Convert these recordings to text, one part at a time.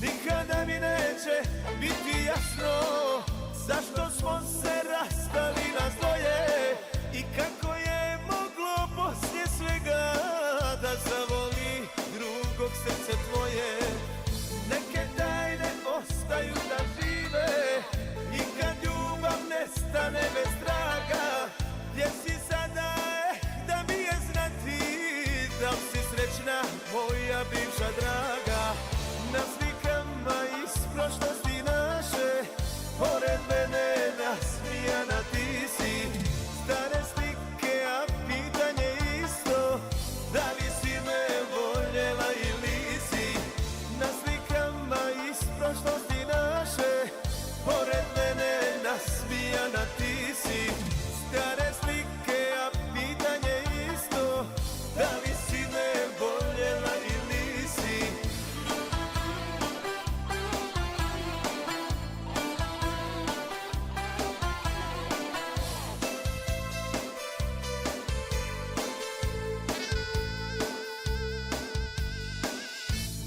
Nikada mi neće biti jasno zašto smo se rastali nas dvoje i kako je moglo poslije svega da zavoli drugog srce tvoje. Neke tajne ostaju da žive i kad ljubav nestane bez traga, gdje si sada, da mi je znati, da li si srećna moja bivša draga. Na slikama iz prošlosti naše, pored mene nasmijana ti si. Stare slike, a pitanje isto, da li si me voljela ili si. Na slikama iz prošlosti naše, pored mene nasmijana ti si. Stare slike, a pitanje isto, da li si me voljela ili si.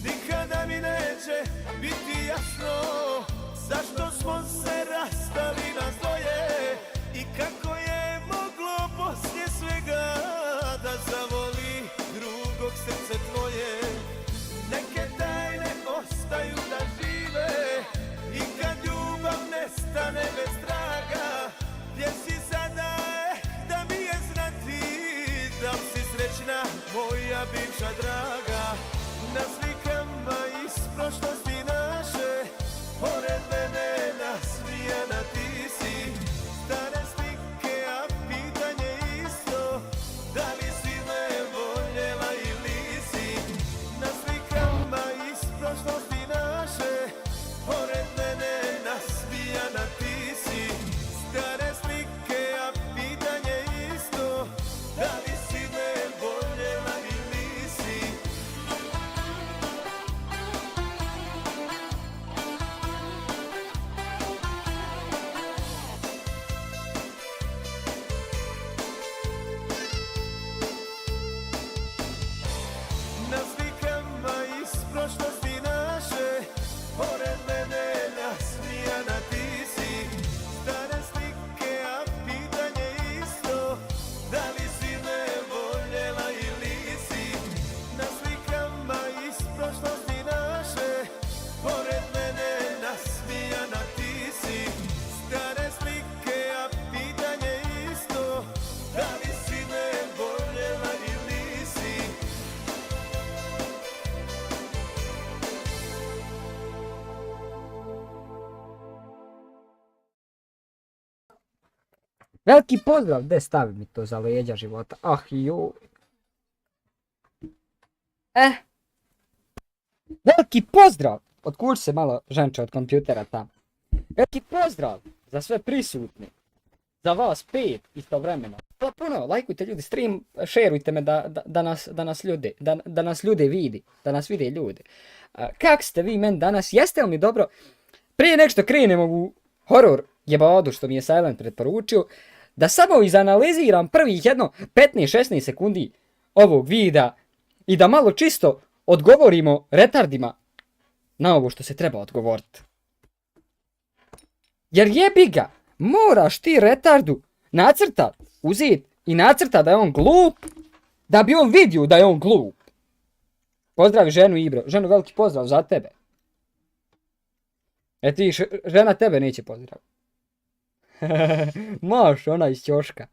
Nikada mi neće biti jasno zašto smo se rastali nas dvoje i kako je moglo poslije svega da zavoli drugog srce tvoje. Neke tajne ostaju da žive i kad ljubav nestane bez traga, gdje si sada, da mi je znati, da li si srećna moja bivša draga. Na slikama iz prošlosti naše, pored mene nasmijana ti si. Stare slike, a pitanje isto, da li si me voljela ili si. Na slikama iz prošlosti naše, pored mene nasmijana ti si. Stare slike, a pitanje isto, da li si me voljela ili si. Na slikama iz prošlosti naše, pored mene nasmijana ti si. Stare slike, a pitanje isto, da li si me voljela ili si. Na slikama iz prošlosti naše, pored mene nasmijana ti si. Stare slike, a pitanje isto, da li si me voljela ili si. Veliki pozdrav, gdje stavi mi to za leđa života, ah joj. Veliki pozdrav, otkući se malo ženče od kompjutera tamo. Veliki pozdrav za sve prisutne, za vas 5 istovremeno. Pa puno, lajkujte ljudi stream, šerujte me da nas ljude vidi, da nas vide ljudi. Kak ste vi meni danas, jeste li mi dobro? Prije nek što krenemo u horor jebadu što mi je Silent preporučio, da samo izanaliziram prvih jedno 15-16 sekundi ovog videa i da malo čisto odgovorimo retardima na ovo što se treba odgovoriti. Jer jebi ga, moraš ti retardu nacrtat, uzeti i nacrtat da je on glup, da bi on vidio da je on glup. Pozdravi ženu Ibro, ženu veliki pozdrav za tebe. Ti žena tebe neće pozdrav. Moš, ona iz ćoška.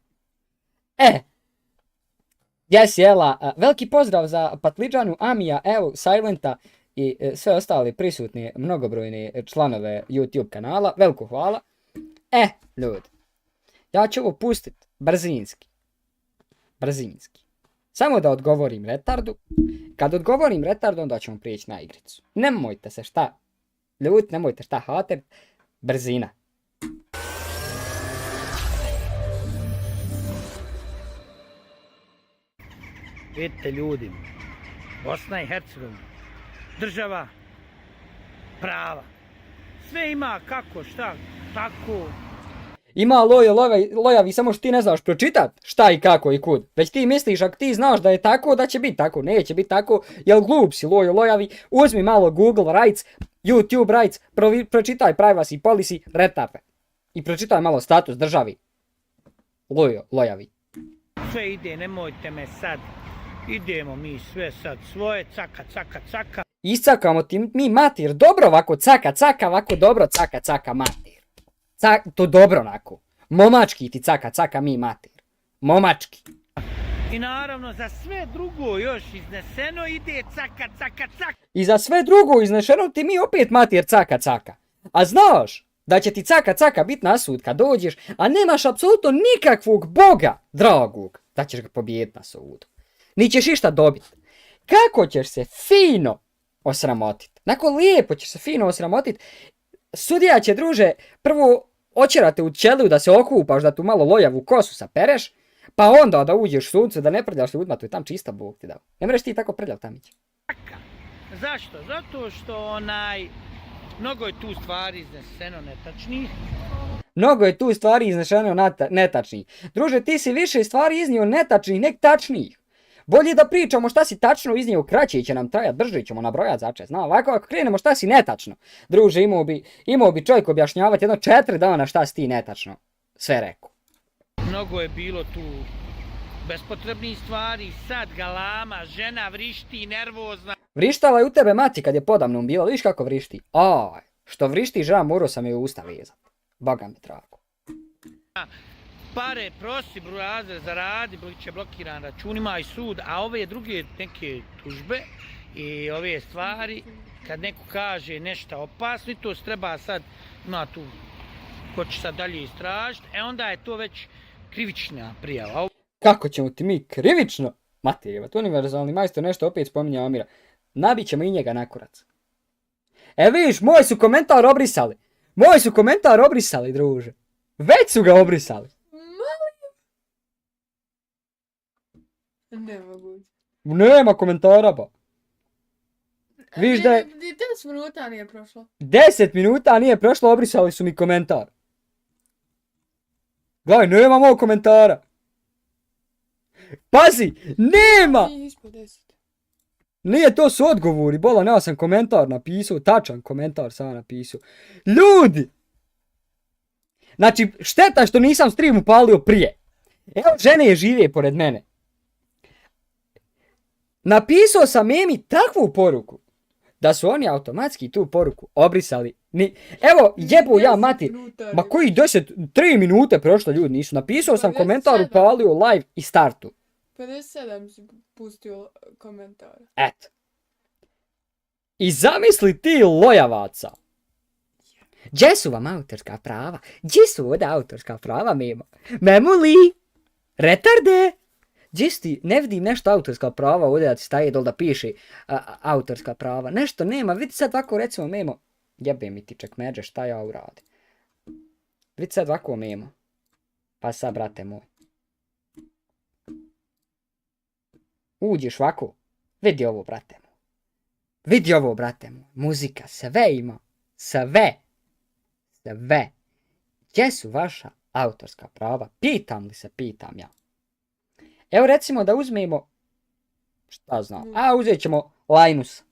Jesi, Ela, veliki pozdrav za Patliđanu, Amija, Evu, Silenta i sve ostale prisutne mnogobrojne članove YouTube kanala. Veliko hvala. Ljudi, ja ću ovo pustit brzinski. Samo da odgovorim retardu. Kad odgovorim retardu, onda ćemo prijeći na igricu. Nemojte se šta Ljudi, nemojte šta hater, brzina. Vidite ljudi, Bosna i Hercegovina, država prava. Sve ima kako, šta, tako. Ima lojavi, samo što ti ne znaš pročitat šta i kako i kud. Već ti misliš, ako ti znaš da je tako, da će biti tako. Neće biti tako, jel glup si lojavi. Uzmi malo Google rights, YouTube rights, pročitaj privacy policy, retape. I pročitaj malo status državi. Lojavi. Sve ide, nemojte me sad. Idemo mi sve sad svoje, caka, caka, caka. Iscakamo ti mi mater, dobro ovako caka, caka, ovako dobro caka, caka mater. To dobro onako. Momački ti caka, caka mi mater. Momački. I naravno za sve drugo još izneseno ide caka, caka, caka. I za sve drugo izneseno ti mi opet mater caka, caka. A znaš da će ti caka, caka bit na sud kad dođeš, a nemaš apsolutno nikakvog boga dragog da ćeš ga pobijediti na sudu. Ni ćeš išta dobiti. Kako ćeš se fino osramotiti? Nakon lijepo ćeš se fino osramotiti. Sudija će, druže, prvo očerate u ćeliju da se okupaš, da tu malo lojavu kosu sapereš, pa onda da uđeš suncu, da ne prljaš ljudima, tu je tam čista Bog ti dao. Ne mreš ti tako prljav tamić. Zašto? Zato što mnogo je tu stvari izneseno netačnih. Mnogo je tu stvari izneseno netačnih. Druže, ti si više stvari iznio netačnih, nek tačnih. Bolje da pričamo šta si tačno iznio, kraće će nam trajati, brže ćemo nabrojati začet. Zna, ovako ako krenemo šta si netačno, druže, imao bi čovjek objašnjavati jedno 4 dana šta si ti netačno sve rekao. Mnogo je bilo tu bespotrebnih stvari, sad galama, žena vrišti, nervozna. Vrištala je u tebe mati kad je podamnom bila, viš kako vrišti. Aj, što vrišti žena, morao sam je u usta vezat. Boga mi drago. Pare, prosi, brujazer, zaradi, bit će blokiran račun, ima i sud, a ove druge neke tužbe i ove stvari, kad neko kaže nešto opasno, i to se treba sad, ima tu, ko će sad dalje istražiti, onda je to već krivična prijava. Kako ćemo ti mi krivično? Materijeva, to univerzalni majstor nešto opet spominja Amira. Nabit ćemo i njega na kurac. E vidiš, moj su komentar obrisali, druže. Već su ga obrisali. Nema komentara ba. Viš da je... 10 minuta nije prošlo. 10 minuta nije prošlo, obrisali su mi komentar. Gledaj, nema mog komentara. Pazi, nema! Nije ispod 10. Nije, to su odgovori, bola, nema sam komentar napisao, tačan komentar sam napisao. Ljudi! Znači, šteta što nisam stream upalio prije. Evo, žene je žive pored mene. Napisao sam Emi takvu poruku, da su oni automatski tu poruku obrisali. Evo, jebo ja mati, ma koji 3 minute prošlo ljudi nisu. Napisao sam komentar, upalio live i startu. 57 si pustio komentara. Eto. I zamisli ti lojavaca. Gdje su vam autorska prava? Gdje su ovdje autorska prava, Memo? Memuli! Retarde! Gdje si, ne vidim nešto autorska prava ovdje da ti staje dol da piše autorska prava. Nešto nema, vidi sad ovako recimo Memo. Jebe mi ti ček međe, šta ja uradim? Vidi sad ovako Memo. Pa sad brate moj. Uđeš ovako. Vidi ovo brate moj. Vidi ovo brate moj. Muzika, sve ima. Sve. Gdje su vaša autorska prava? Pitam li se, pitam ja. Evo recimo da uzmemo, šta znam, uzet ćemo Linus.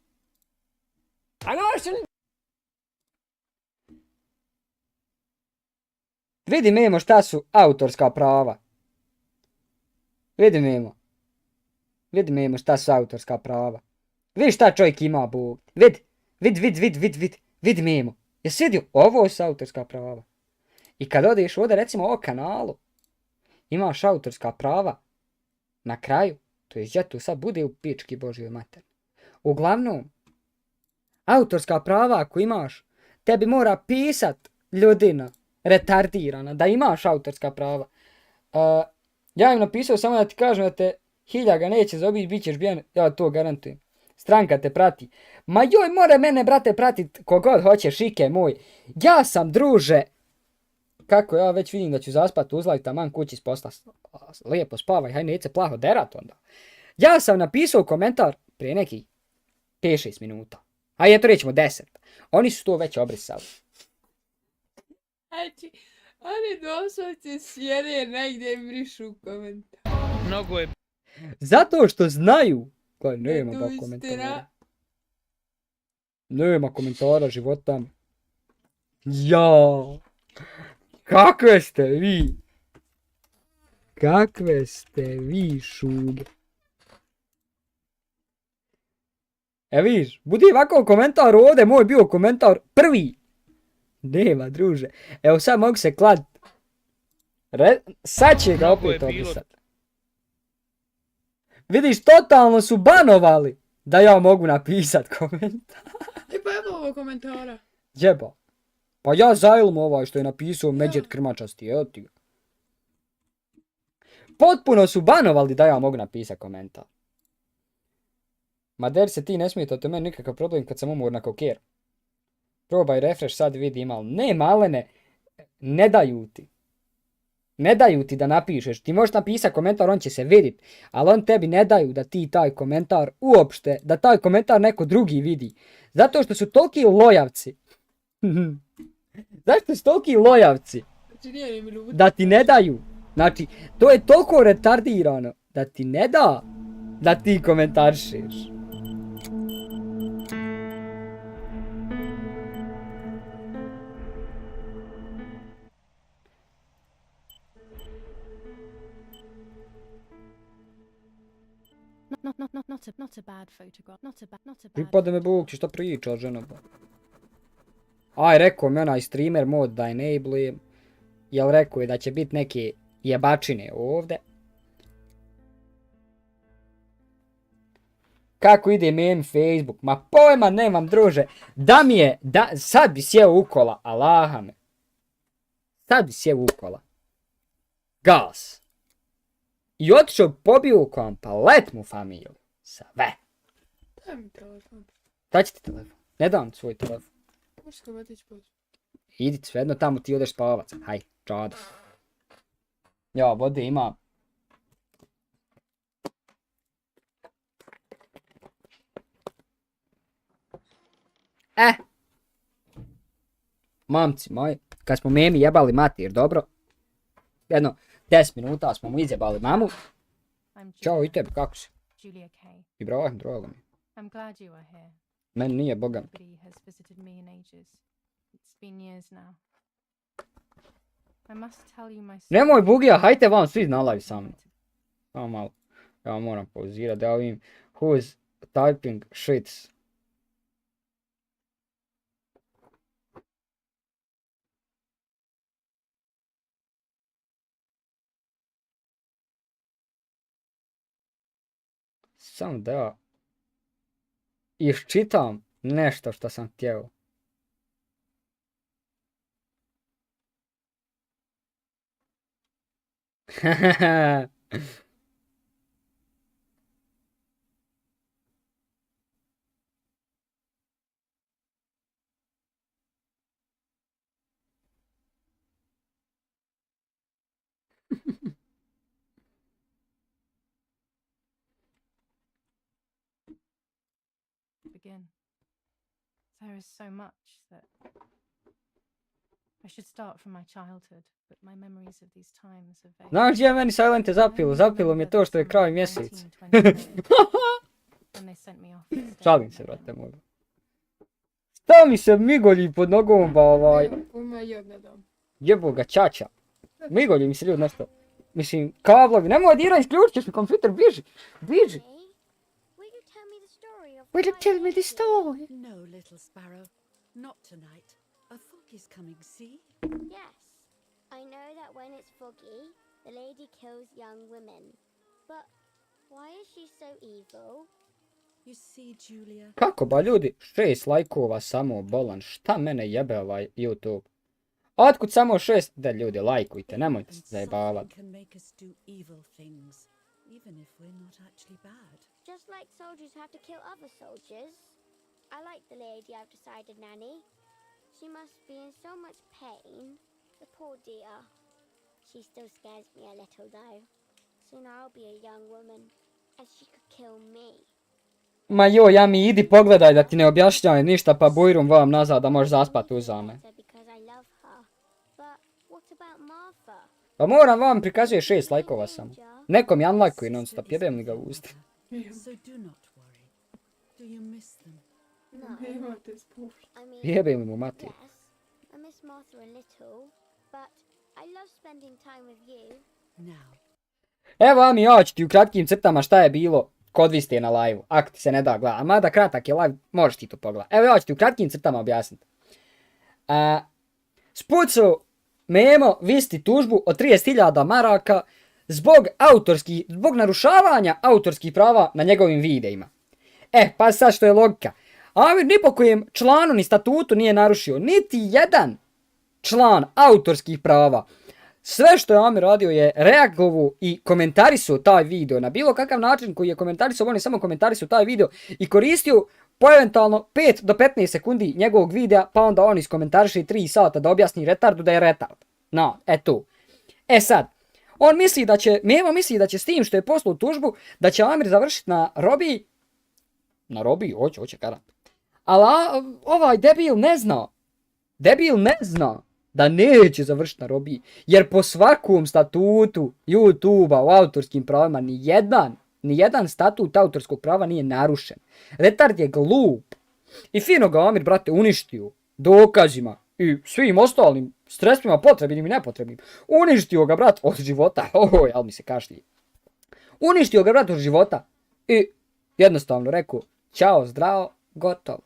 Vidi Memo šta su autorska prava. Vidi Memo šta su autorska prava. Vidi šta čovjek ima, Bog. Vidi Memo. Jesi vidio? Ovo su autorska prava. I kad odeš ovdje recimo o kanalu, imaš autorska prava. Na kraju, to je tu sad bude u pički Božjoj mater. Uglavnom, autorska prava ako imaš, tebi mora pisat ljudina, retardirana, da imaš autorska prava. Ja im napisao samo da ti kažem da te hiljaga neće zaobići, bit ćeš bijan, ja to garantujem. stranka te prati. Ma joj, more mene, brate, pratit kogod hoće, šike moj. Ja sam, druže. Kako ja već vidim da ću zaspat uzlav taman kući s posla. Lijepo spavaj, haj neće plaho derat onda. Ja sam napisao komentar prije nekih 5-6 minuta. A eto rećemo 10. Oni su to već obrisali. Znači, oni doslovce sjede negdje i brišu komentar. Mnogo je Zato što znaju. Kaj, nema Tu ba istina. komentara. Nema komentara života. Ja. Kakve ste vi? Kakve ste vi šuge? E vidiš, budi ovako komentar ovdje, moj bio komentar prvi. Nema, druže. Evo sad mogu se klad. Sad će ga Mnogo je opet bilo. obrisat. Vidiš, totalno su banovali da ja mogu napisat komentar. E pa evo ovo komentara. Jeba. Pa ja zajlom ovaj što je napisao Međet krmačasti, evo ti ga. Potpuno su banovali da ja mogu napisat komentar. Ma der se ti ne smije, to je meni nikakav problem kad sam umorna kao ker. Probaj refresh sad vidi ima, ne malene, ne daju ti. Ne daju ti da napišeš, ti možeš napisat komentar, on će se vidit, ali on tebi ne daju da ti taj komentar uopšte, da taj komentar neko drugi vidi. Zato što su toliki lojavci. Zašto su toliki lojavci? Znači nije mi ljubav. Da ti ne daju. Znači, to je toliko retardirano da ti ne da da ti komentarišeš. Not a bad photograph. Not a bad. Pripade me Bog, šta priča, žena. Aj, rekao mi onaj streamer mod da enablujem. Jel rekao je da će biti neke jebačine ovdje. Kako ide meni Facebook? Ma pojma nemam, druže. Da mi je, sad bi sjeo u kola, Allaha me. Sad bi sjeo u kola. Gas. I otišao pobio u komplet mu familiju. Sve. Daj mi telefon. Daj ti telefon. Ne dam ti svoj telefon. Možeš kam otići poći. Idi svejedno tamo ti odeš spavac. Haj, čada. Ja, vode ima. Mamci moji, kad smo memi jebali mater, dobro? Jedno 10 minuta smo mu izjebali mamu. Ćao i tebi, kako si? Julia Kay. Ibrahim, drago mi. I'm glad you are here. Meni nije, boga mi. Nobody has visited me in ages. It's been years now. I must tell you my story. Nemoj bugija, hajte vam svi na live sa mnom. Samo malo. Ja moram pauzirat da vidim who's typing shits. Samo da ja iščitam nešto što sam htjeo. Begin. There is so much that I should start from my childhood, but my memories of these times are vague. Znaš gdje je meni Silente zapilo? Zapilo mi je to što je kraj mjesec. Šalim se, brate moj. Šta mi se migolji pod nogom, ba ovaj. Pojma jedna dam. Jebo ga čača. Migolji mi se ljudi nešto. Mislim, kablovi. Nemoj dira, isključit ćeš mi kompjuter, biži. Biži. Will you tell me the story? No, little sparrow, not tonight. A fog is coming, see? Yes, I know that when it's foggy, the lady kills young women. But why is she so evil? You see, Julia, Kako ba ljudi? 6 lajkova samo bolan. Šta mene jebe ovaj YouTube? Otkud samo 6? Da ljudi, lajkujte, nemojte se and something zajebavat. can make us do evil things. even if we're not actually bad. Just like soldiers have to kill other soldiers. I like the lady I've decided, Nanny. She must be in so much pain. The poor dear. She still scares me a little though. Soon I'll be a young woman and she could kill me. Ma joj, Jami, idi pogledaj da ti ne objašnjavam ništa, pa bujrum vam nazad da možeš zaspat uzame. Because I love her. But what about Martha? Pa moram vam prikazuje 6 lajkova samo. Nekom je unlajkuje non stop, jebem li ga u usta. So do not worry. Do you miss them? No. Imate spušta. I mean, Jebem li mu mati. yes, I miss Martha a little, but I love spending time with you. Now, Evo, Ami, ja ću ti u kratkim crtama šta je bilo kod vi ste na live-u, ako ti se ne da gleda. A mada kratak je live, možeš ti to pogledati. Evo, ja ću ti u kratkim crtama objasniti. Spucu Memo visti tužbu od 30.000 maraka zbog narušavanja autorskih prava na njegovim videima. Pa sad što je logika. Amir ni po kojem članu ni statutu nije narušio niti jedan član autorskih prava. Sve što je Amir radio je reagovao i komentarisao taj video na bilo kakav način koji je komentarisao, on je samo komentarisao taj video i koristio po eventualno 5 do 15 sekundi njegovog videa, pa onda on iskomentariše 3 sata da objasni retardu da je retard. No, to. Sad, Memo misli da će s tim što je poslao tužbu, da će Amir završiti na robiji. Na robiji? Hoće garant. Ali ovaj debil ne zna da neće završiti na robiji. Jer po svakom statutu YouTube-a u autorskim pravima nijedan statut autorskog prava nije narušen. Retard je glup. I fino ga Amir, brate, uništio dokazima i svim ostalim sredstvima potrebnim i nepotrebnim. Uništio ga, brat, od života. Jel mi se kašlji. Uništio ga, brat, od života. I jednostavno rekao, ćao, zdravo, gotovo.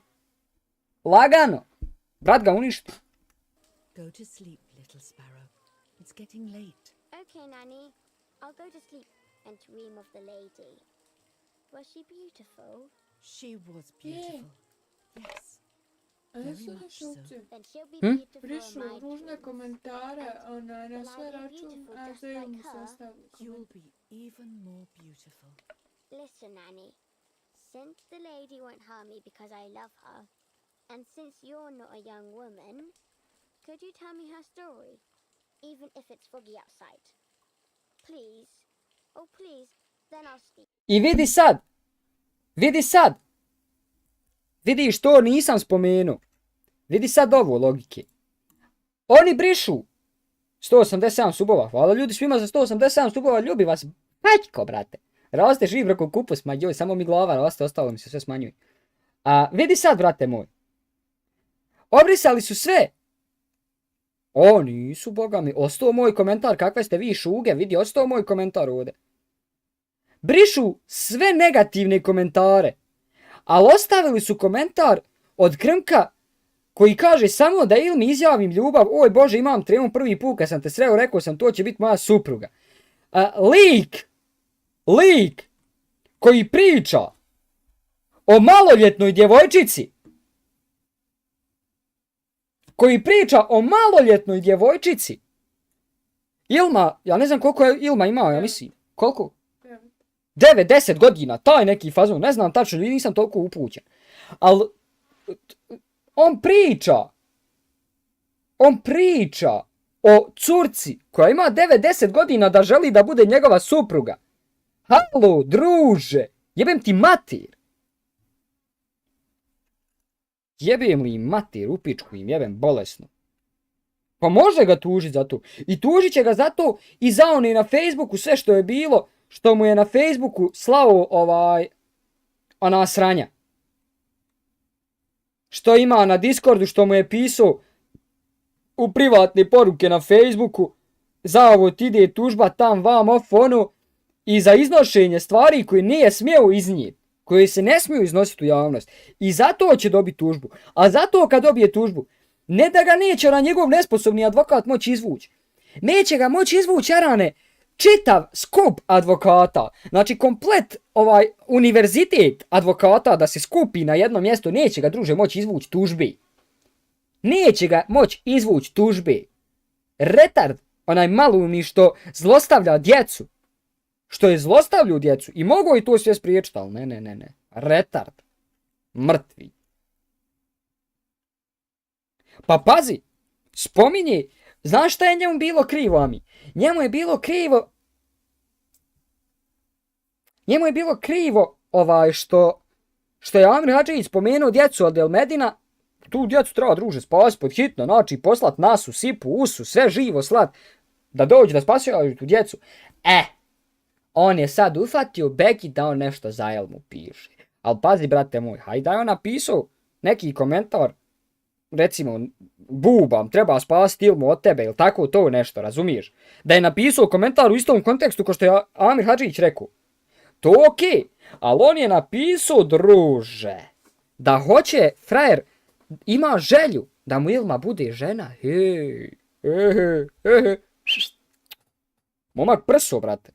Lagano. Brat ga uništio. go to sleep, little sparrow. It's getting late. Okay, Nanny. I'll go to sleep and dream of the lady. Was she beautiful? She was beautiful. Yes. A Very jesu much nešto so. uopće Then she'll be Hmm? beautiful in prišu my ružne dreams. komentare na svoj račun, a da im se ostavili You'll komentar. be even more beautiful. Listen, Nanny. Since the lady won't harm me because I love her, and since you're not a young woman, could you tell me her story? Even if it's foggy outside. Please. Oh, please. Then I'll sleep. I vidi sad. Vidiš, to nisam spomenuo. Vidi sad ovo logike. Oni brišu 187 subova. Hvala ljudi svima za 187 subova. Ljubi vas. Paćko, brate. Raste živ preko kupus. Ma joj, samo mi glava raste. Ostalo mi se sve smanjuje. Vidi sad, brate moj. Obrisali su sve. Nisu, boga mi. Ostao moj komentar. Kakve ste vi šuge. Vidi, ostao moj komentar ovdje. Brišu sve negativne komentare. Ali ostavili su komentar od Krmka koji kaže samo da ili mi izjavim ljubav, oj Bože imam tremu prvi put kad sam te sreo, rekao sam to će biti moja supruga. Lik koji priča o maloljetnoj djevojčici, Ilma, ja ne znam koliko je Ilma imao, ja mislim, koliko? 9-10 godina, taj neki fazon, ne znam tačno, nisam toliko upućen. Ali, on priča o curci koja ima 9-10 godina da želi da bude njegova supruga. Halo, druže, jebem ti mater. Jebem li im mater, u pičku im jebem bolesno. Pa može ga tužiti za to. I tužit će ga za to i za one na Facebooku sve što je bilo, što mu je na Facebooku slao ona sranja. Što ima na Discordu, što mu je pisao u privatne poruke na Facebooku, za ovo ti ide tužba tam vam off ono i za iznošenje stvari koje nije smio iznijeti, koje se ne smiju iznositi u javnost. I zato će dobiti tužbu. A zato kad dobije tužbu, ne da ga neće na njegov nesposobni advokat moći izvući. Neće ga moći izvući, jarane, čitav skup advokata, znači komplet univerzitet advokata da se skupi na jedno mjesto, neće ga, druže, moći izvući tužbe. Neće ga moći izvući tužbe. Retard, onaj maluni što zlostavlja djecu. što je zlostavljao djecu i mogao i to sve spriječiti, ali ne. Retard. Mrtvi. Pa pazi, spominje, znaš šta je njemu bilo krivo, Ami? Njemu je bilo krivo što je Amir Hadžić spomenuo djecu od Elmedina. Tu djecu treba, druže, spasiti pod hitno, znači poslat Nasu, Sipu, Usu, sve živo slat, da dođe da spasivaju tu djecu. On je sad ufatio Beki da on nešto za Elmu piše. Ali pazi, brate moj, hajde da je on napisao neki komentar, recimo, bubam, treba spasiti Ilmu od tebe, ili tako to nešto, razumiješ? Da je napisao komentar u istom kontekstu kao što je Amir Hadžić rekao. To okej, ali on je napisao, druže, da hoće, frajer, ima želju da mu Ilma bude žena. Momak prso, brate.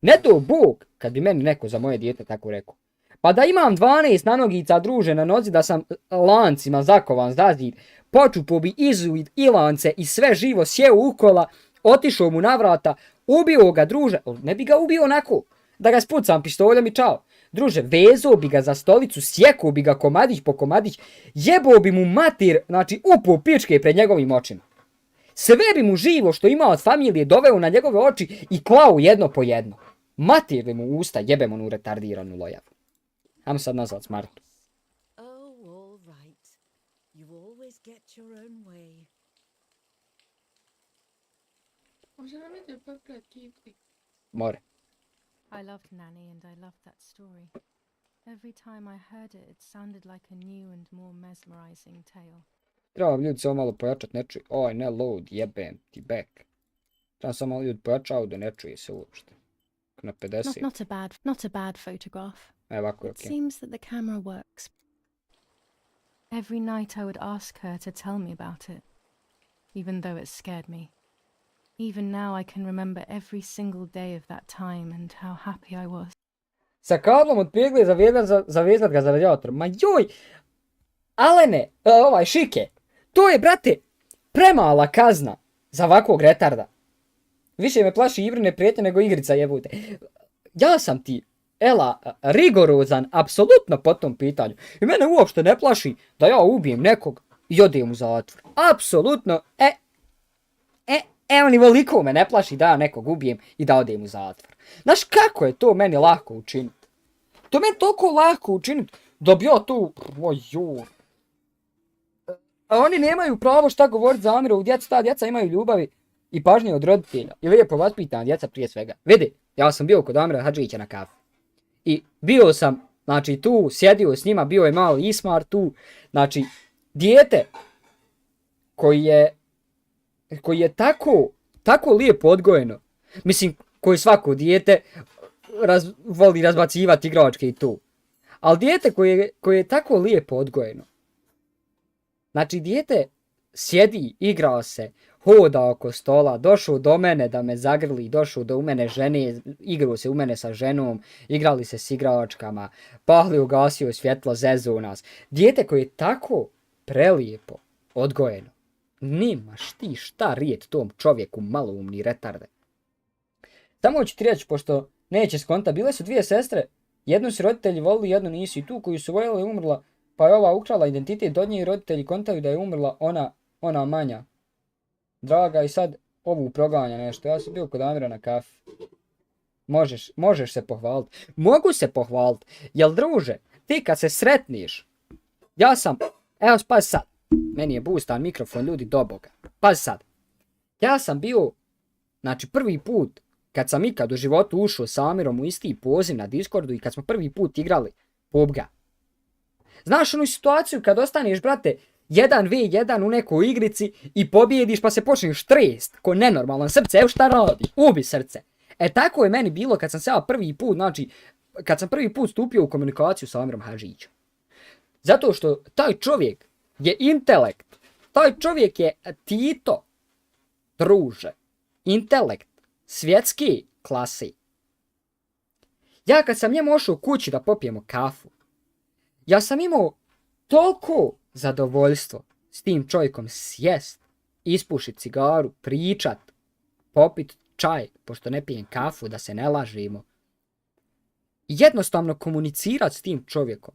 Ne do Bog, kad bi meni neko za moje dijete tako rekao. Pa da imam 12 nanogica, druže, na nozi, da sam lancima zakovan zazid, počupo bi izvid i lance i sve živo sjeo ukola, otišao mu na vrata, ubio ga, druže, ne bi ga ubio onako, da ga spucam pištoljem i čao. Druže, vezao bi ga za stolicu, sjekao bi ga komadić po komadić, jebao bi mu matir, znači upao pičke pred njegovim očima. Sve bi mu živo što ima od familije doveo na njegove oči i klao jedno po jedno. Matir bi mu usta, jebem onu retardiranu lojavu. Ajmo sad nazvat Smartu. Oh, all right. You always get your own way. Može nam ide pogledat Kiki? More. I loved Nanny and I loved that story. Every time I heard it, it sounded like a new and more mesmerizing tale. Trebam ljudi samo malo pojačat, ne čuje. Oj, ne load, jebem ti back. Trebam samo malo ljudi pojačao da ne čuje se uopšte. Na 50. Not a bad photograph. Ovako je It okej. seems that the camera works. Every night I would ask her to tell me about it, even though it scared me. Even now I can remember every single day of that time and how happy I was. Sa kablom od pegle zavezat ga za radijator. Ma joj! Alene, Šike, to je, brate, premala kazna za ovakvog retarda. Više me plaši ivrine prijetnje nego igrica, jebute. Ja sam ti, rigorozan, apsolutno po tom pitanju. I mene uopšte ne plaši da ja ubijem nekog i odem u zatvor. Apsolutno, evo ni veliko me ne plaši da ja nekog ubijem i da odem u zatvor. Znaš kako je to meni lako učiniti? To meni toliko lako učiniti da bi ja tu, A oni nemaju pravo šta govoriti za Amirovu djecu, ta djeca imaju ljubavi i pažnje od roditelja. I lijepo vaspitana djeca prije svega. Vidi, ja sam bio kod Amira Hadžića na kafu. I bio sam, znači tu, sjedio s njima, bio je malo Ismar tu. Znači, dijete koji je tako lijepo odgojeno. Mislim, koji svako dijete voli razbacivati igračke i tu. Ali dijete koje je tako lijepo odgojeno. Znači, dijete sjedi, igra se, hoda oko stola, došao do mene da me zagrli, došao do mene žene, igrao se u mene sa ženom, igrali se s igračkama, Pahli ugasio svjetlo, zezu nas. Dijete koje je tako prelijepo odgojeno. Nemaš ti šta rijet tom čovjeku maloumni retarde. Samo ću ti reći, pošto neće skonta, bile su dvije sestre, jednu su roditelji volili, jednu nisu, i tu koju su voljeli je umrla, pa je ova ukrala identitet od nje i roditelji kontaju da je umrla ona manja. Draga, i sad ovu proganja nešto. Ja sam bio kod Amira na kafi. Možeš se pohvaliti. Mogu se pohvaliti. Jel, druže, ti kad se sretniš, ja sam, evo pazi sad, meni je boostan mikrofon, ljudi, do Boga. Pazi sad, ja sam bio, znači prvi put, kad sam ikad u životu ušao sa Amirom u isti poziv na Discordu i kad smo prvi put igrali PUBG-a. Znaš onu situaciju kad ostaneš, brate, 1v1 u nekoj igrici i pobjediš pa se počneš trest, ko nenormalan, srce, evo šta radi, ubi srce. Tako je meni bilo kad sam se prvi put, znači, kad sam prvi put stupio u komunikaciju sa Amirom Hadžićem. Zato što taj čovjek je intelekt, taj čovjek je Tito, druže, intelekt, svjetske klase. Ja kad sam njemu ošao kući da popijemo kafu, ja sam imao toliko zadovoljstvo s tim čovjekom sjest, ispušit cigaru, pričat, popit čaj, pošto ne pijem kafu, da se ne lažemo. Jednostavno komunicirati s tim čovjekom.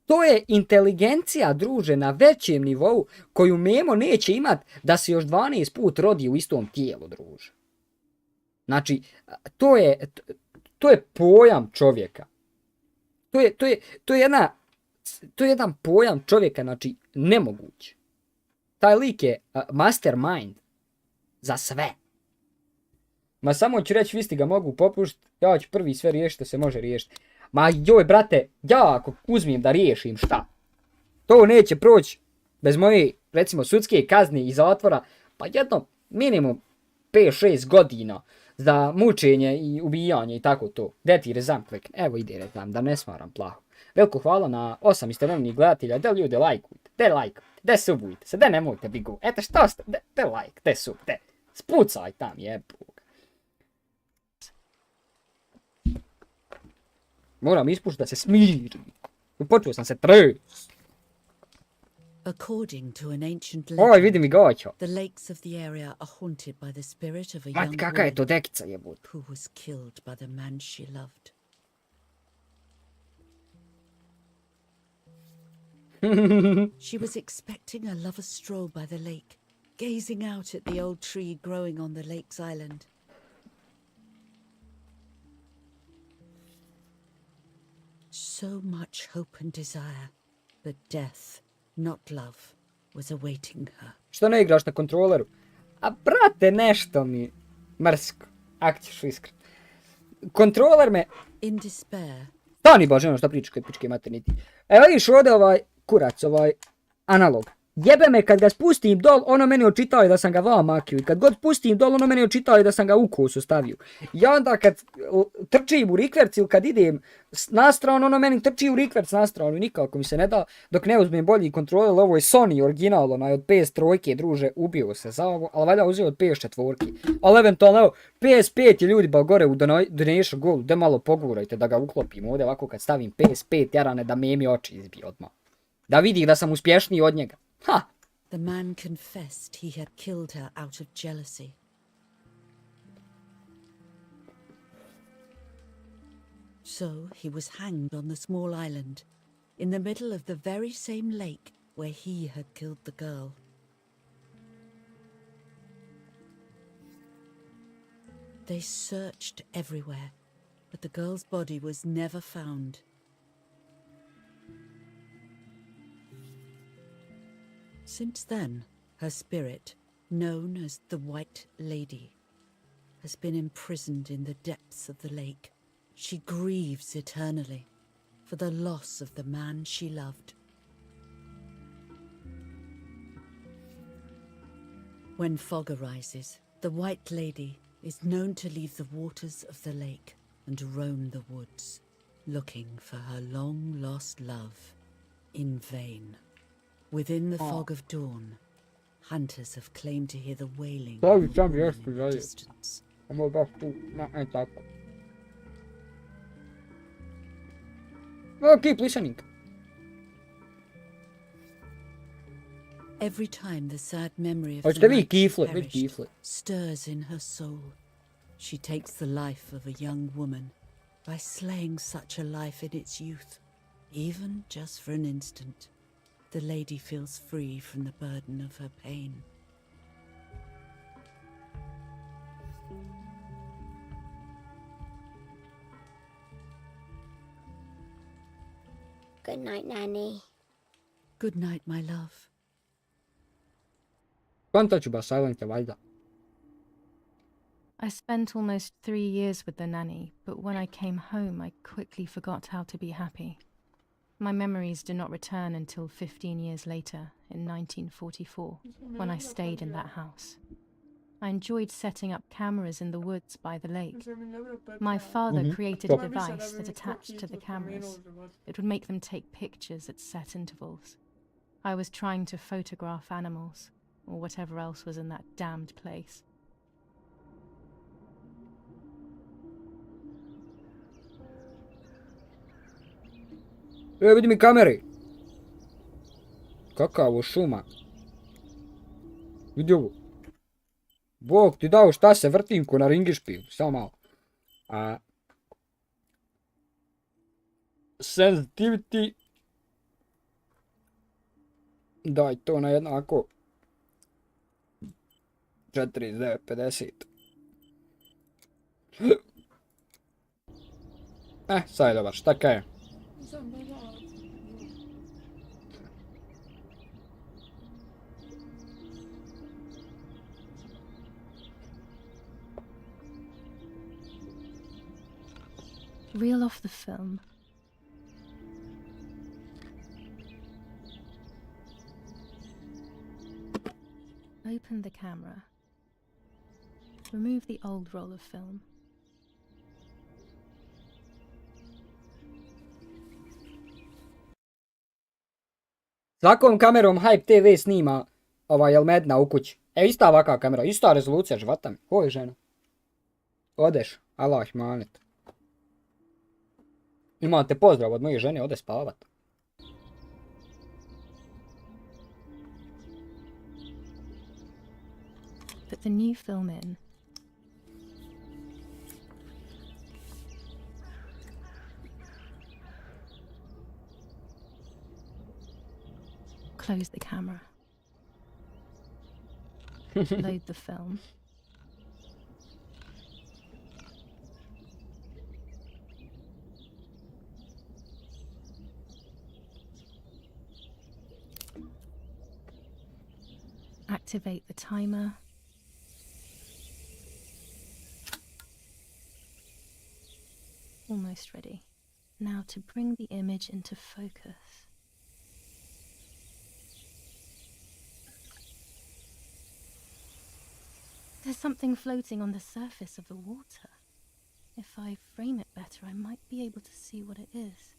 To je inteligencija, druže, na većem nivou koju Memo neće imat da se još 12 put rodi u istom tijelu, druže. Znači, to je pojam čovjeka. To je jedan pojam čovjeka, znači, nemoguć. Taj lik je mastermind za sve. Ma samo ću reći, visti ga mogu popušt, ja ću prvi sve riješiti što se može riješiti. Ma joj, brate, ja ako uzmem da riješim šta? To neće proći bez moje, recimo, sudske kazne i zatvora, pa jedno minimum 5-6 godina za mučenje i ubijanje i tako to. Gdje ti rezam klik? Evo ide rezam, da ne smaram plaho. Veliko hvala na 8 istovremnih gledatelja, da ljude lajkujte, da subujte se, da nemojte bigu. Eto što ste, da like, da sub, da spucaj tam jebog. Moram ispušti da se smiri. Počuo sam se tres. According to an ancient Oj, legend, vidi mi gaća. the lakes of the area are haunted by the spirit of a Mati, young kaka je to woman dekica jebut. who was killed by the man she loved. She was expecting a lover's stroll by the lake, gazing out at the old tree growing on the lake's island. So much hope and desire, but death, not love, was awaiting her. Što ne igraš na kontroleru? A brate, nešto mi mrsko. Ak ćeš iskren. Kontroler me... In despair, Stani bože, ono što pričaš kad pičke materniti. Evo vidiš ovdje ovaj kurac, ovaj analog. Jebe me kad ga spustim dol, ono meni očitao da sam ga vam makio. I kad god spustim dol, ono meni očitao da sam ga u kosu stavio. I onda kad trčim u rikverc ili kad idem na stranu, ono meni trči u rikverc na stranu. I nikako mi se ne da dok ne uzmem bolji kontroler. Ovo je Sony original, onaj od PS3, druže, ubio se za ovo. Ali valjda uzeo od PS4. Ali eventualno, evo, PS5 je ljudi ba gore u donation goal. Da malo pogurajte da ga uklopim ovdje ovako kad stavim PS5 jarane da Memi oči izbije odmah. Da vidi da sam uspješniji od njega. Ha! the man confessed he had killed her out of jealousy. So he was hanged on the small island, in the middle of the very same lake where he had killed the girl. They searched everywhere, but the girl's body was never found. Since then, her spirit, known as the White Lady, has been imprisoned in the depths of the lake. She grieves eternally for the loss of the man she loved. When fog arises, the White Lady is known to leave the waters of the lake and roam the woods, looking for her long-lost love in vain. Within the fog of dawn, hunters have claimed to hear the wailing Sorry, of a Sam, woman yes, in yeah. the distance. Ajmo baš tu, ne tako. Oh, keep listening. Every time the sad memory of Hoćete the vi night she kifle, vi perished kifle. stirs in her soul, she takes the life of a young woman by slaying such a life in its youth. Even just for an instant, the lady feels free from the burden of her pain. Good night, Nanny. Good night, my love. Quanto ću ba silente, valjda. I spent almost 3 years with the nanny, but when I came home, I quickly forgot how to be happy. My memories do not return until 15 years later, in 1944, when I stayed in that house. I enjoyed setting up cameras in the woods by the lake. My father created a device that attached to the cameras. It would make them take pictures at set intervals. I was trying to photograph animals, or whatever else was in that damned place. Vidi mi kamere. Kakva ovo šuma. Vidi ovo. Bog ti dao šta se vrtim ko na ringišpil, samo malo. Sensitivity. Daj to na jednako. 49,50. Sad je dobar, šta kaj je? Reel off the film. Open the camera. Remove the old roll of film. Svakom kamerom Hype TV snima jel medna u kući. Ista ovakva kamera, ista rezolucija, života mi. Oj žena. Odeš, Allah manet. Imate pozdrav od moje žene, ode spavat. Put the new film in. Close the camera. Load the film. Activate the timer. Almost ready. Now to bring the image into focus. There's something floating on the surface of the water. If I frame it better, I might be able to see what it is.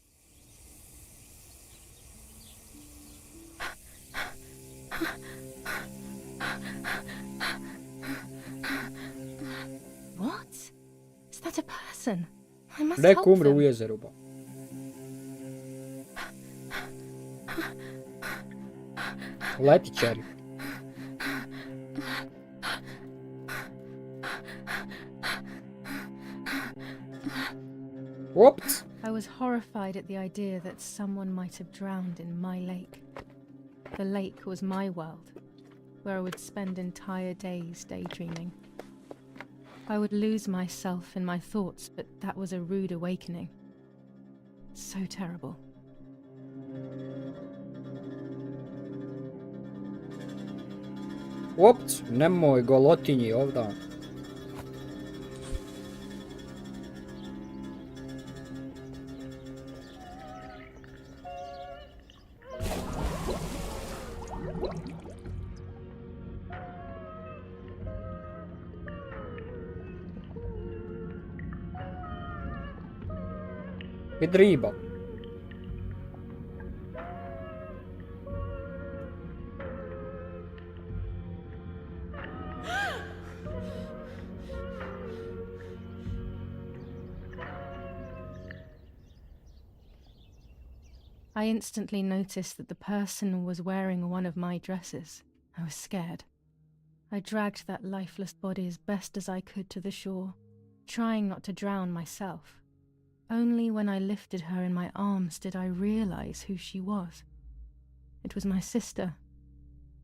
What? Is that a person? I must help Neko umre u them. jezeru, ba. Letičari. Oops. I was horrified at the idea that someone might have drowned in my lake. The lake was my world, where I would spend entire days daydreaming. I would lose myself in my thoughts, but that was a rude awakening. So terrible. Ops, nemoj golotinji ovdje. Vid riba. I instantly noticed that the person was wearing one of my dresses. I was scared. I dragged that lifeless body as best as I could to the shore, trying not to drown myself. Only when I lifted her in my arms did I realize who she was. It was my sister,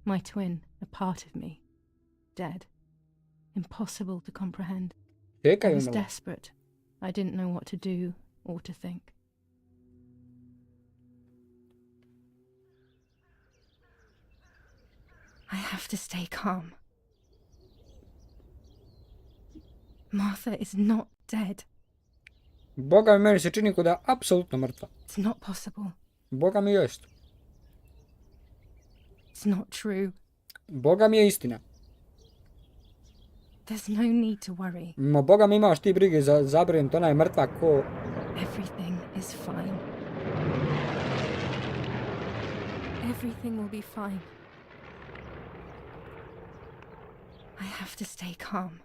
my twin, a part of me, dead. Impossible to comprehend. I was desperate. I didn't know what to do or to think. I have to stay calm. Martha is not dead. Boga mi, meni se čini kao da je apsolutno mrtva. It's not possible. Boga mi jest. It's not true. Boga mi je istina. There's no need to worry. Ma Boga mi imaš ti brige za zabrinut, ona je mrtva ko... Everything is fine. Everything will be fine. I have to stay calm.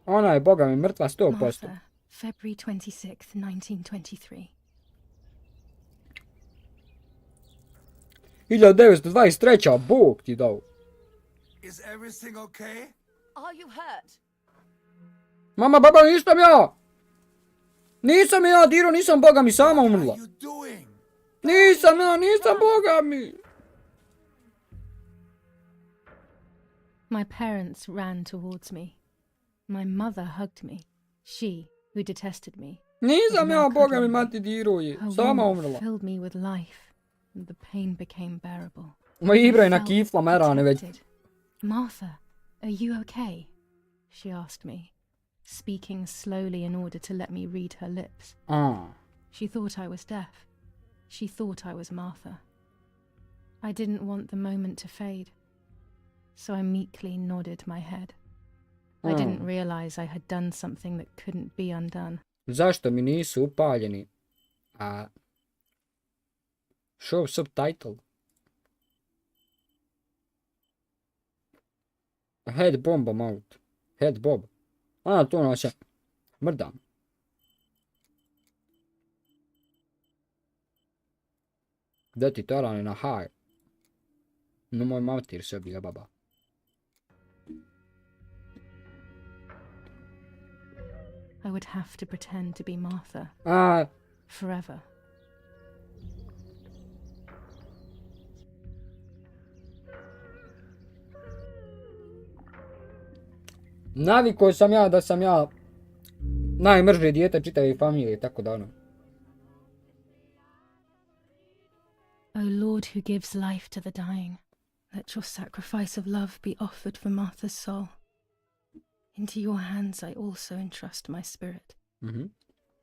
Ona je Boga mi mrtva 100%. Martha, February 26th, 1923. 1923. Bog ti dao. Is everything okay? Are you hurt? Mama, baba, nisam ja! Nisam ja, Diro, nisam Boga mi sama What umrla. are you doing? Nisam ja, nisam Boga mi. My parents ran towards me. My mother hugged me. She, who detested me, Nisam ja, now Boga mi, cuddling me. mati Diro je. Her Sama warmth umrla. filled me with life, and the pain became bearable. Ma I igra je na felt kifla merane već. protected. Martha, are you okay? She asked me, speaking slowly in order to let me read her lips. She thought I was deaf. She thought I was Martha. I didn't want the moment to fade, so I meekly nodded my head. I didn't realize I had done something that couldn't be undone. Zašto mi nisu upaljeni? Show subtitle. Head bomb out. Head bob. To nas je mrdam. Da ti to rani na haj. No moj mater se bila baba. I would have to pretend to be Martha forever. Navikao sam ja da sam ja najmrže dijete čitave familije, tako da ono. O Lord who gives life to the dying, let your sacrifice of love be offered for Martha's soul. Into your hands I also entrust my spirit,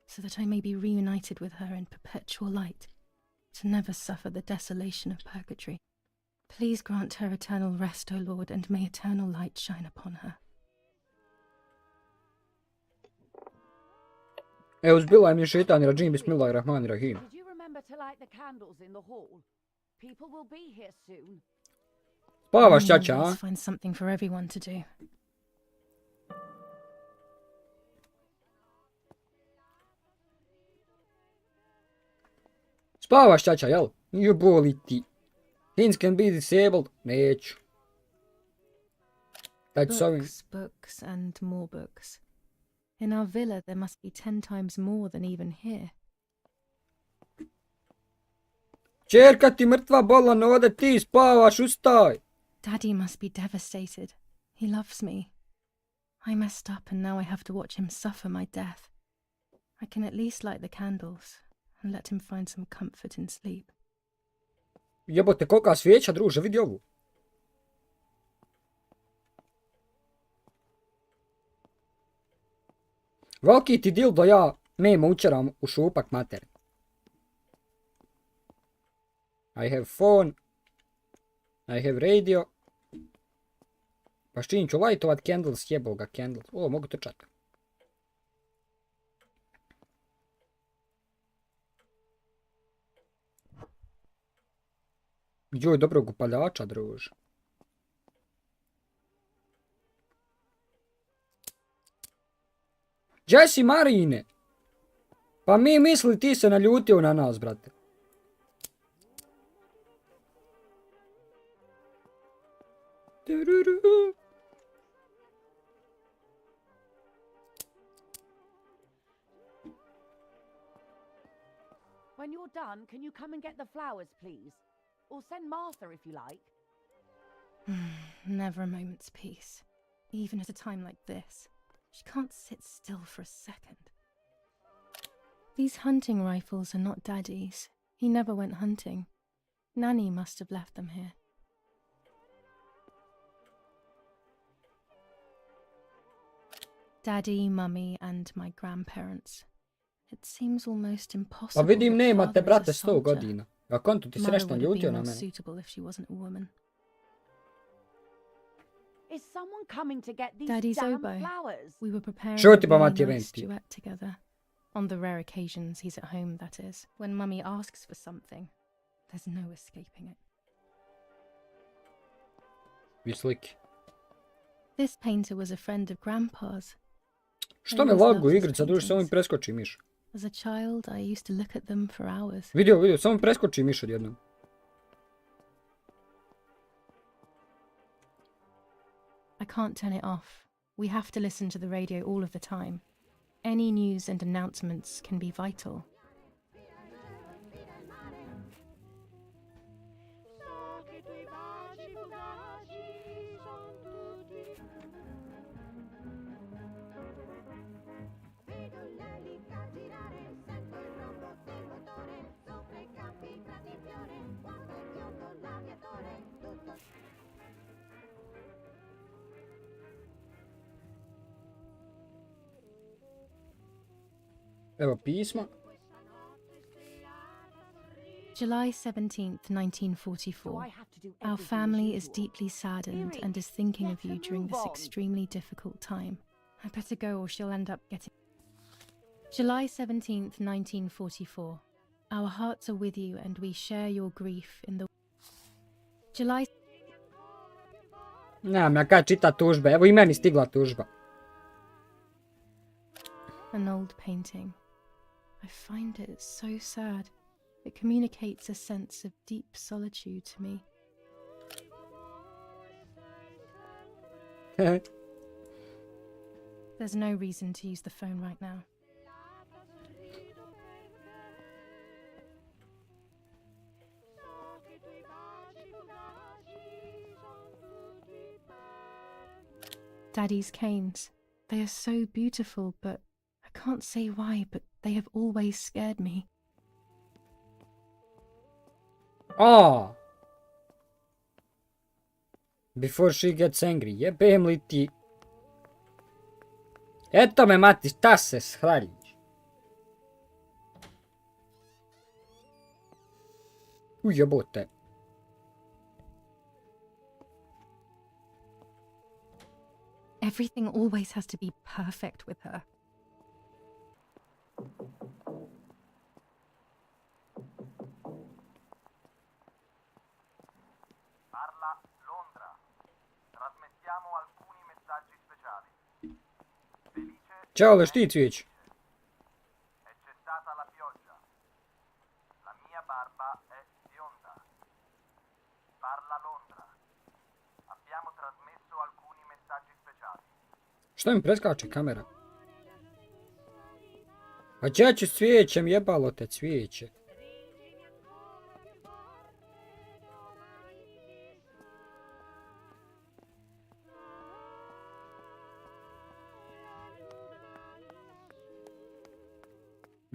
so that I may be reunited with her in perpetual light, to never suffer the desolation of purgatory. Please grant her eternal rest, O Lord, and may eternal light shine upon her. Evo zbila je mi šeitani rajim, bismillahirrahmanirrahim. Did you remember to light the candles in the hall? People will be here soon. Spavaš, I čača, always find something for everyone to do. Spavaš, čača, jel? Nije boli ti. Things can be disabled. Neću. Daj s ovim. Books, books, and more books. In our villa there must be 10 times more than even here. Čerka ti mrtva bolan, ovdje ti spavaš, ustaj. Daddy must be devastated. He loves me. I messed up and now I have to watch him suffer my death. I can at least light the candles and let him find some comfort in sleep. Jebote, kolika svijeća, druže, vidi ovu. Veliki ti dildo ja memo učeram u šupak mater. I have phone. I have radio. Pa s čim ću lajtovat candles, jebo ga candles. O, mogu trčat. Joj, dobrog upaljača, druže. Gdje si, Marine? Pa mi misli ti se naljutio na nas, brate. When you're done, can you come and get the flowers, please? Or send Martha if you like. Never a moment's peace, even at a time like this. She can't sit still for a second. These hunting rifles are not Daddy's. He never went hunting. Nanny must have left them here. Daddy, Mummy, and my grandparents. It seems almost impossible. Pa vidim, that nemate, father is brate, a 100 soldier. godina. A konto ti se Mother nešto would have naljutio been na more mene. suitable if she wasn't a woman. Is someone coming to get these Daddy's damn oboe. flowers? We were preparing Što a ti pa really mati nice renti? duet together. On the rare occasions he's at home, that is. When Mummy asks for something, there's no escaping it. Vi slike. This painter was a friend of Grandpa's. Što me lagu igrica, druže, samo mi preskoči miš. As a child, I used to look at them for hours. Vidio, samo mi preskoči miš odjednom. I can't turn it off. We have to listen to the radio all of the time. Any news and announcements can be vital. Evo pismo. July 17th, 1944. Our family is deeply saddened and is thinking of you during this extremely difficult time. I better go or she'll end up getting... July 17th, 1944. Our hearts are with you and we share your grief in the... July... Nemam ja kaj čita tužbe. Evo i meni stigla tužba. An old painting. I find it so sad. It communicates a sense of deep solitude to me. There's no reason to use the phone right now. Daddy's canes. They are so beautiful, but I can't say why, but they have always scared me. Oh! Before she gets angry. Jebem li ti. Eto me mati, šta se shraljiš? Ujebote. Everything always has to be perfect with her. Parla Londra. Trasmettiamo alcuni messaggi speciali. Felice. Ćao vešti cvijeći. È cessata la pioggia. La mia barba è bionda. Parla Londra. Abbiamo trasmesso alcuni messaggi speciali. Što mi preskače kamera? A ja ću s cvijećem, jebalo te cvijeće.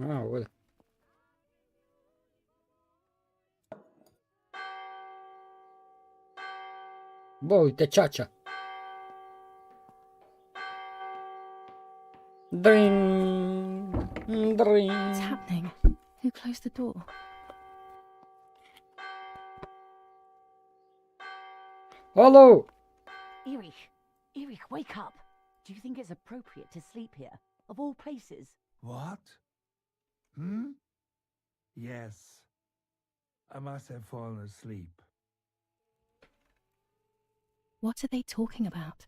A, ovdje. Boli te čača. Dring, dring. What's happening? Who closed the door? Hello. Erich, wake up. Do you think it's appropriate to sleep here, of all places? What? Yes. I must have fallen asleep. What are they talking about?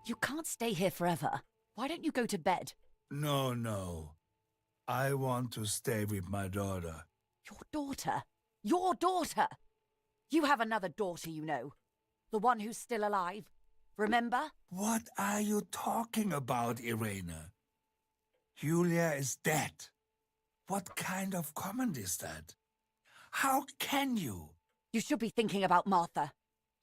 You can't stay here forever. Why don't you go to bed? No. I want to stay with my daughter. Your daughter? Your daughter? You have another daughter, you know. The one who's still alive. Remember? What are you talking about, Irena? Julia is dead. What kind of comment is that? How can you? You should be thinking about Martha.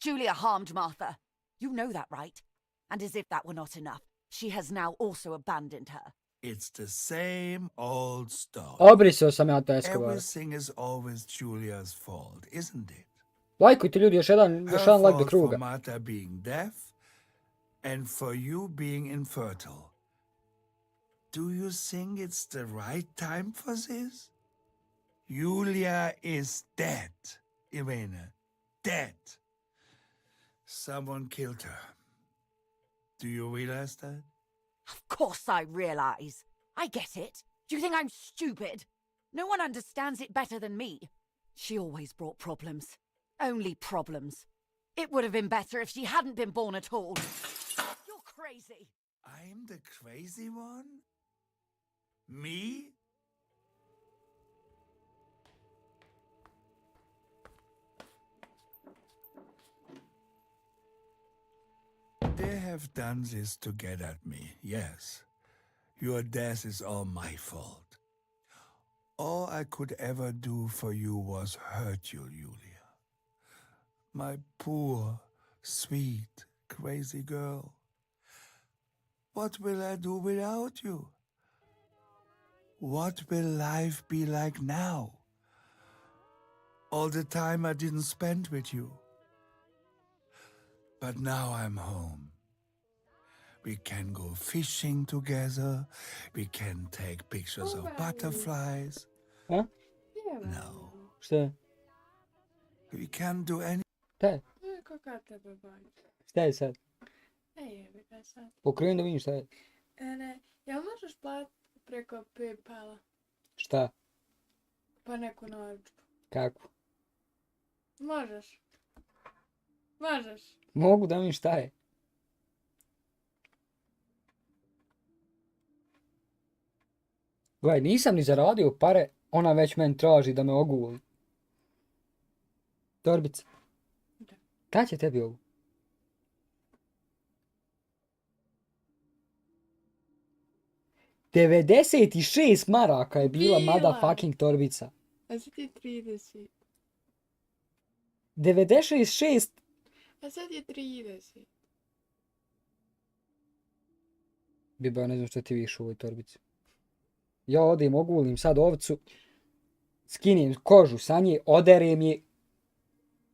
Julia harmed Martha. You know that, right? And as if that were not enough, she has now also abandoned her. It's the same old story. Obrisao sam ja to Escobar. Everything is always Julia's fault, isn't it? Lajkujte ljudi, još jedan Her like do fault for kruga. Martha being deaf and for you being infertile. Do you think it's the right time for this? Julia is dead, Irena. Dead. Someone killed her. Do you realize that? Of course I realize. I get it. Do you think I'm stupid? No one understands it better than me. She always brought problems. Only problems. It would have been better if she hadn't been born at all. You're crazy. I'm the crazy one? Me? They have done this to get at me, yes. Your death is all my fault. All I could ever do for you was hurt you, Julia. My poor, sweet, crazy girl. What will I do without you? What will life be like now? All the time I didn't spend with you. But now I'm home. We can go fishing together. We can take pictures of butterflies. Ha? No. Šta? We can't do any... Šta je? Kako tebe boli? Šta je sad? Jebi ga sad. Pokreni da vidim šta je. Ne, jel možeš platiti preko PayPala? Šta? Pa neku narudžbu. Kako? Možeš. Možeš. Mogu da vidim šta je. Gledaj, nisam ni zaradio pare, ona već meni traži da me oguli. Torbica. Da. Kad će tebi ovo? $96 je bila motherfucking torbica. A sad je 30. 96. A sad je 30. Biba, ne znam što ti vidiš u ovoj torbici. Ja odem, ogulim sad ovcu, skinem kožu sa nje, oderem je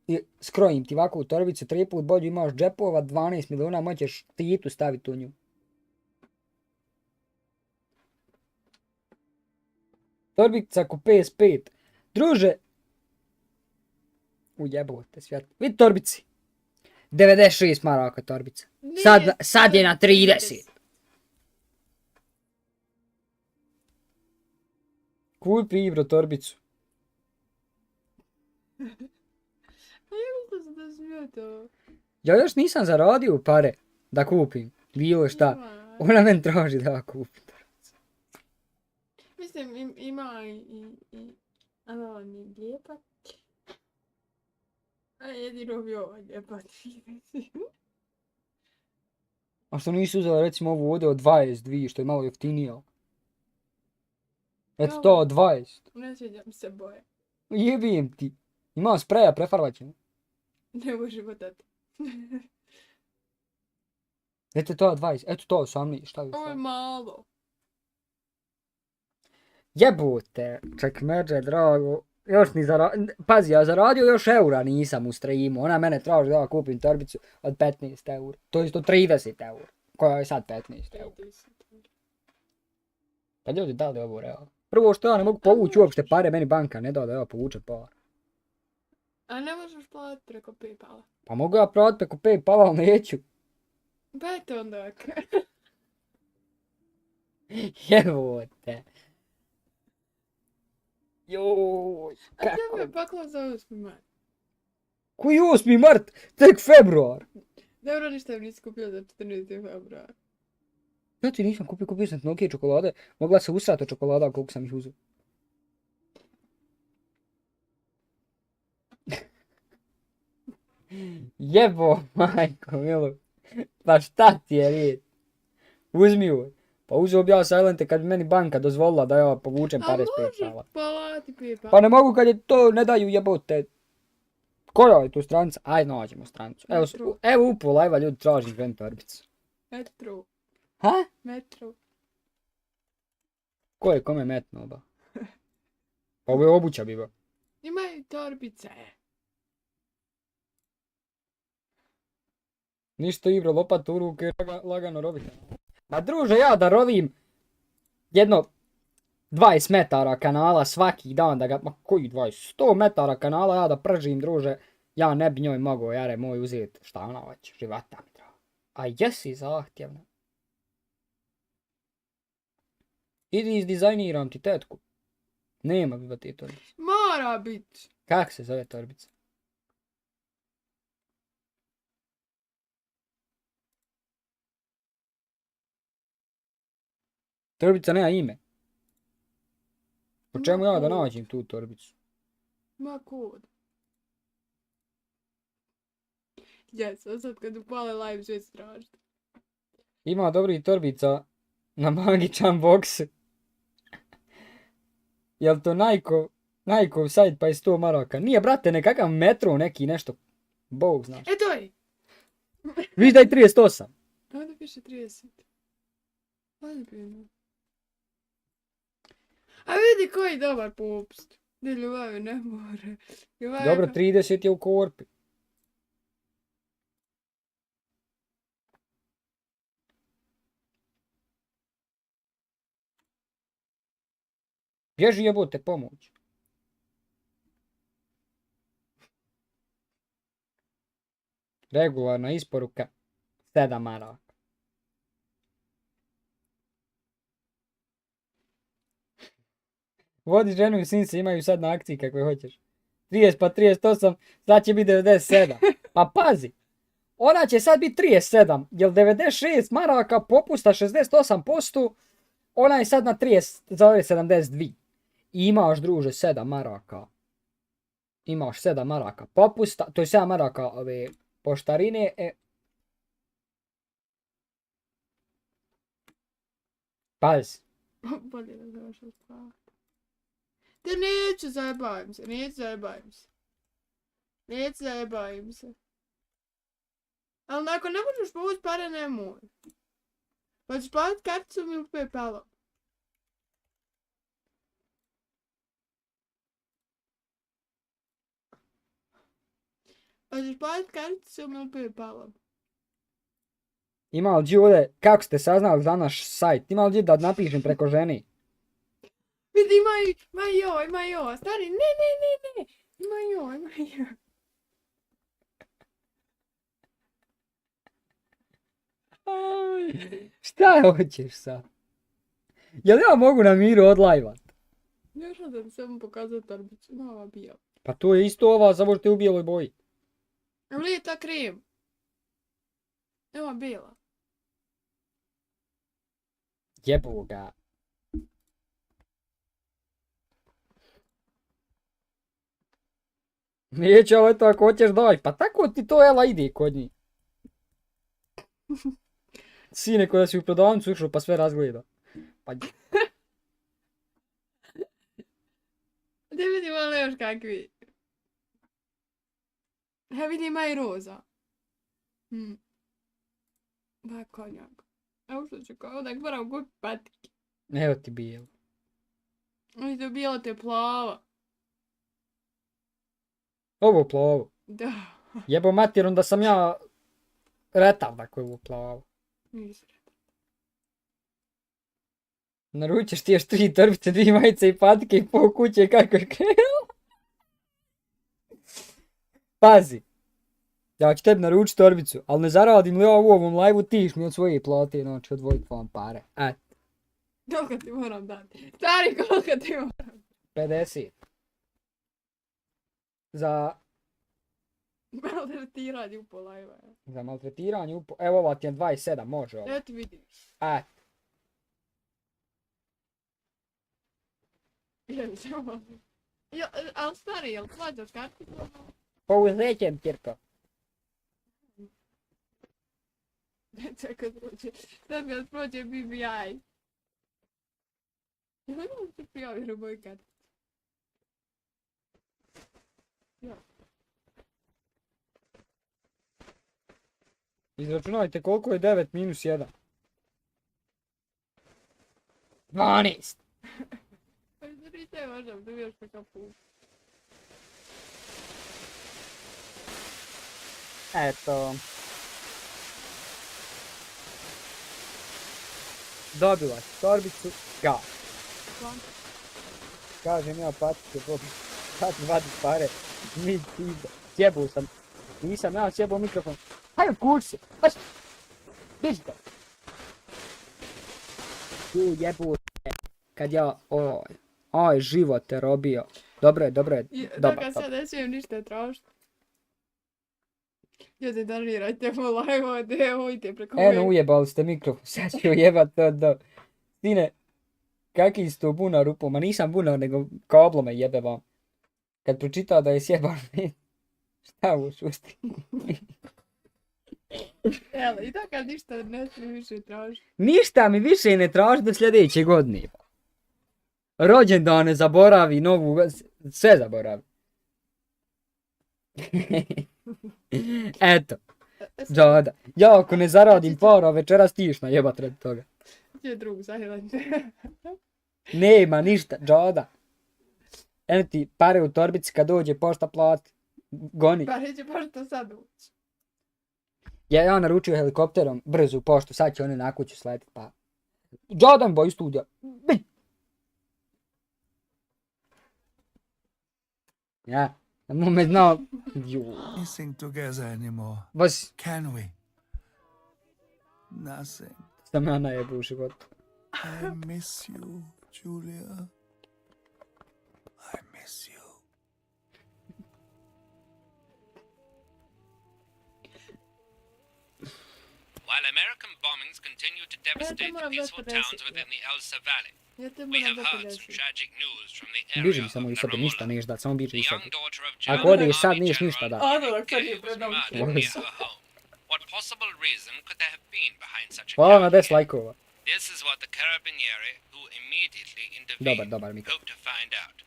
i skrojim ti ovako u torbicu, 3 put bolju imaš džepova, 12 miliona, moćeš titu staviti u nju. Torbica ko 55. Druže! Ujebote svijet. Vidi torbici. 96 maraka torbica. Sad je na 30. Kupi Ibro torbicu. A ja sam da smio to. Ja još nisam zaradio pare da kupim. Bilo šta. Ona meni traži da ja kupim. Mislim, ima i ono ni lijepa. A jedino bi ova lijepa. A što nisi uzela recimo ovu ovdje od 22 što je malo jeftinija? Eto to od 20. Ne sviđam se boje. Jebim ti. Imam spreja, prefarbat ćemo. Ne možemo dati. Eto to od 20. Eto to 18. Šta je Ovo je sad? malo. Jebote. Ček međe, drago. Još ni zaradio. Pazi, ja zaradio još eura nisam u streamu. Ona mene traži da ja kupim torbicu od 15 eura. To je isto 30 eura. Koja je sad 15 eura. Pa ljudi, da li je ovo realno? Prvo što ja ne mogu povući uopšte pare, meni banka ne da ja povučem par. A ne možeš platiti preko PayPala. Pa mogu ja platiti preko PayPala, ali neću. Pa eto onda. Jebote. Joj, A kako? tebe je pakla za 8. mart. Koji 8. mart? Tek februar. Dobro, ništa mi nisi kupio za 14. februar. Ja ti nisam kupio sam Nokia čokolade. Mogla se usrati od čokolada koliko sam ih uzeo. Jebo, majko, milo. Pa šta ti je riječ? Uzmi ju. Pa uzeo bi ja Silente kad bi meni banka dozvolila da ja povučem pare s PayPala. A možeš plati PayPal. Pa ne mogu kad je to, ne daju jebote. Koja je tu stranica? Ajde nađemo stranicu. Evo upo live ljudi traži ven torbicu. Metro. Ha? Metro. Ko je kome metno ba? Pa ovo je obuća biba. Imaju torbice. Ništa Ibro, lopat u ruke, lagano rovite. Ma druže, ja da rovim jedno 20 metara kanala svaki dan da ga, ma koji 20, 100 metara kanala ja da pržim druže, ja ne bi njoj mogao, jare moj uzeti, šta ona hoće, života mi treba. A jesi zahtjevna. Idi izdizajniram ti tetku. Nema biba ti torbice. Mora biti. Kak se zove torbica? Torbica nema ime. Po čemu ja da nađem tu torbicu? Ma kod. Yes, a sad kad upale live sve strašno. Ima dobrih torbica na magičan box. Jel to Nike sajt pa je 100 maraka? Nije, brate, nekakav metro neki nešto. Bog znaš. E to je! Viš da je 38. Ovdje piše 30. Ozbiljno. A vidi koji dobar popust. Ne ljubavi ne more. Dobro, 30 je u korpi. Bježi jebote, pomoć. Regularna isporuka 7 maraka. Vodi ženu i sin se imaju sad na akciji kakve hoćeš. 30 pa 38, sad će biti 97. Pa pazi, ona će sad biti 37, jer 96 maraka popusta 68%, ona je sad na 30,72. I imaš, druže, 7 maraka. Imaš 7 maraka popusta, to je 7 maraka ove poštarine. Pazi. Bolje da završam stvar. Te neću, zajebavim se, neću, zajebavim se. Neću, zajebavim se. Ali ako ne možeš povući pare, nemoj. Pa ćeš platit karticom ili PayPalom. Pa ćeš platit karticom ili PayPalom. Ima li gdje ovdje, kako ste saznali za naš sajt? Ima li gdje da napišem preko ženi? Vidi, ima jo, stari, ne, ima jo. Šta hoćeš sad? Jel ja mogu na miru odlajvat? Još da ti samo pokazati torbicu, nova bijela. Pa to je isto ova, samo što je u bijeloj boji. Ali je ta krem. Ova bijela. Jebo ga. Neće, ali to ako hoćeš daj. Pa tako ti to jela ide kod njih. Sine koja si u prodavnicu ušao pa sve razgleda. Pa... Da vidimo ali još kakvi. Ha vidi, ima i roza. Da, konjak. Evo što ću kao da moram kupiti patike. Evo ti bijelo. Oni to bijelo te plava. Ovo plavo. Da. Jebo mater, onda sam ja retav ako je ovo plavo. Nisi rekao. Naručiš ti još 3 torbice, 2 majice i patike i pol kuće kako je krenuo. Pazi. Ja ću tebi naručiti torbicu, ali ne zaradim li ja u ovom live-u, tiš mi od svoje plate, znači odvojit vam pare. Koliko ti moram dati? Stari, koliko ti moram? 50. Za maltretiranje upo live-a. Za maltretiranje upo... Evo ova ti je 27, može ovo. Evo ti vidiš. Ali stari, jel plaćaš karticu? Pouzećem, Kirko. Čekaj, sad kad prođe BBI. Ja ne mogu se prijaviti na moj karticu. Ja. Izračunajte koliko je 9 minus 1. 12. Pa izračunajte možda, da vidiš kakav put. Eto. Dobila si torbicu, ga. Kažem ja patike, sad vadi pare, mi pizda. Sjebao sam, nisam ja sjebao mikrofon. Hajde kursi, hajde. Bižite. Tu jebute, kad ja, oj, život te robio. Dobro je, dobar. Dok sad ne smijem ništa tražiti. Ljudi, donirajte mu live-o, ujte preko mene. Eno, ujebali ste mikrofon, sad ću ujebat to. Sine, kaki si to bunar upao? Ma nisam bunar, nego kablo me jebe vam. Kad pročitao da je sjeban, šta ovo šusti? Jel, i tako ništa ne smije više tražiti. Ništa mi više ne traži do sljedeće godine. Rođendane zaboravi, sve zaboravi. Eto, Džoda. Ja ako ne zaradim para, večeras tiš na jebat radi toga. Gdje drugu zahilanje? Nema ništa, Džoda. Eno ti pare u torbici kad dođe pošta plati. Goni. Pa neće pošto sad ući. Ja naručio helikopterom brzu poštu, sad će oni na kuću sletit pa. Džoda mi boji studija. Ja, me znao. Sing together anymore. Vas Can we? Nothing. sam ja najebu u životu. I miss you, Julia. I miss you. While American bombings continue to devastate the peaceful towns within the Elsa Valley, we have heard some tragic news from the area Biži of samo i sobe, ništa neš dat, samo biži The i sobe. young daughter of Ako German odeš sad, Army neš ništa General dat. Ono, sad Gay je was predom. murdered near her home. What possible reason could there have been behind such a Hvala na 10 cowardly act? lajkova. This is what the carabinieri, who immediately Dobar, intervened, Mika. hope to find out.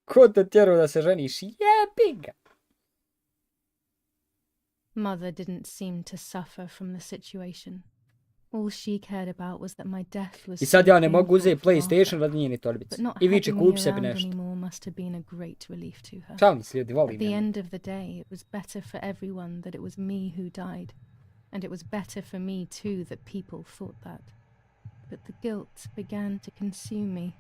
Ko te tjerao da se ženiš? Jebi ga. Mother didn't seem to suffer from the situation. All she cared about was that my death was I sad so ja ne mogu painful uzeti for PlayStation Martha, radi njene torbice. but not I viče having me kupi sebi around nešto. anymore must have been a great relief to her. Čao mi se ljudi, At volim the mene. end of the day, it was better for everyone that it was me who died, and it was better for me too that people thought that. But the guilt began to consume me.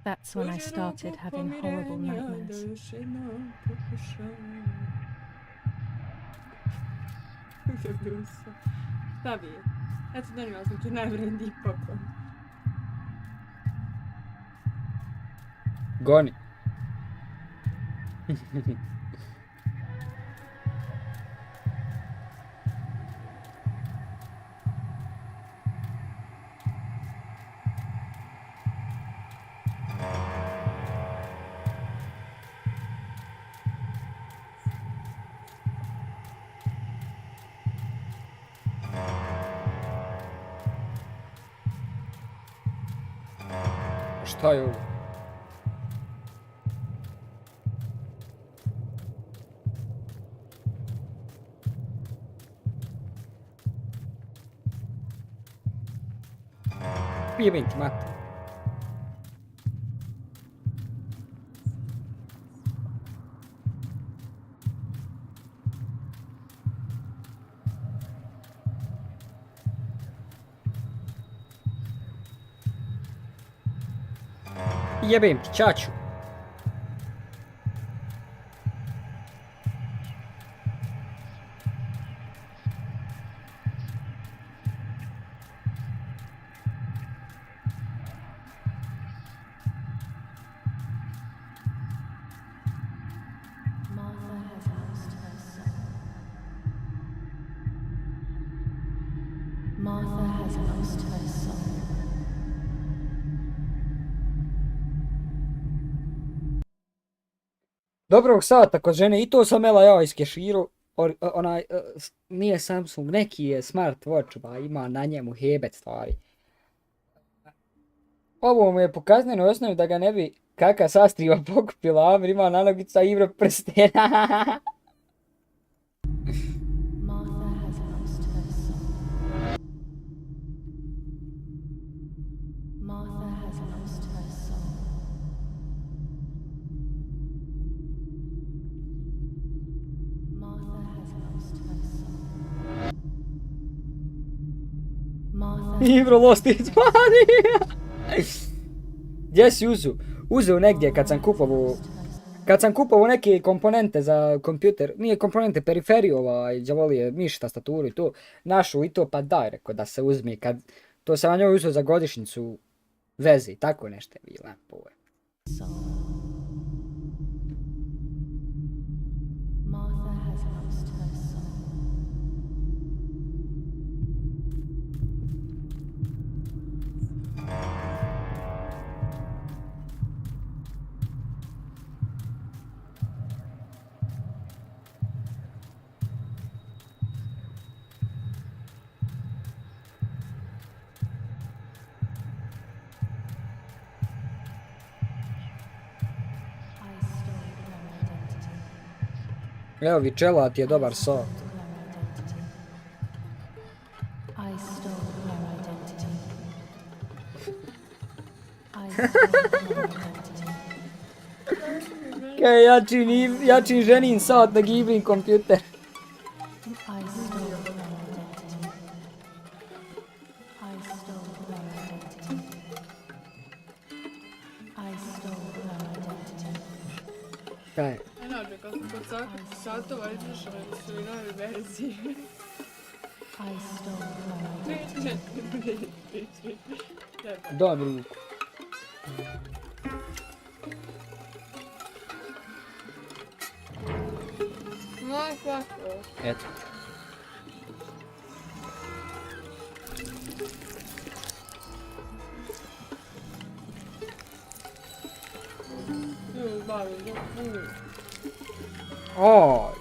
That's when I started having horrible nightmares. Stavi je. Eto, donijela sam ti najvredniji poklon. Goni. Šta je ovo? Jebem ti mate. Jebem ti čaču. Martha has lost her son. Martha has lost her son. Dobrog sata kod žene, i to sam ja iskeširu. Nije Samsung, neki je smartwatch, ba ima na njemu hebet stvari. Ovo mu je po kaznenoj osnovi da ga ne bi kaka sastriva pokupila, Amir ima nanogica Ibro prstena. Martha has lost her son. Martha has lost her son. Martha has lost her son. Martha Ibro lost his money. Gdje si uzeo? Uzeo negdje kad sam kupovao neke komponente za kompjuter, nije komponente, periferiju džavolije, miš, tastaturu i to, našu i to, pa daj, rekao da se uzme, to sam na njoj uzeo za godišnjicu veze, tako nešto je bilo, lepo je. Martha has lost her son. Evo vi čela ti je dobar sat. I stole her identity. I stole her identity. Kaj ja čim ženin sat na gibim kompjuter. I stole her identity. I stole her identity. I stole her identity. Kaj? Inače, kad su kod satova izvršene su i nove verzije. I stole her identity. Daj mi ruku. No, kako? Eto. Oj.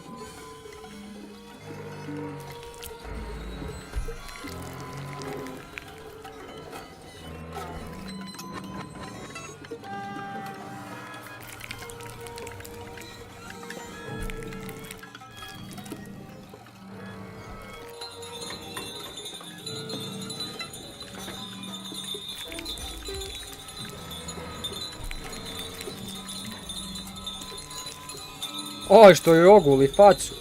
Oj, što je oguli facu.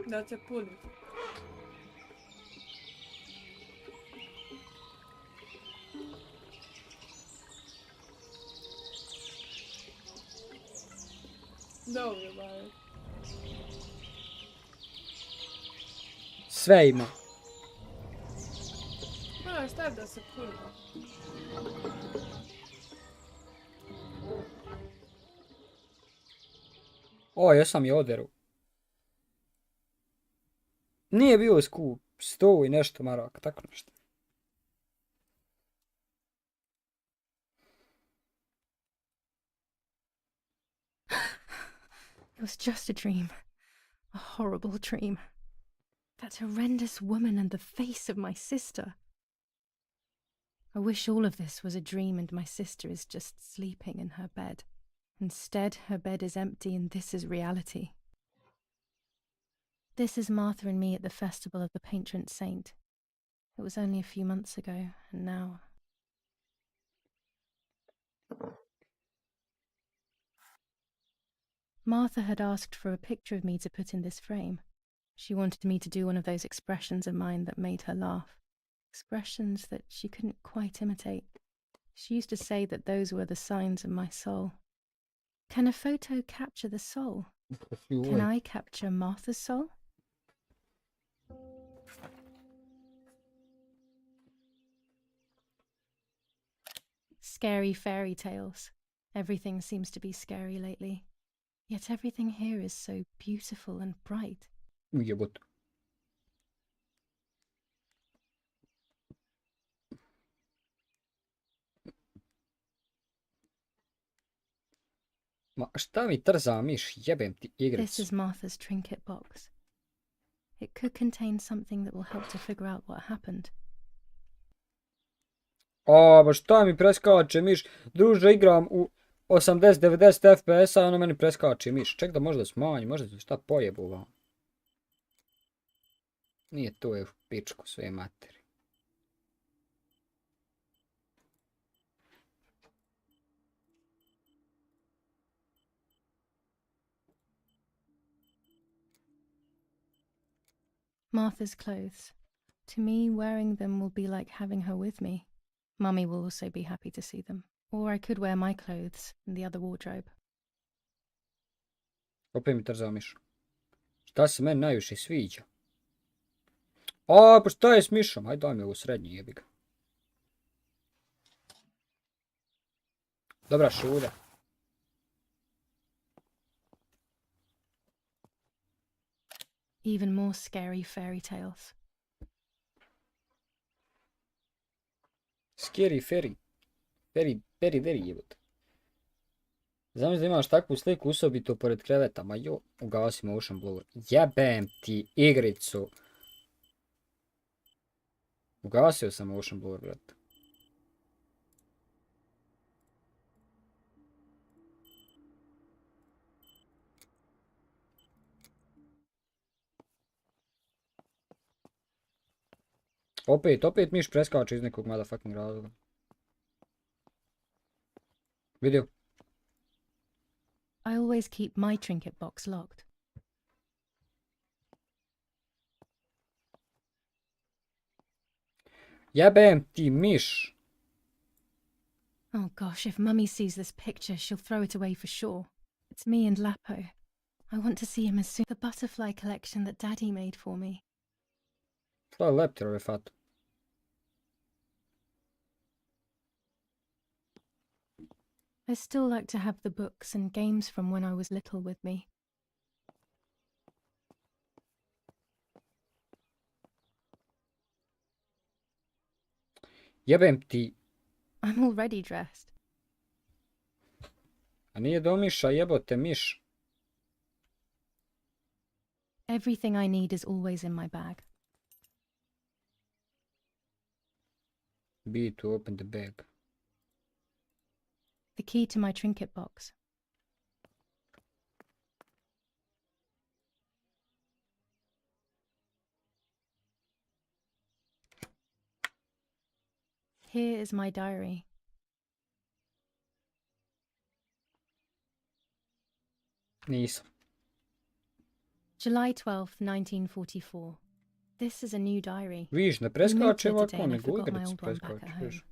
Da te puni. Dobro, bare. Sve ima. Moraš staviti da se puni. O, jesam je oderu. Nije bio skup. 100 i nešto maraka, tako nešto. It was just a dream. A horrible dream. That horrendous woman and the face of my sister. I wish all of this was a dream and my sister is just sleeping in her bed. Instead, her bed is empty and this is reality. This is Martha and me at the festival of the patron saint. It was only a few months ago, and now... Martha had asked for a picture of me to put in this frame. She wanted me to do one of those expressions of mine that made her laugh. Expressions that she couldn't quite imitate. She used to say that those were the signs of my soul. Can a photo capture the soul? Can I capture Martha's soul? Scary fairy tales. Everything seems to be scary lately. Yet everything here is so beautiful and bright. Ujebot. Ma šta mi trza miš, jebem ti igricu. This is Martha's trinket box. It could contain something that will help to figure out what happened. A, ba šta mi preskače miš, druže igram u 80-90 FPS-a, ono meni preskače miš. Ček da možda smanji, možda se šta pojebu vam. Nije to je u pičku sve materi. Martha's clothes. To me, wearing them will be like having her with me. Mummy will also be happy to see them. Or I could wear my clothes in the other wardrobe. Opet mi trza miš. Šta se meni najviše sviđa? A, pa šta je s mišom? Hajde daj mi ovo srednje, jebi ga. Dobra šulja. Even more scary fairy tales. Scary fairy. Very jebot. Znam da imaš takvu sliku osobito pored kreveta, ma jo, ugasi motion blur. Jebem ti igricu. Ugasio sam motion blur, brate. Opet miš preskače iz nekog motherfucking razloga. Vidio? I always keep my trinket box locked. Jebem ti miš! Oh gosh, if Mummy sees this picture, she'll throw it away for sure. It's me and Lapo. I want to see him as soon. The butterfly collection that Daddy made for me. Što je leptirove fato? I still like to have the books and games from when I was little with me. Jebem ti! I'm already dressed. A nije do miša, jebote miš. Everything I need is always in my bag. B to open the bag. The key to my trinket box. Here is my diary. Nisam. July 12th, 1944. This is a new diary. Viš, ne We moved preskače here today ovako, and I nego forgot my igricu old one back at preskače, home. viš.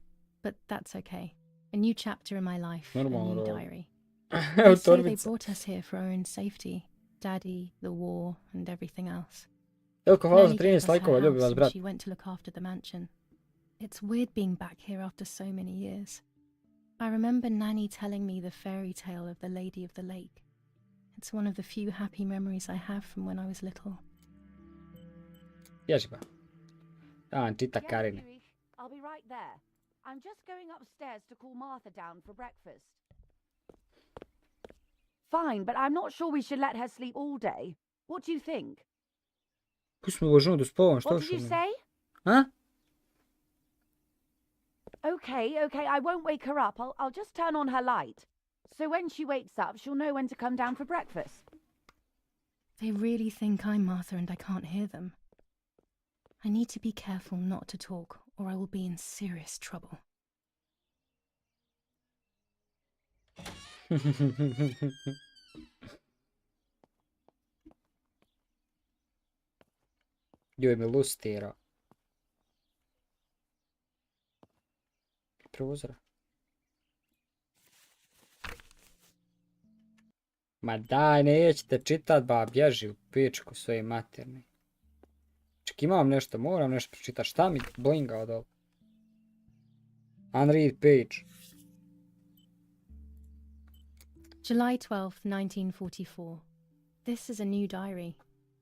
But that's okay. A new chapter in my life, a Normalno, new dobro. diary. Evo They say they torbica. brought us here for our own safety. Daddy, the war, and everything else. Jelko, hvala za Nanny gave 13 us her lajkova, ljubim house vas, and brat. she went to look after the mansion. It's weird being back here after so many years. I remember Nanny telling me the fairy tale of the Lady of the Lake. It's one of the few happy memories I have from when I was little. Bježi ba. Čita Yes, Karine. Louis, I'll be right there. I'm just going upstairs to call Martha down for breakfast. Fine, but I'm not sure we should let her sleep all day. What do you think? Pusti mi ovo ženu da spavam, što What did you šulim? say? A? Okay, I won't wake her up. I'll just turn on her light. So when she wakes up, she'll know when to come down for breakfast. They really think I'm Martha and I can't hear them. I need to be careful not to talk or I will be in serious trouble. Joj mi lustira. Prozora. Ma daj, nećete čitat, ba, bježi u pičku svoje materne. Ček, imam nešto, moram nešto pročitat. Šta mi blinga od ovo? Unread page. July 12th, 1944. This is a new diary.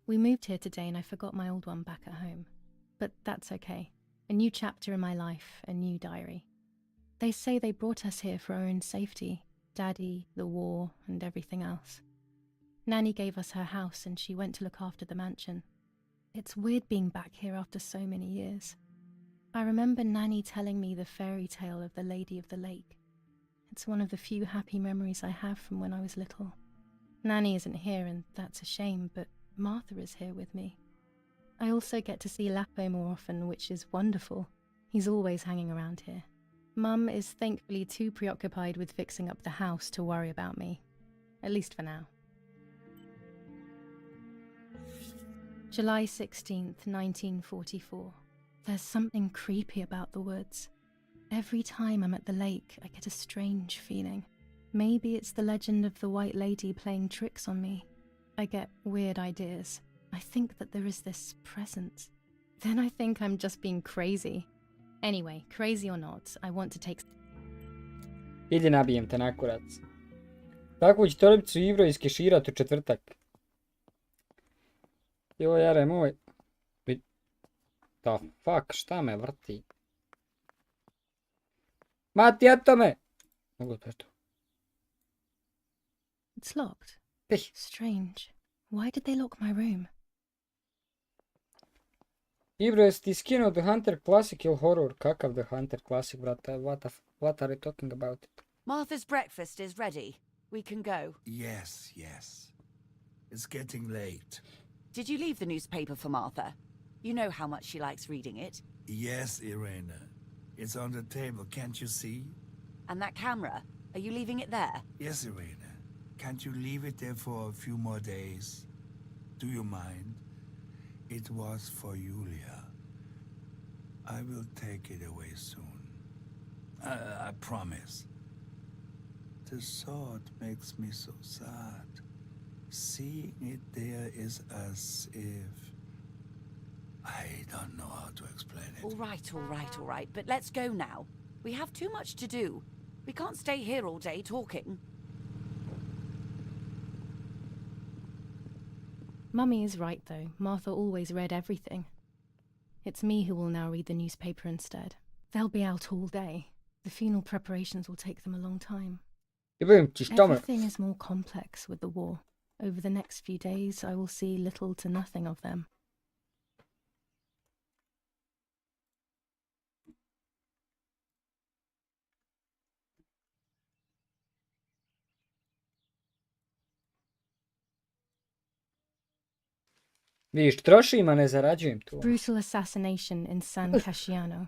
We moved here today and I forgot my old one back at home. But that's okay. A new chapter in my life, a new diary. They say they brought us here for our own safety. Daddy, the war, and everything else. Nanny gave us her house and she went to look after the mansion. It's weird being back here after so many years. I remember Nanny telling me the fairy tale of the Lady of the Lake. It's one of the few happy memories I have from when I was little. Nanny isn't here and that's a shame, but Martha is here with me. I also get to see Lapo more often, which is wonderful. He's always hanging around here. Mum is thankfully too preoccupied with fixing up the house to worry about me. At least for now. July 16th, 1944. There's something creepy about the woods. Every time I'm at the lake, I get a strange feeling. Maybe it's the legend of the White Lady playing tricks on me. I get weird ideas. I think that there is this presence. Then I think I'm just being crazy. Anyway, crazy or not, I want to take... Idi nabijem te na kurac. Takvu ću torbicu Ivro iskeširat u četvrtak. Joj, jare moj. The fuck, šta me vrti? Mati, eto me! Mogu to eto. It's locked. Ej. Strange. Why did they lock my room? Ibro, jesi ti skinuo The Hunter Classic ili horror? Kakav The Hunter Classic, brate? What are you talking about it? Martha's breakfast is ready. We can go. Yes, yes. It's getting late. Did you leave the newspaper for Martha? You know how much she likes reading it. Yes, Irena. It's on the table, can't you see? And that camera, are you leaving it there? Yes, Irena. Can't you leave it there for a few more days? Do you mind? It was for Julia. I will take it away soon. I promise. The thought makes me so sad. Seeing it there is as if... I don't know how to explain it. All right. But let's go now. We have too much to do. We can't stay here all day talking. Mummy is right, though. Martha always read everything. It's me who will now read the newspaper instead. They'll be out all day. The funeral preparations will take them a long time. Everything is more complex with the war. Over the next few days, I will see little to nothing of them. Vidiš, trošim, a ne zarađujem tu. Brutal assassination in San Casciano.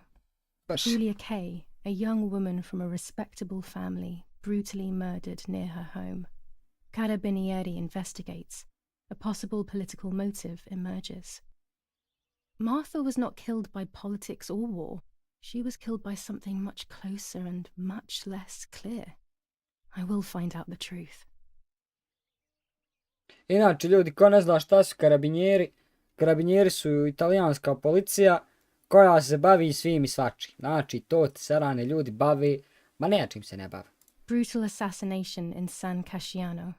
Julia Kay, a young woman from a respectable family, brutally murdered near her home. Carabinieri investigates. A possible political motive emerges. Martha was not killed by politics or war. She was killed by something much closer and much less clear. I will find out the truth. Inače, ljudi, ko ne zna šta su karabinjeri, karabinjeri su italijanska policija koja se bavi svim i svačim. Znači, to se rane ljudi bavi, ma nečim se ne bave. Brutal assassination in San Casciano.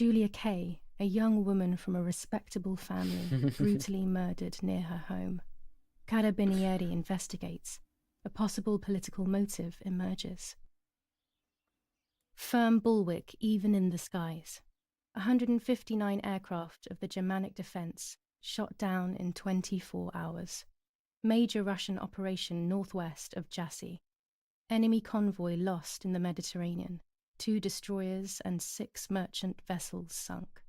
Julia Kay, a young woman from a respectable family, brutally murdered near her home. Carabinieri investigates. A possible political motive emerges. Firm bulwark even in the skies. 159 aircraft of the Germanic defense shot down in 24 hours. Major Russian operation northwest of Jassy. Enemy convoy lost in the Mediterranean. 2 destroyers and 6 merchant vessels sunk.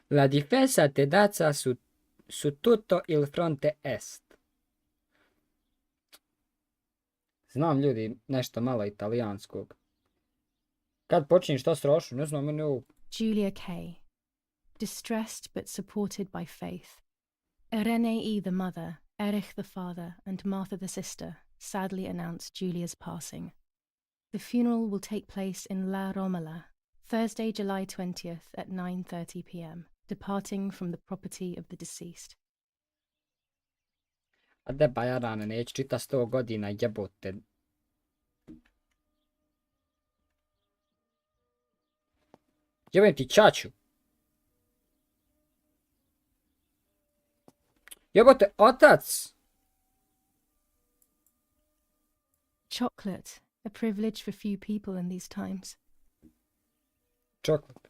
La difesa tedesca su tutto il fronte est. Znam, ljudi, nešto malo italijanskog. Kad počinješ to srošu, ne znam, meni ovo. Julia Kay. Distressed but supported by faith. Irene E. the mother, Erich the father, and Martha the sister sadly announced Julia's passing. The funeral will take place in La Romola, Thursday, July 20th at 9:30 p.m., departing from the property of the deceased. A deba jarane, neću čita 100 godina, jebote. Jebem ti čaču. Jebote, otac! Chocolate, a privilege for few people in these times. Čoklat.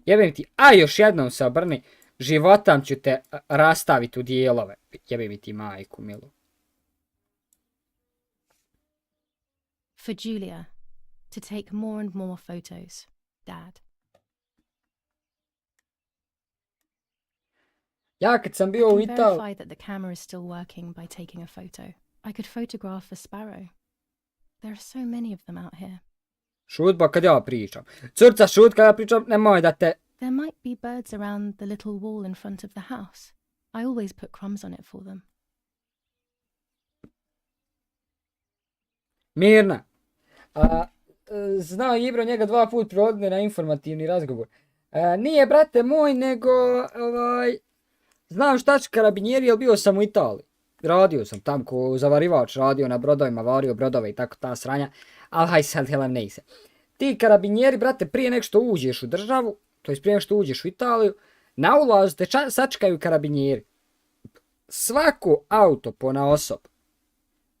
Jebem ti, a još jednom se obrni, životam ću te rastaviti u dijelove. Jebem ti majku, milu. For Julia, to take more and more photos, Dad. Ja kad sam bio u I can Italiji... verify that the camera is still working by taking a photo. I could photograph a sparrow. There are so many of them out here. Šutba kad ja pričam. Curca, šut kad ja pričam, nemoj da te... There might be birds around the little wall in front of the house. I always put crumbs on it for them. Mirna. Znao Ibro njega 2 put provodne na informativni razgovor. Nije, brate moj, nego... Znam šta će karabinjeri, jer bio sam u Italiji. Radio sam tam ko zavarivač, radio na brodovima, vario brodove i tako ta sranja. Ali haj sad, helam ne se. Ti karabinjeri, brate, prije nek što uđeš u državu, to jest prije nek što uđeš u Italiju, na ulazu te sačekaju karabinjeri. Svako auto ponaosob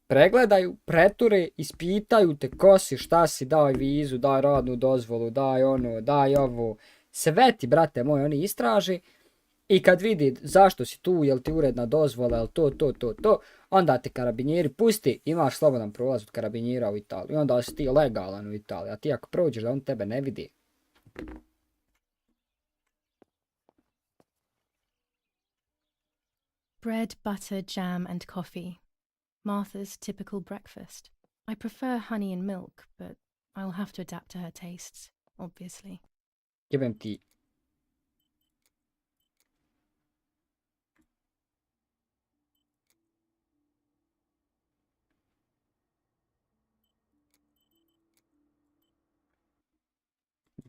pregledaju, preture, ispitaju te ko si, šta si, daj vizu, daj radnu dozvolu, daj ono, daj ovo. Sve ti, brate moj, oni istraži I kad vidi zašto si tu, jel ti uredna dozvola, jel to, onda te karabinjeri pusti, imaš slobodan prolaz od karabinjera u Italiji. I onda si ti legalan u Italiji, a ti ako prođeš da on tebe ne vidi. Bread, butter, jam, and coffee. Martha's typical breakfast. I prefer honey and milk, but I'll have to adapt to her tastes, obviously. Jebem ti.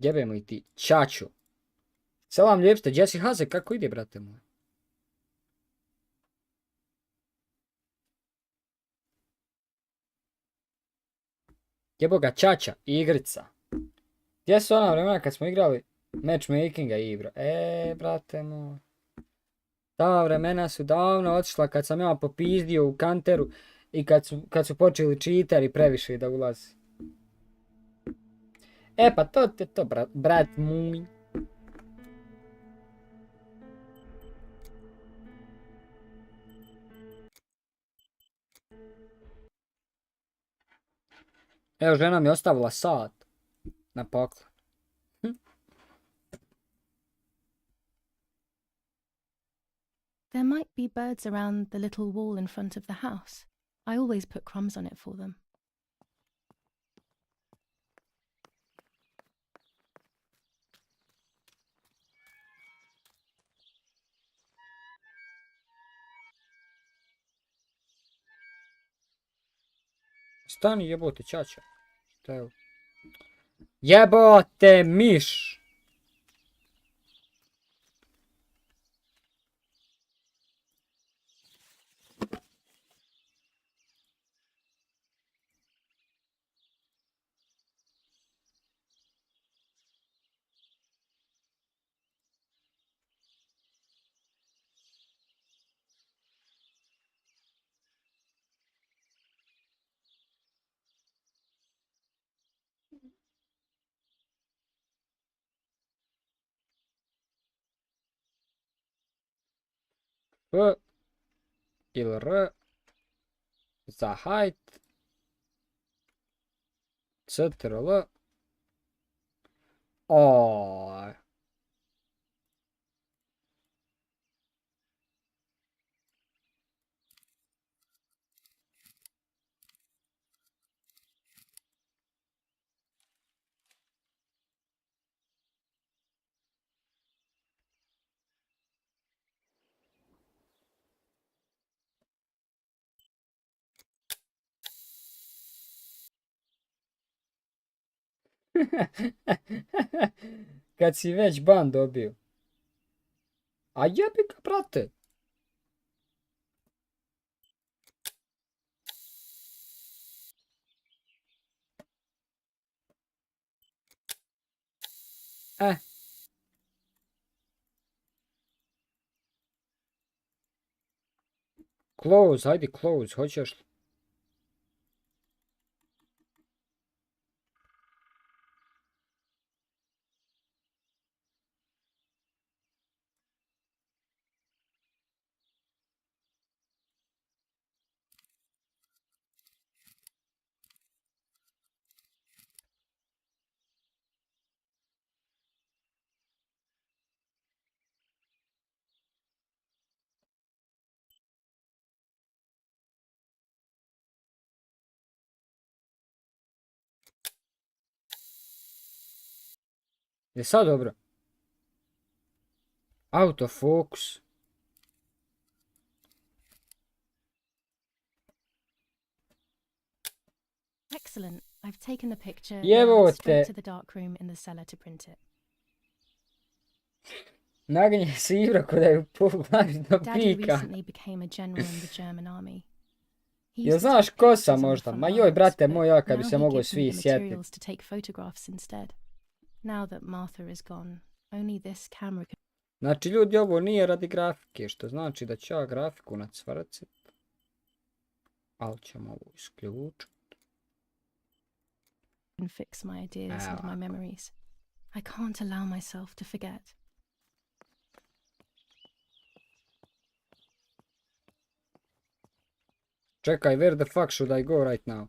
Jebemo i ti. Čaču. Selam ljepste, Jesse Haze, kako ide, brate moj? Jebo ga Čača, igrica. Gdje su ona vremena kad smo igrali matchmakinga igru? Brate moj. Ta vremena su davno otišla kad sam ja popizdio u kanteru i kad su počeli cheateri previše da ulazi. Pa to te to, brat moj. Evo, žena mi je ostavila sat na poklon. There might be birds around the little wall in front of the house. I always put crumbs on it for them. Stani, jebote, Čača. Šta je ovo? Jebote, miš! P ili R za height CTRL O. Kad si već ban dobio. A jebi ga, brate. Close, hajde close, hoćeš li? Je sad dobro? Autofocus. Excellent. I've taken the picture. Jevo Now straight te. to the dark room in the cellar to print it. Naginje se Ibra ko da je poglaviš do Daddy pika. recently became a general in the German army. He Jel used to znaš take ko pictures sam on the možda? front Ma joj, lines, brate but moj, ja kad bi now se he mogo gives me svi the sjetiti. materials to take photographs instead. Now that Martha is gone, only this camera can Znači ljudi, ovo nije radi grafike, što znači da ću ja grafiku nacvrcit. Ali ćemo ovo isključiti. fix my ideas and my memories. I can't allow myself to forget. Čekaj, where the fuck should I go right now?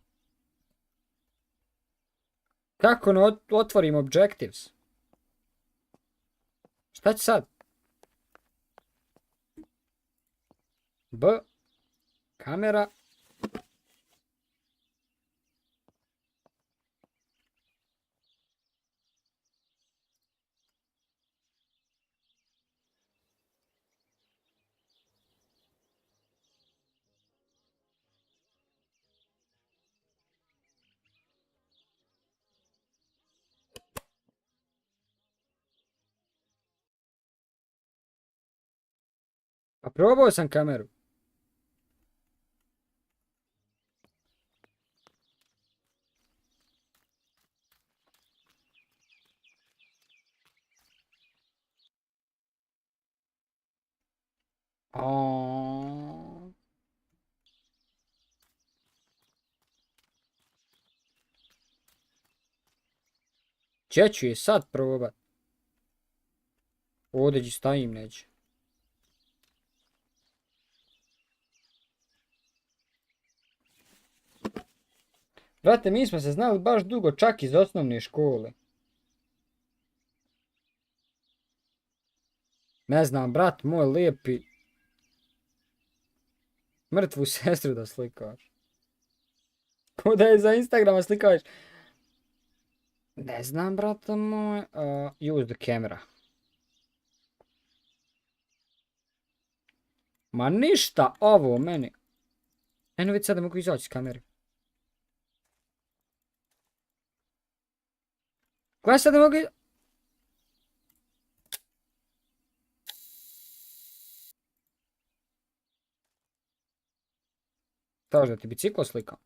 Kako ne otvorim objectives? Šta će sad? B. Kamera. Pa probao sam kameru. Aaaa. Gdje ću je sad probat? Ovdje gdje stajim neće. Brate, mi smo se znali baš dugo, čak iz osnovne škole. Ne znam, brat moj lijepi. Mrtvu sestru da slikaš. Ko da je za Instagrama slikaš? Ne znam, brata moj. Use the camera. Ma ništa ovo meni. Eno već sada mogu izaći s kamere. Koja sada mogu... Traži da ti biciklo slikam.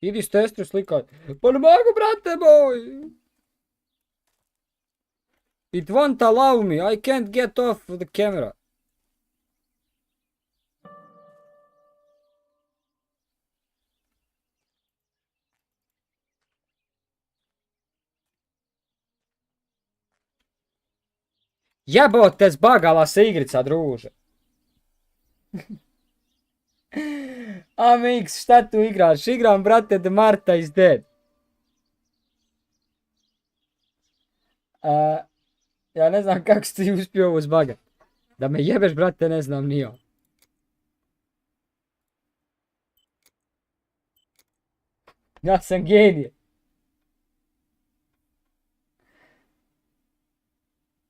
Idi s testru slikaj. Pa ne mogu, brate moj! It won't allow me, I can't get off the camera. Jebote, zbagala se igrica, druže. Amix, šta tu igraš? Igram, brate, The Marta is dead. Ja ne znam kako si ti uspio ovo zbagat. Da me jebeš, brate, ne znam ni ja. Ja sam genije.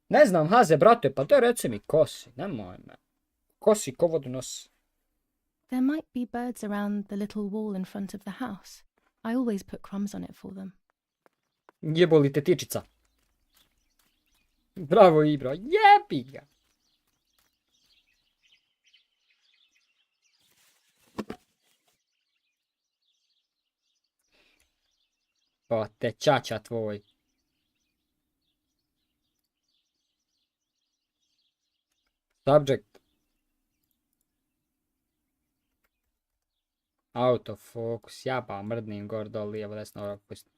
Ne znam, Haze, brate, pa daj reci mi kosi, nemoj me. Kosi ko vodu nosi. There might be birds around the little wall in front of the house. I always put crumbs on it for them. Jeboli te tičica. Bravo, Ibro, jebi ga. O, te čača tvoj. Subject. Autofocus, jaba, mrdnim gor, dol, lijevo, desno, ovako, pusti.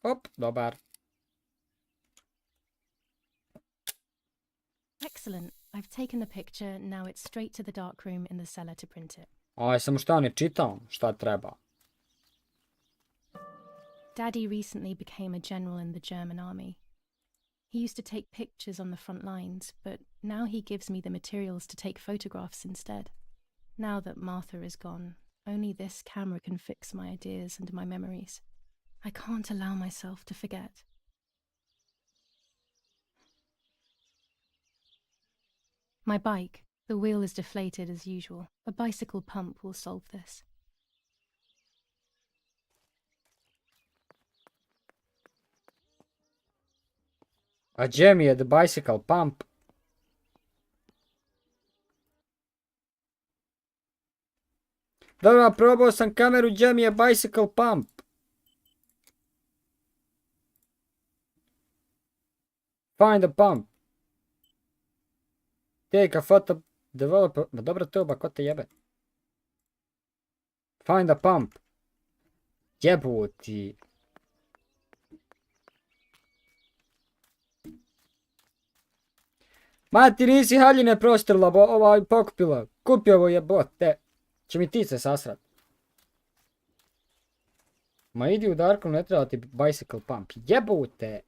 Op, dobar. Excellent. I've taken the picture, now it's straight to the dark room in the cellar to print it. Aj, samo šta ne čitam, šta treba. Daddy recently became a general in the German army. He used to take pictures on the front lines, but now he gives me the materials to take photographs instead. Now that Martha is gone, only this camera can fix my ideas and my memories. I can't allow myself to forget. My bike, the wheel is deflated as usual. A bicycle pump will solve this. A gdje mi je the bicycle pump? Dobro, probao sam kameru, gdje mi je bicycle pump? Find a pump. Take a photo developer. Ma dobro to, ba ko te jebe. Find a pump. Jeboti. Ma ti nisi haljine prostrla, pokupila. Kupi ovo jebote. Će mi ti se sasrat. Ma idi u Darkom, ne treba ti bicycle pump. Jebote.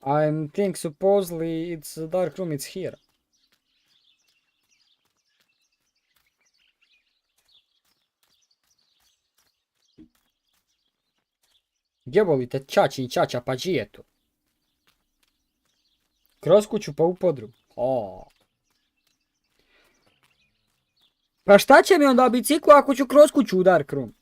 I think supposedly it's a dark room, it's here. Gdje volite čači i čača pa džijetu? Kroz kuću pa u podrum. O. Pa šta će mi onda biciklo ako ću kroz kuću u dark room?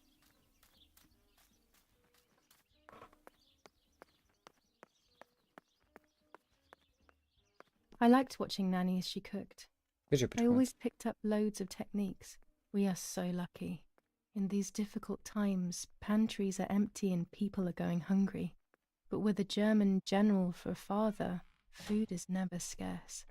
I liked watching Nanny as she cooked. I always picked up loads of techniques. We are so lucky. In these difficult times, pantries are empty and people are going hungry. But with a German general for a father, food is never scarce.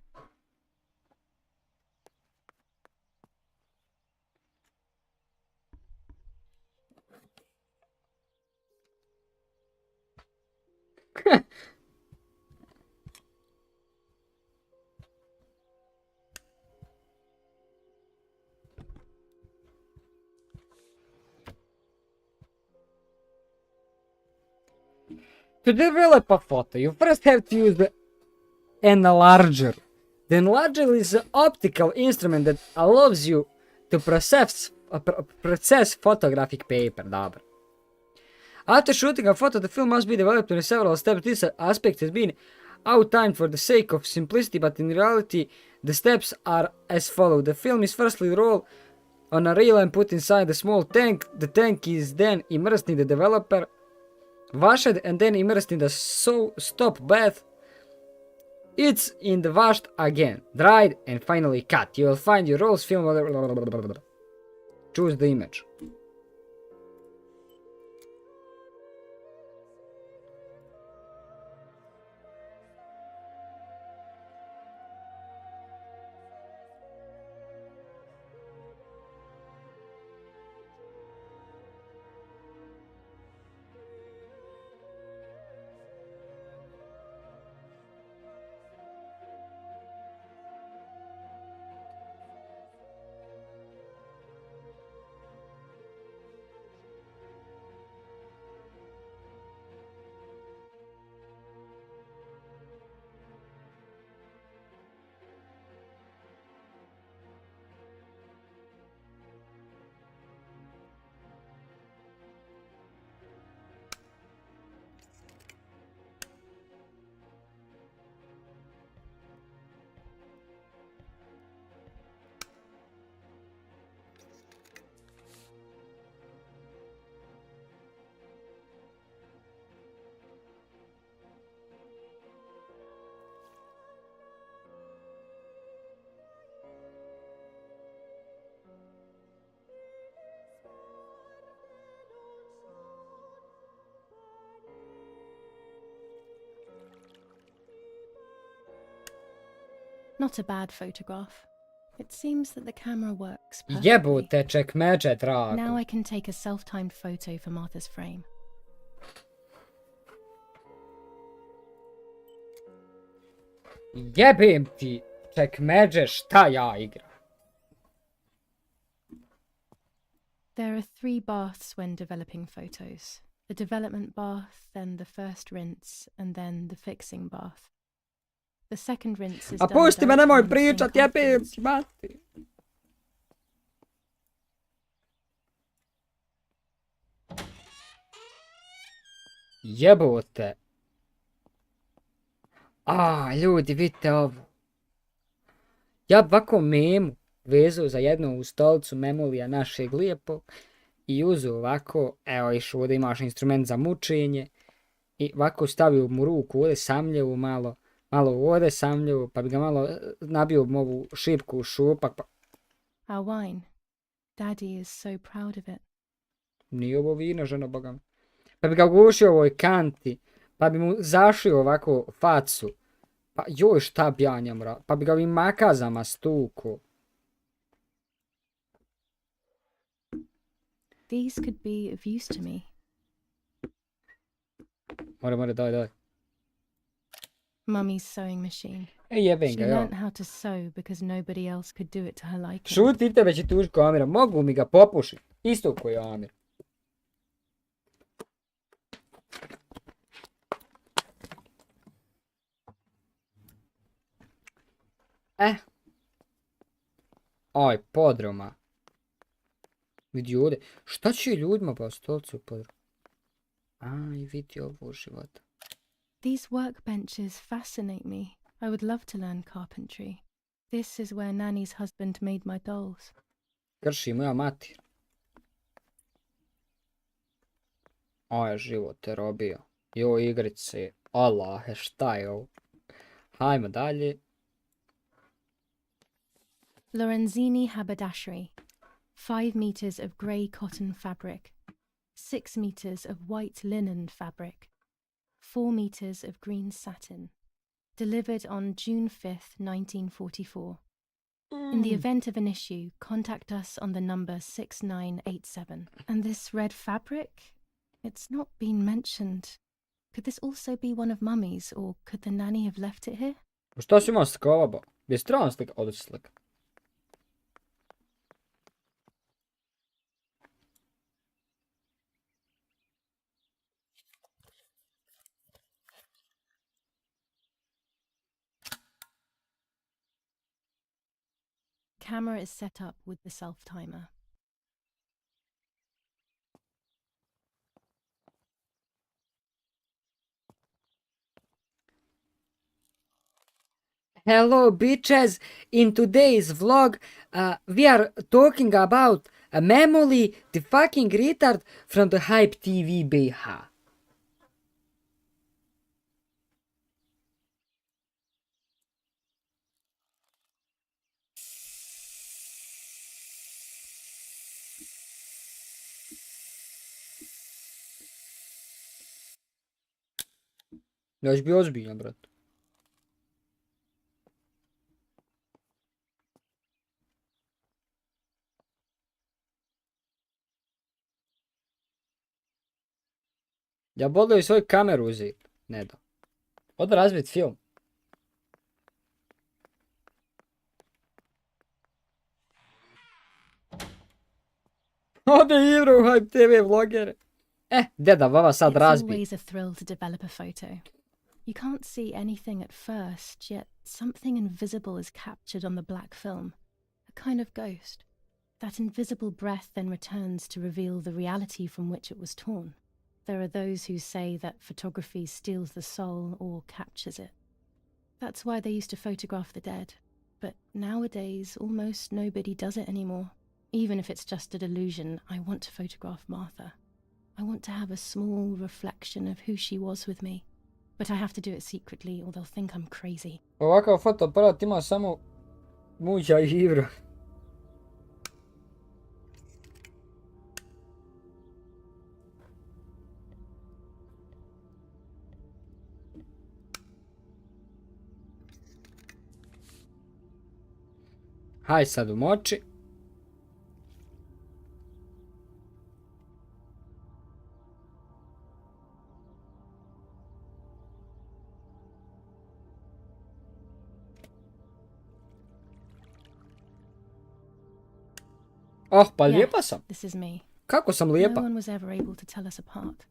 To develop a photo, you first have to use the enlarger. The enlarger is an optical instrument that allows you to process photographic paper. Dobro. After shooting a photo, the film must be developed in several steps. This aspect has been outlined for the sake of simplicity, but in reality, the steps are as follows. The film is firstly rolled on a reel and put inside a small tank. The tank is then immersed in the developer, washed and then immersed in the stop bath. It's in the washed again, dried and finally cut. You will find your rolls film. Choose the image. Not a bad photograph. It seems that the camera works perfectly. Jebute čekmeđe, drago. Now I can take a self-timed photo for Martha's frame. Jebim ti čekmeđe, šta ja igram. There are 3 baths when developing photos. The development bath, then the first rinse, and then the fixing bath. The second rinse is A pusti me, nemoj pričat, jebim ti, mati. Jebote. Ljudi, vidite ovo. Ja bi ovako memu vezao za jednu stolicu memolija našeg lijepog i uzeo ovako, evo iš ovdje imaš instrument za mučenje I ovako stavio mu ruku ovdje samljevu malo ovdje samljevu, pa bi ga malo nabio ovu šipku u šupak. Pa... Our wine. Daddy is so proud of it. Nije ovo vino, ženo boga mi. Pa bi ga gušio ovoj kanti, pa bi mu zašio ovako facu. Pa joj, šta bi ja njemu radio? Pa bi ga ovim makazama stuku. These could be of use to me. More, daj. Mummy's sewing machine. Ej, jebem She ga, ja. learnt how to sew because nobody else could do it to her liking. Šutite, već je tuži ko Amira. Mogu mi ga popušiti. Isto ko je Amir. Aj, podroma. Vidi ovdje. Šta će ljudima pa stolcu podroma? Aj, vidi ovo života. These workbenches fascinate me. I would love to learn carpentry. This is where Nanny's husband made my dolls. Krši moja mater. Aj, život te robio. Jo, igrice. Allahe, šta je ovo? Hajmo dalje. Lorenzini haberdashery. 5 meters of grey cotton fabric. 6 meters of white linen fabric. 4 meters of green satin. Delivered on June 5th, 1944. In the event of an issue, contact us on the number 6987. And this red fabric? It's not been mentioned. Could this also be one of Mummy's, or could the nanny have left it here? Šta si imao slika ba? Bi je strana slika? Ovdje si slika. Camera is set up with the self-timer. Hello bitches, in today's vlog we are talking about Memoli, the fucking retard from the Hype TV BH. Ja ću bi ozbiljan, brat. Ja volio i svoju kameru uzeti. Ne da. Oda razvit film. Ode igru u Hype TV vlogere. Deda, vava sad razbi. It's always a thrill to develop a photo. You can't see anything at first, yet something invisible is captured on the black film. A kind of ghost. That invisible breath then returns to reveal the reality from which it was torn. There are those who say that photography steals the soul or captures it. That's why they used to photograph the dead. But nowadays, almost nobody does it anymore. Even if it's just a delusion, I want to photograph Martha. I want to have a small reflection of who she was with me. But I have to do it secretly or they'll think I'm crazy. Ovakav fotoaparat ima samo muća i igru. Haj sad umoči. Oh, pa lijepa sam. This is me. Kako sam lijepa? No one was ever able to tell us apart.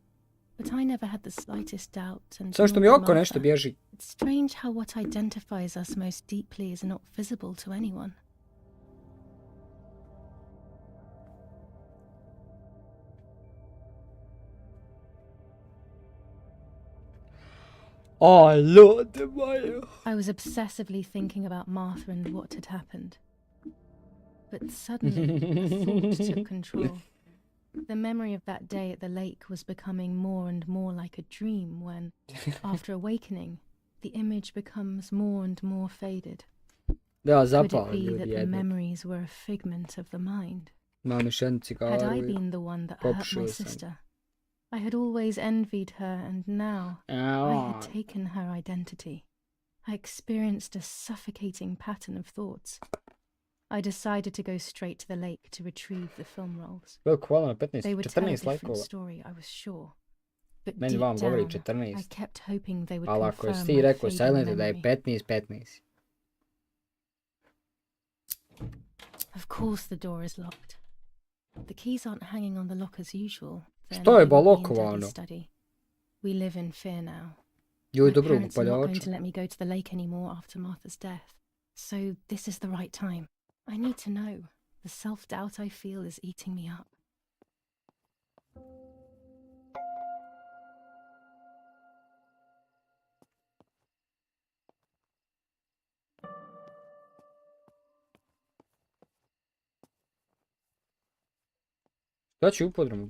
But I never had the slightest doubt and Samo što mi oko nešto bježi. It's strange how what identifies us most deeply is not visible to anyone. Oh, Lord, Maja. I was obsessively thinking about Martha and what had happened. But suddenly, a thought took control. The memory of that day at the lake was becoming more and more like a dream when, after awakening, the image becomes more and more faded. Da, Could it zapali be ljudi that the jednog. memories were a figment of the mind? Imam još jednu Had cigaru I i been the one that hurt my popušio sam. sister? I had always envied her, and now I had taken her identity. I experienced a suffocating pattern of thoughts. I decided to go straight to the lake to retrieve the film rolls. Veliko hvala na 15, They would tell a 14 different lajkova. story, I was sure. But Meni deep vam govori down, I 14. kept hoping they would Ali ako confirm si ti my rekao fading Silente da je memory. 15, 15. Of course the door is locked. The keys aren't hanging on the lock as usual. Then Što je we would be in blokovano? Daddy's study. We live in fear now. Joj, My dobro parents are not going upaljača. to let me go to the lake anymore after Martha's death. So this is the right time. I need to know. The self-doubt I feel is eating me up. Šta će u podrumu?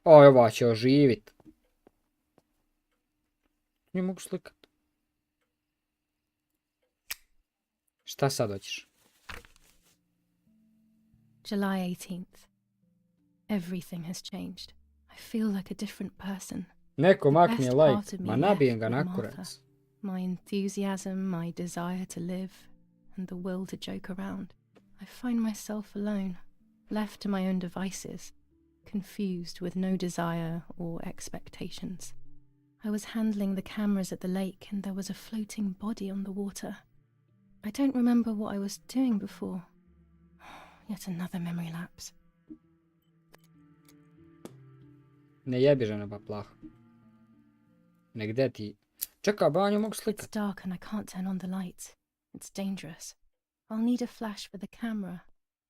O, ova će oživit. Ne mogu slikat. Šta sad hoćeš? July 18th. Everything has changed. I feel like a different person. Neko The makni best like, part of me ma nabijem ga left na with kurac. Martha. My enthusiasm, my desire to live, and the will to joke around. I find myself alone, left to my own devices, confused with no desire or expectations. I was handling the cameras at the lake and there was a floating body on the water. I don't remember what I was doing before. Yet another memory lapse. Ne jebi žena pa plaho. Ne gde ti? Čekaj, banju mogu It's slikat. dark and I can't turn on the lights. It's dangerous. I'll need a flash for the camera.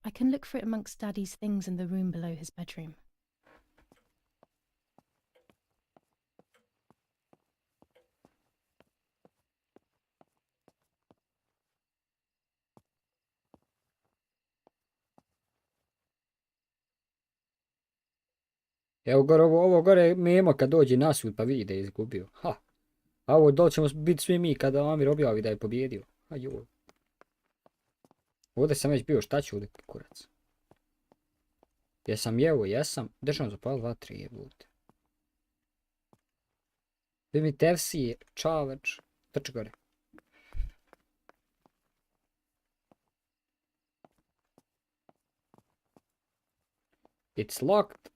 I can look for it amongst Daddy's things in the room below his bedroom. Evo gore, ovo gore memo kad dođe na sud pa vidi da je izgubio. Ha. A ovo dole ćemo biti svi mi kada Amir objavi da je pobjedio. A joj. Ovdje sam već bio, šta ću ovdje kurac? Jesam jevo, jesam. Držam zapal 2-3 jebute. Vi mi tevsije, čaveč. Trči gore. It's locked.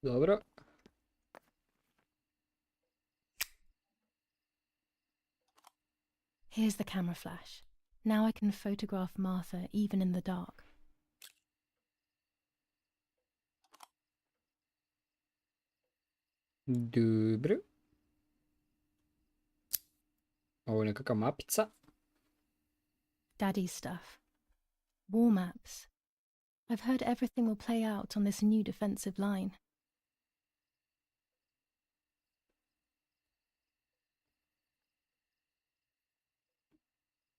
Dobro. Here's the camera flash. Now I can photograph Martha even in the dark. Dobro. Ovo je nekakva mapica. Daddy's stuff. War maps. I've heard everything will play out on this new defensive line.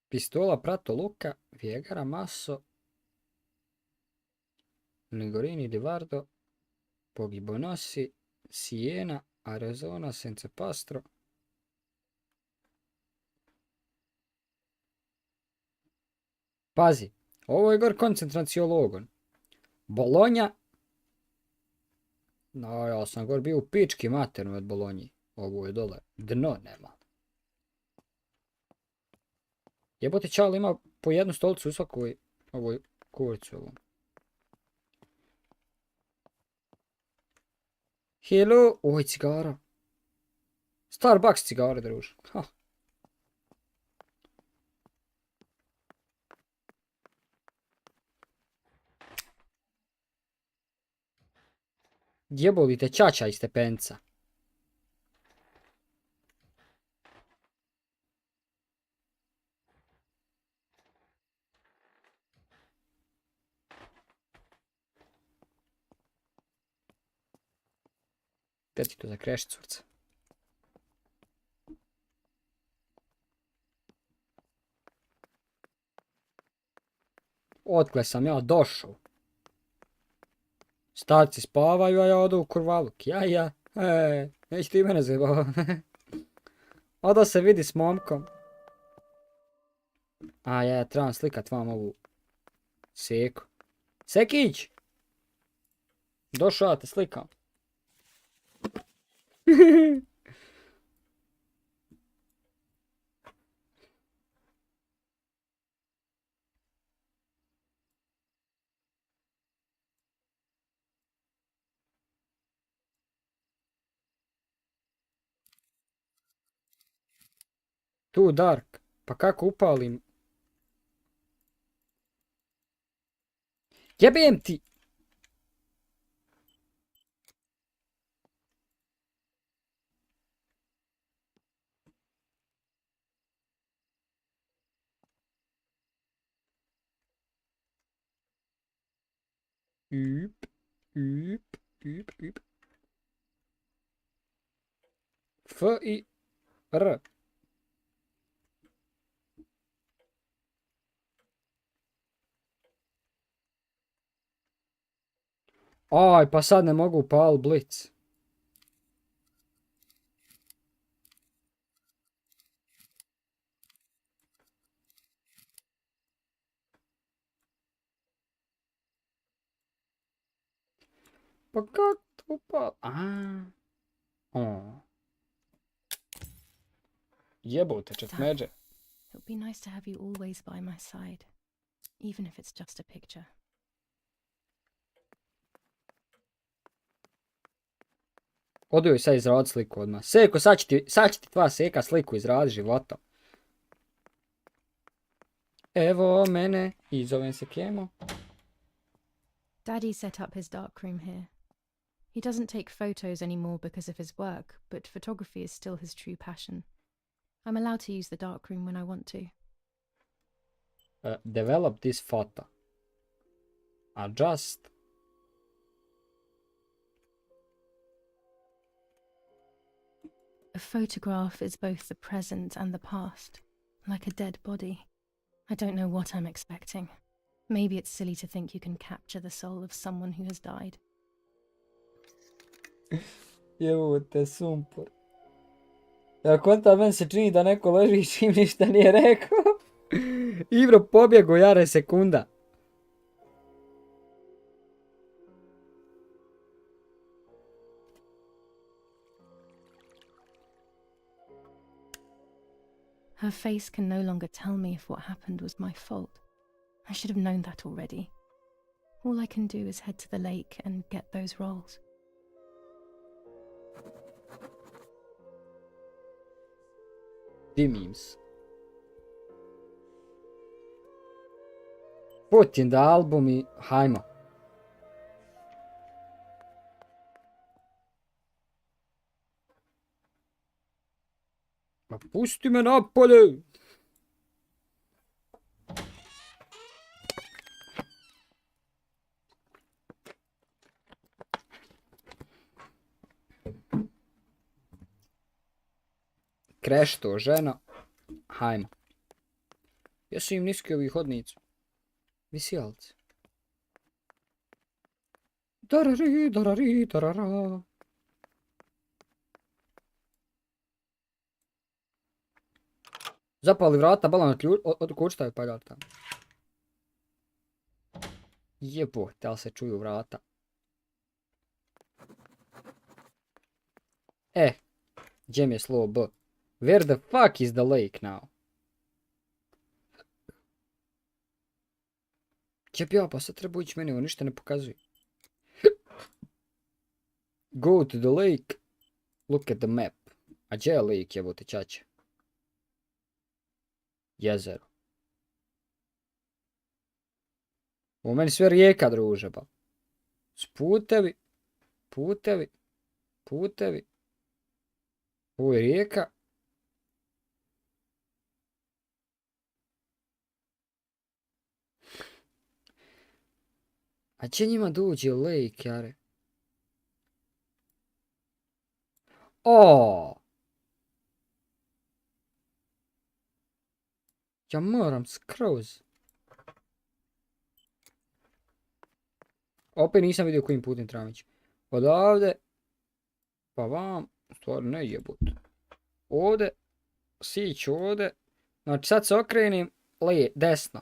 Pistola, prato, luka, vjegara, maso, Ligorini, Livardo, Pogibonosi, Siena, Arizona, Senza Pastro. Pazi, ovo je gor koncentracijo logon. Bolonja. No, ja sam gor bio u pički maternu od Bolonji. Ovo je dole. Dno nema. Jebote, Čal ima po jednu stolicu u svakoj ovoj kurcu ovom. Hello, oj cigara. Starbucks cigare, druže. Ha. Jebolite čača iz stepenca. Gdje ti to za kreš, curca? Otkle sam ja došao. Starci spavaju, a ja odu u kurvaluk. Ja. Neće ti mene zajebava. Odo se vidi s momkom. A ja trebam slikat vam ovu seku. Sekić! Došao ja te slikam. Tu Dark. Pa kako upalim? Jebem ti! Üp. F i R. Aj, pa sad ne mogu upal blic. Pa kak to upal? Jebote, četmeđe. It would be nice to have you always by my side, even if it's just a picture. Odu joj sad izrad sliku odmah. Seko, sad će ti tva seka sliku izradi života. Evo mene, i zovem se Kemo. Daddy set up his darkroom here. He doesn't take photos anymore because of his work, but photography is still his true passion. I'm allowed to use the darkroom when I want to. Develop this photo. Adjust. A photograph is both the present and the past, like a dead body. I don't know what I'm expecting. Maybe it's silly to think you can capture the soul of someone who has died. Jevo te sumpor. Ja konta meni se čini da neko leži čim ništa nije rekao. Ibro pobjego jare sekunda. Her face can no longer tell me if what happened was my fault. I should have known that already. All I can do is head to the lake and get those rolls. Memes. Put in the album i hajmo. Ma pusti me napolje! Krešto, žena. Hajmo. Jesu im niski ovi hodnicu. Visijalci. Darari, darari, darara. Zapali vrata, balan od kućta je paljati tamo. Jebote, ali se čuju vrata. Gdje mi je slovo B? Where the fuck is the lake now? Jeb ja, pa sad treba ići meni, ovo ništa ne pokazuje. Go to the lake. Look at the map. A gdje je lake, jebote čače? Jezero. Ovo meni sve rijeka, druže, ba. Putevi. Ovo je rijeka. A će njima dođe lake, jare? O! Ja moram skroz. Opet nisam vidio kojim putem trebam ići. Odavde. Pa vam. U stvari ne jebut. Ovde. Sić ovde. Znači sad se okrenim. Desno.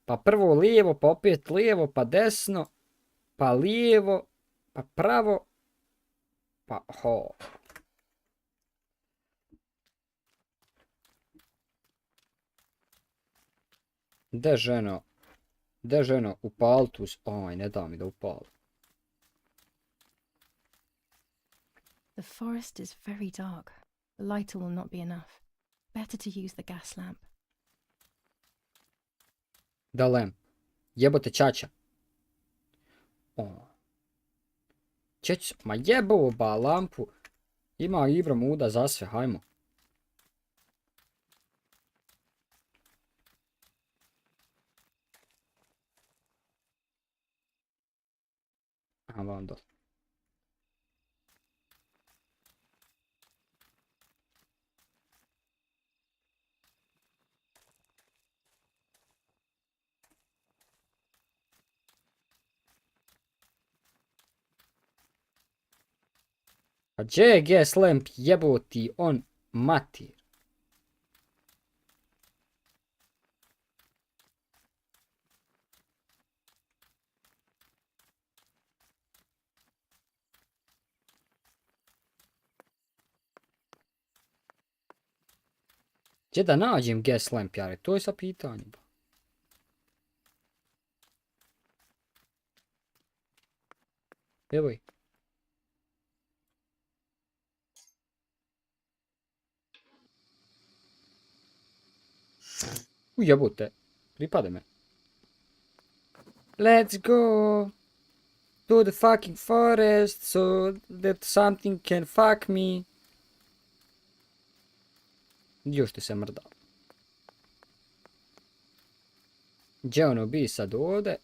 Pa prvo lijevo, pa opet lijevo, pa desno. Pa lijevo. Pa pravo. Pa ho. De ženo, upali tu. Oj, ne da mi da upali. The forest is very dark. The lighter will not be enough. Better to use the gas lamp. Da lem. Jebote čača. O. Ma jebovo ba lampu. Ima Ibra muda za sve, hajmo. Aha, vam dole. A gdje je gas lamp jeboti on matir? Gdje da nađem gas lamp, jare? To je sa pitanjem. Evo je. Jebote, pripade me. Let's go to the fucking forest so that something can fuck me. Još ti se mrda. Gdje ono bi sad ovdje?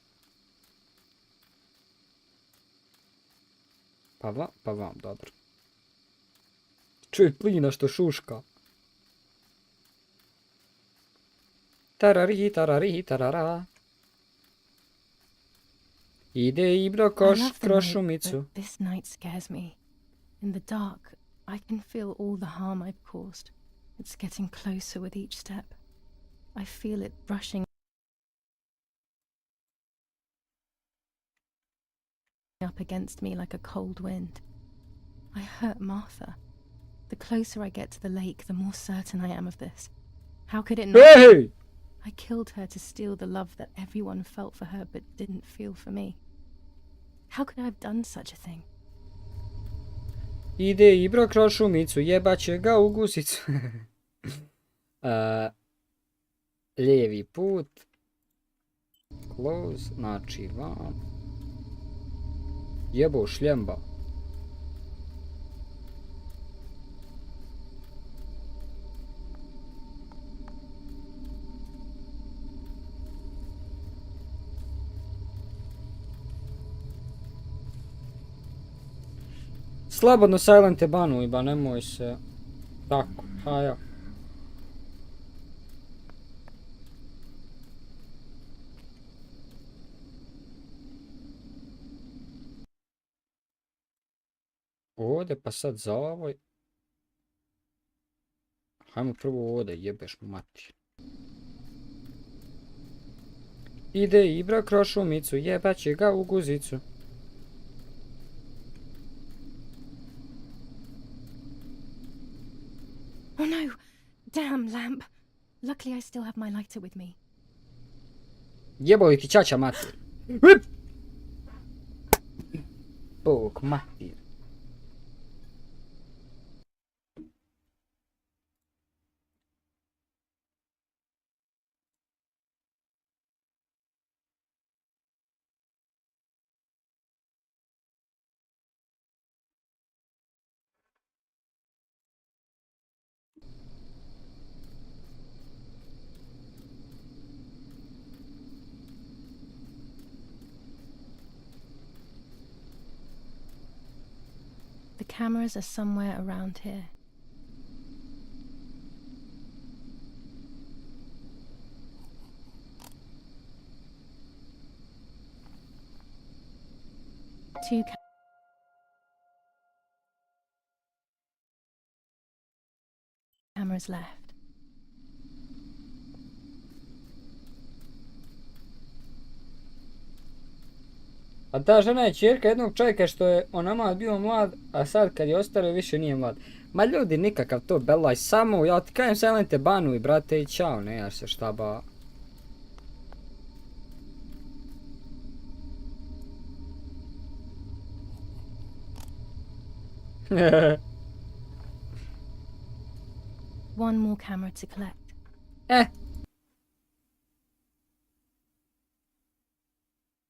Pa vam, dobro. Čuj plina što šuška. Tarari, tarari, tarara. Ide Ibro kroz šumicu. This night scares me. In the dark, I can feel all the harm I've caused. It's getting closer with each step. I feel it brushing up against me like a cold wind. I hurt Martha. The closer I get to the lake, the more certain I am of this. How could it not? Hey! I killed her to steal the love that everyone felt for her but didn't feel for me. How could I have done such a thing? Ide Ibro kroz šumicu, jebaće ga u guzicu. Lijevi put. Close, znači vam. Jebo šljemba. Slobodno silente banuj, ba nemoj se. Tako, haja. Ovdje pa sad za ovoj. Hajmo prvo ovdje, jebeš mati. Ide Ibra kroz šumicu, jebaće ga u guzicu. Oh no! Damn lamp! Luckily I still have my lighter with me. Jeboli ti čača matir. Bog matir. cameras are somewhere around here. Two cameras left. A ta žena je ćerka jednog čovjeka što je onama bio mlad, a sad kad je ostario više nije mlad. Ma ljudi, nikakav to belaj, samo ja ti kajem silente banuj brate i čao, ne ja se šta ba. One more camera to collect.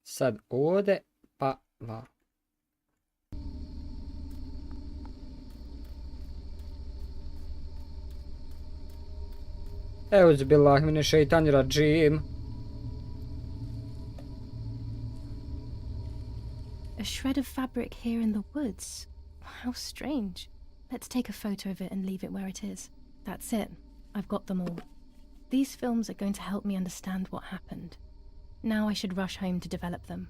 Sad ovdje, pa va. Euz billah mine šeitanir rajim. A shred of fabric here in the woods. How strange. Let's take a photo of it and leave it where it is. That's it. I've got them all. These films are going to help me understand what happened. Now I should rush home to develop them.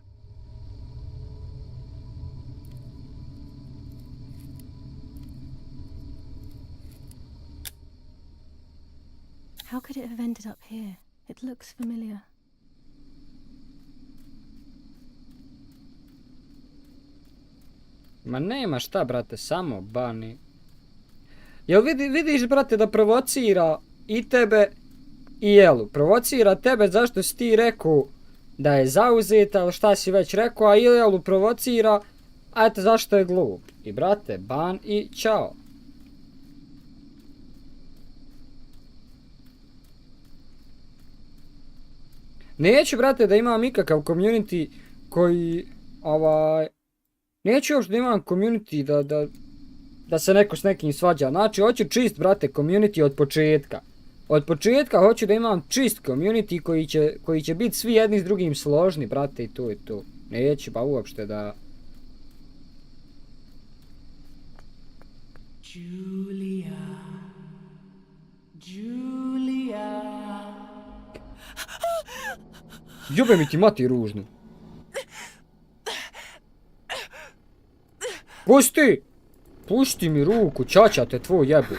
How could it have ended up here? It looks familiar. Ma nema šta brate, samo bani. Jel vidiš brate da provocira i tebe i Jelu. Provocira tebe zašto si ti rekao da je zauzeta ili šta si već rekao, a Jelu provocira, a eto zašto je glup. I brate, ban i čao. Neću brate da imam ikakav community koji neću uopšte da imam community da se neko s nekim svađa. Znači hoću čist brate community od početka. Od početka hoću da imam čist community koji će biti svi jedni s drugim složni brate i to je to. Neću pa uopšte da... Jube mi ti mati ružnu. Pusti! Pusti mi ruku, čača te tvoj jebu.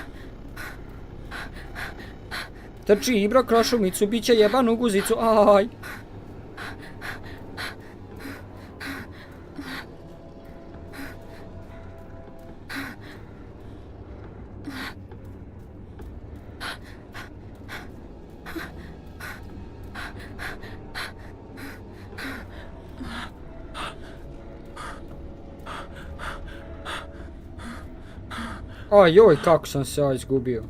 Trči Ibro kroz šumicu, bit će jebanu guzicu, aj! Aj joj, kako sam se izgubio.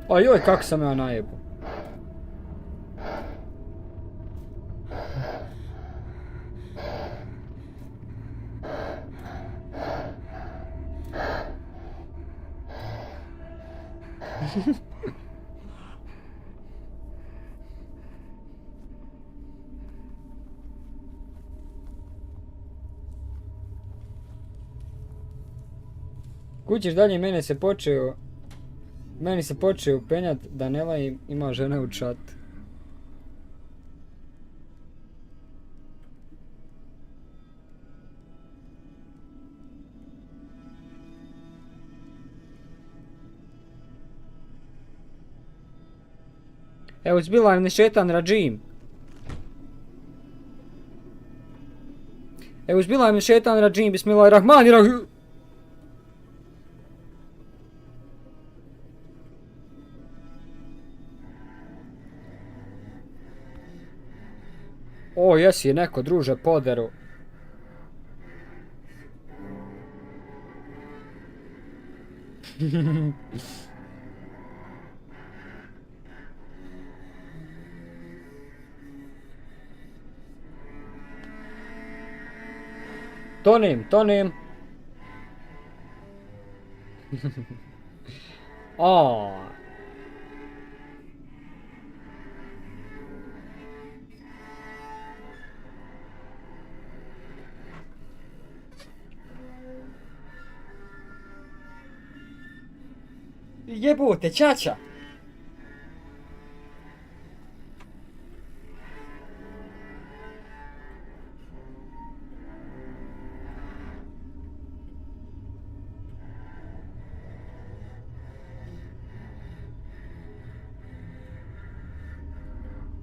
Aj joj, kako sam ja najebu. Kućiš dalje, meni se počeo penjat da Nela ima žene u čat. Evo zbila im šetan rajim. Evo zbila im šetan rajim, bismillahirrahmanirrahim. O, jesi neko druže poderu. Tonim. A. Jebote, ćaća!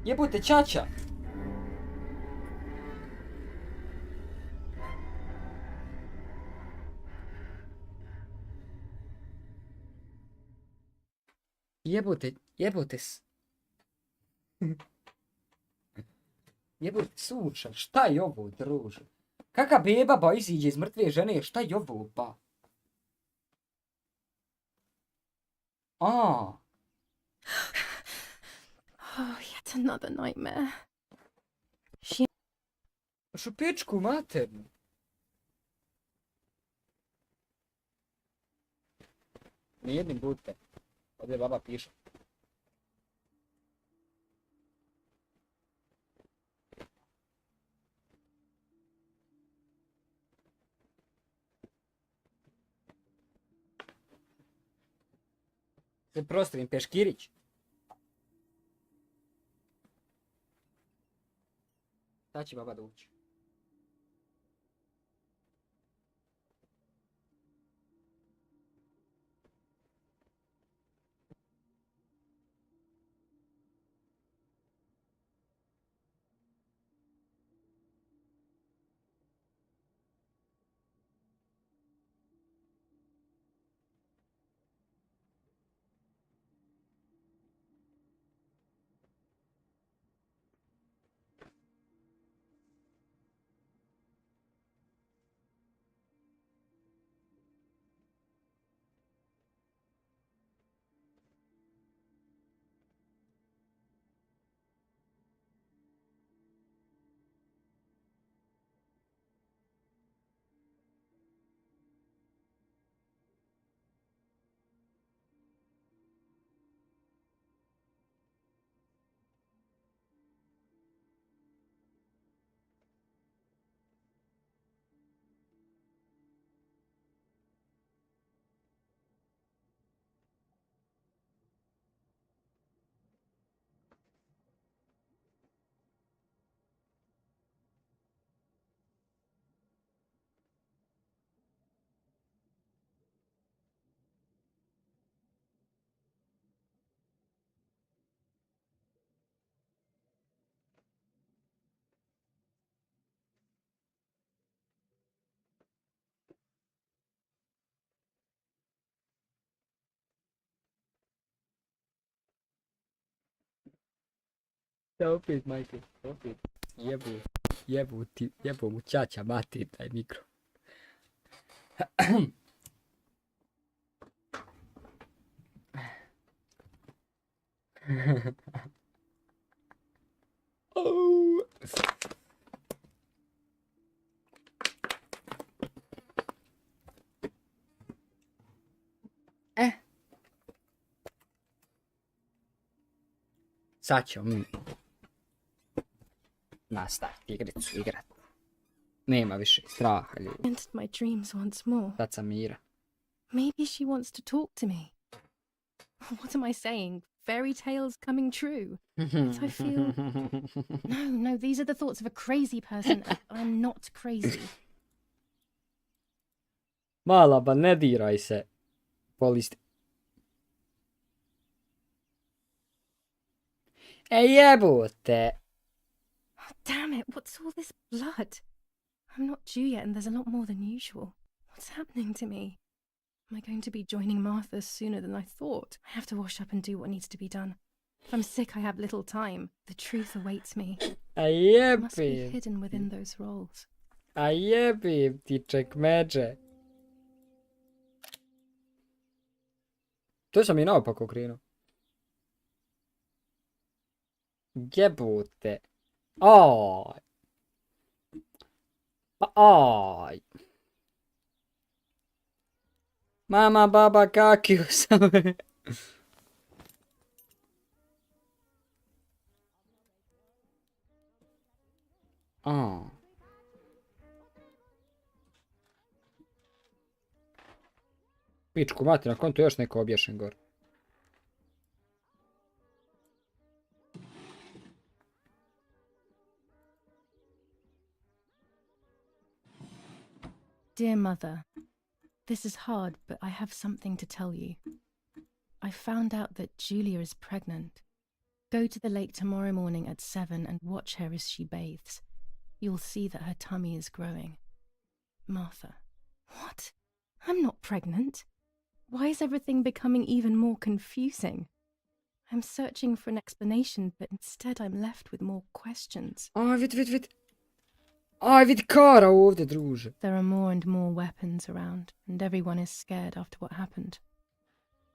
Jebote, ćaća! Jebote suša, šta je ovo, druže? Kaka beba ba iziđe iz mrtve žene, šta je ovo, ba? Oh, yet another nightmare. Šupičku maternu. Nijednim budite. Ovdje baba piše. Se prostrim peškirić. Sad će baba doći. Da opet, majke, opet. Jebo mu ćaća mater taj mikro. Sad ćemo mi nastaviti igrat. Nema više straha, ljudi. Entered my dreams once more. Sad sam mira. Maybe she wants to talk to me. What am I saying? Fairy tales coming true. But I feel... No, these are the thoughts of a crazy person. I'm not crazy. Mala, ba ne diraj se. Polisti. Jebote. Oh, damn it, what's all this blood? I'm not due yet and there's a lot more than usual. What's happening to me? Am I going to be joining Martha sooner than I thought? I have to wash up and do what needs to be done. If I'm sick, I have little time. The truth awaits me. It must be hidden within those rolls. A jebim ti čekmeđe. To sam i naopak okrenuo. Jebote. Aj. Aj. Mama, baba, kakio sam. Pičku mati, na kontu još neko obješen gore. Dear Mother, this is hard, but I have something to tell you. I found out that Julia is pregnant. Go to the lake tomorrow morning at 7 and watch her as she bathes. You'll see that her tummy is growing. Martha. What? I'm not pregnant. Why is everything becoming even more confusing? I'm searching for an explanation, but instead I'm left with more questions. Vidi kara ovdje, druže. There are more and more weapons around, and everyone is scared after what happened.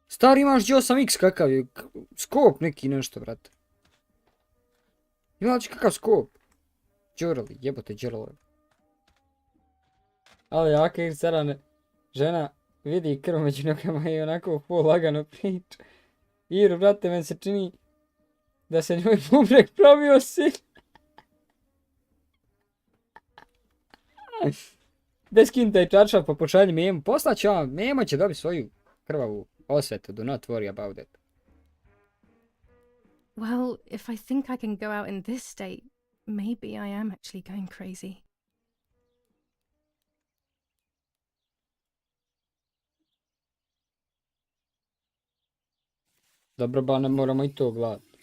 Stari, imaš 8x kakav je, skop neki nešto, brate. Imaš kakav skop? Đurali, jebote đurali. Ali jaka Jezera žena vidi krv među nogama i onako polagano priča. Iru, brate, meni se čini da se njoj bubreg probio sin. Gdje skin taj čaršav pa pošalji Memu. Poslaću vam, Memo će dobiti svoju krvavu osvetu. Do not worry about it. Well, if I think I can go out in this state, maybe I am actually going crazy. Dobro, ba, ne moramo i to gledati.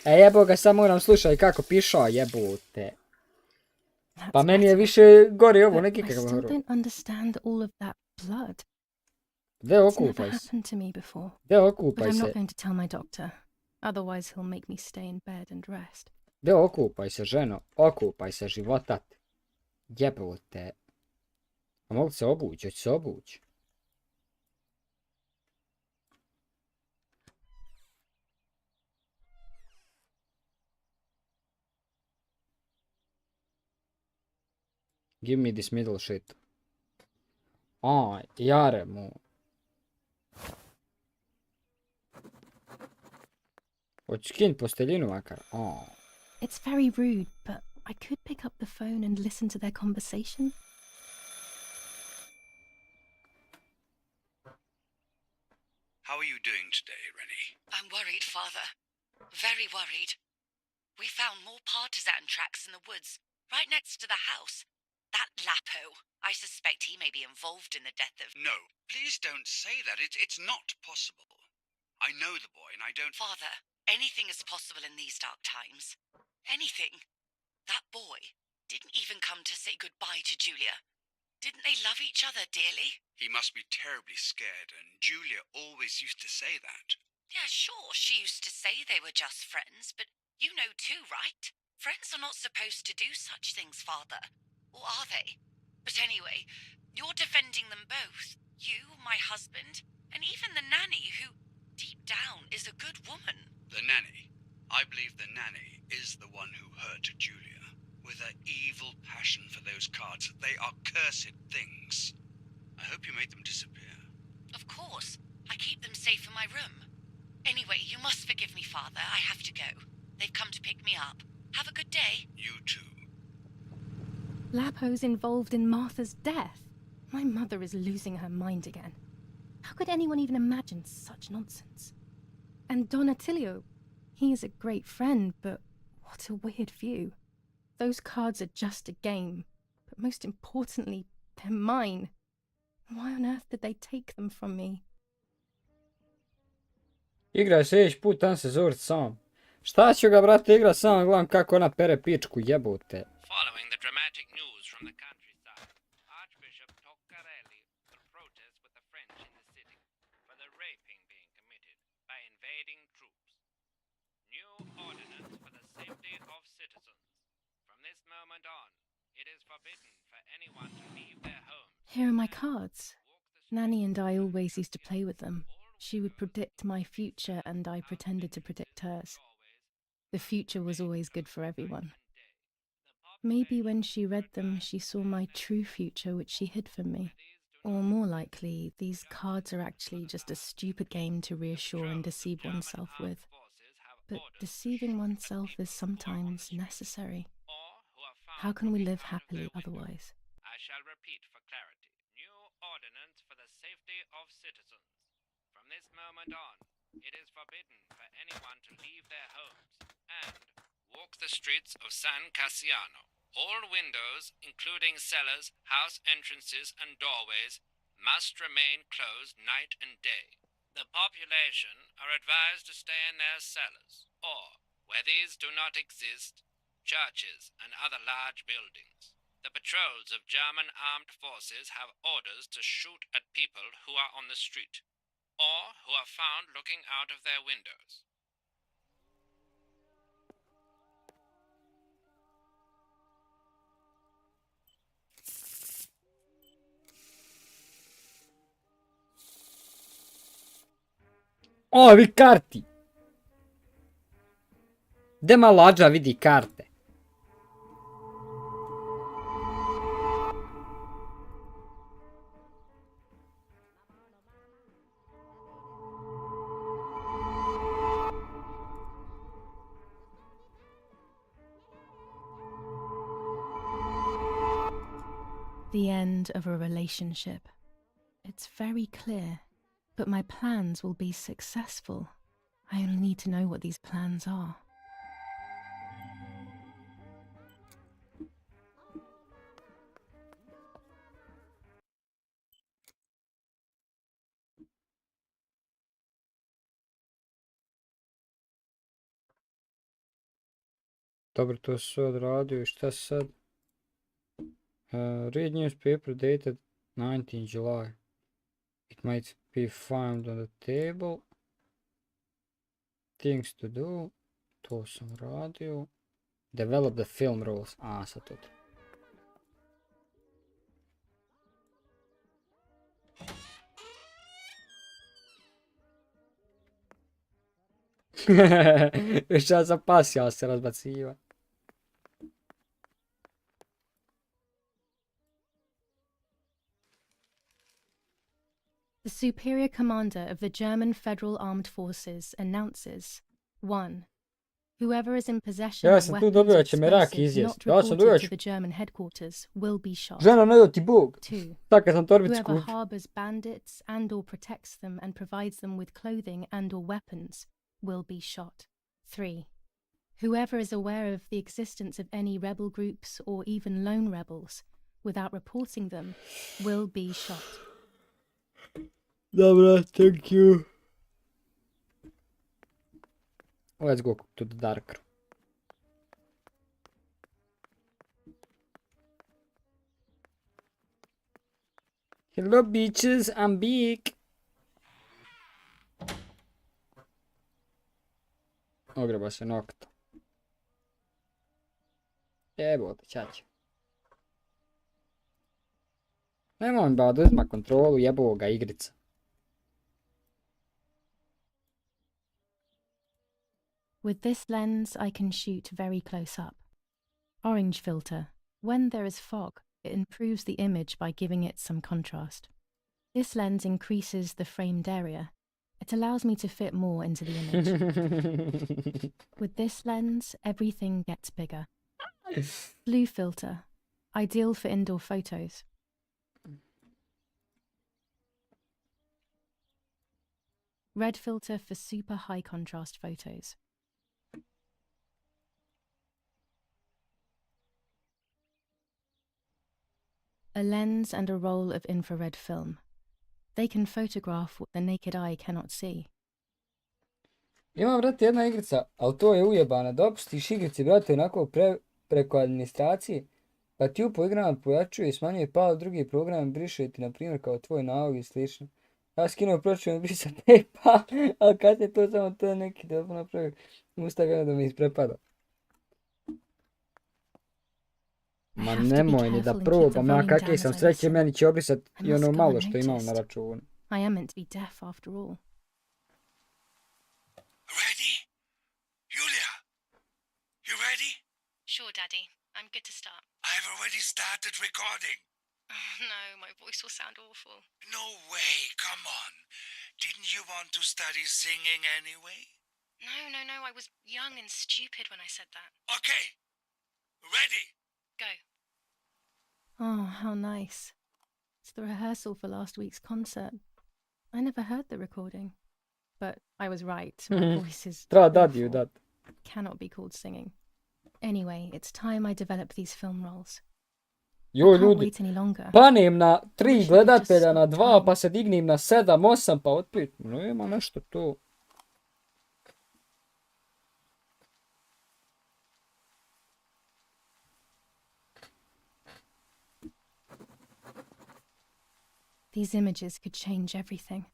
Jebo ga, sad moram slušati kako piša, jebote. Pa meni je više gori ovo, neki kakav horor. I still don't understand all of that blood. Gdje okupaj se? Gdje okupaj But I'm se? not going to tell my doctor. Otherwise he'll make me stay in bed and rest. Gdje okupaj se, ženo? Okupaj se, životat. Jebote. A mogu se obući? Hoću se obući? Give me this middle shit. Aj, jare mu. Hoću skinit posteljinu makar. It's very rude, but I could pick up the phone and listen to their conversation. How are you doing today, Rennie? I'm worried, Father. Very worried. We found more partisan tracks in the woods, right next to the house. That Lapo, I suspect he may be involved in the death of... No, please don't say that. It's not possible. I know the boy and I don't... Father, anything is possible in these dark times. Anything. That boy didn't even come to say goodbye to Julia. Didn't they love each other dearly? He must be terribly scared, and Julia always used to say that. Yeah, sure, she used to say they were just friends, but you know too, right? Friends are not supposed to do such things, Father. Or are they? But anyway, you're defending them both. You, my husband, and even the nanny who, deep down, is a good woman. The nanny. I believe the nanny is the one who hurt Julia. With her evil passion for those cards. They are cursed things. I hope you made them disappear. Of course. I keep them safe in my room. Anyway, you must forgive me, Father. I have to go. They've come to pick me up. Have a good day. You too. Lapo's involved in Martha's death. My mother is losing her mind again. How could anyone even imagine such nonsense? And Don Attilio, he is a great friend, but what a weird view. Those cards are just a game, but most importantly, they're mine. Why on earth did they take them from me? Igraj sljedeći put, tam se zovrt sam. Šta ću ga, brate, igra sam, gledam kako ona pere pičku, jebote. Following the dramatic news from the countryside, Archbishop Toccarelli will protest with the French in the city for the raping being committed by invading troops. New ordinance for the safety of citizens. From this moment on, it is forbidden for anyone to leave their homes. Here are my cards. Nanny and I always used to play with them. She would predict my future and I pretended to predict hers. The future was always good for everyone. Maybe when she read them, she saw my true future which she hid from me. Or more likely, these cards are actually just a stupid game to reassure and deceive oneself with. But deceiving oneself is sometimes necessary. How can we live happily otherwise? I shall repeat for clarity. New ordinance for the safety of citizens. From this moment on, it is forbidden for anyone to leave their homes and walk the streets of San Cassiano All windows, including cellars, house entrances, and doorways, must remain closed night and day. The population are advised to stay in their cellars, or, where these do not exist, churches and other large buildings. The patrols of German armed forces have orders to shoot at people who are on the street, or who are found looking out of their windows. O, vi karti! De malađa vidi karte. The end of a relationship. It's very clear, but my plans will be successful. I only need to know what these plans are. Dobro, to su sve odradio i šta sad? Read newspaper dated 19 July. It might be found on the table. Things to do. To sam radio. Develop the film roles. A, sad to. Još ja sam pasio se razbaciva. The superior commander of the German Federal Armed Forces announces 1. Whoever is in possession Ja of sam tu weapons dobio or da će me rak explosives izjest. not Ja sam dobio da reported ću... to the German headquarters will be shot. Žena, ne da ti Bog. 2. Tako sam torbicu Whoever kupio. harbors bandits and or protects them and provides them with clothing and or weapons will be shot. 3. Whoever is aware of the existence of any rebel groups or even lone rebels without reporting them will be shot. Dobro, thank you. Let's go to the dark room. Hello bitches, I'm big. Ogreba se nokta. Jebote, čače. Nemoj mi ba oduzma kontrolu jeboga igrica. With this lens, I can shoot very close up. Orange filter. When there is fog, it improves the image by giving it some contrast. This lens increases the framed area. It allows me to fit more into the image. With this lens, everything gets bigger. Blue filter. Ideal for indoor photos. Red filter for super high contrast photos. A lens and a roll of infrared film. They can photograph what the naked eye cannot see. Ima, brate, jedna igrica, ali to je ujebana. Dopustiš igrici, brate, onako preko administracije, pa ti program pojačuje i smanjuje pao drugi program, briše ti, na primjer, kao tvoj nalog i slično. Ja skinuo pročujem brisati pa, ali kad je to samo to neki telefon napravio, Instagram da mi isprepada. Ma nemoj ni da probam, ja kakve sam sreće, meni će obrisat i ono malo što imam na računu. I am meant to be deaf after all. Ready? Julia? You ready? Sure, Daddy. I'm good to start. I've already started recording. Oh, no, my voice will sound awful. No way, come on. Didn't you want to study singing anyway? No, I was young and stupid when I said that. Okay. Ready? Go. Oh, how nice. It's the rehearsal for last week's concert. I never heard the recording. But I was right. My voice is Treba dati ju dat. cannot be called singing. Anyway, it's time I develop these film roles. Jo, I can't ljudi, wait any longer. panem na 3 Wish I could gledatelja, just na stop 2, time. pa se dignim na 7, 8, pa otpit. Nema nešto to. These images could change everything.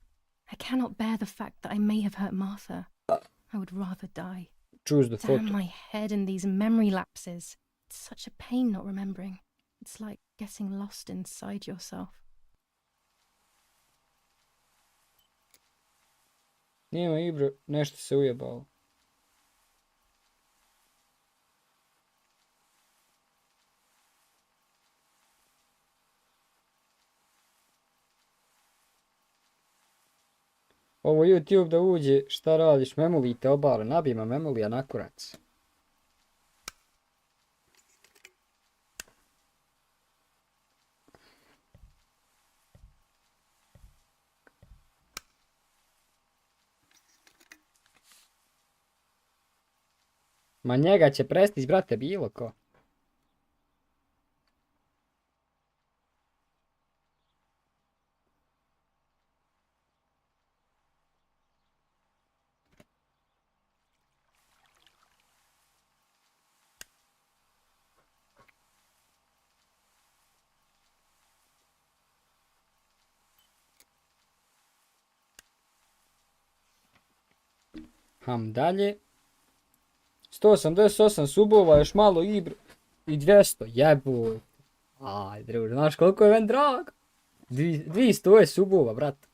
I cannot bear the fact that I may have hurt Martha. I would rather die. Choose the Damn photo. my head and these memory lapses. It's such a pain not remembering. It's like getting lost inside yourself. Nema Ibro, nešto se ujebalo. Ovo YouTube da uđe, šta radiš, memulij te obale, nabijma memulija na kurac. Ma njega će prestić, brate, bilo ko. Ham dalje. 188 subova, još malo Ibro. I 200, jeboj. Aj, druže, znaš koliko je meni drago? 200 je subova, brate.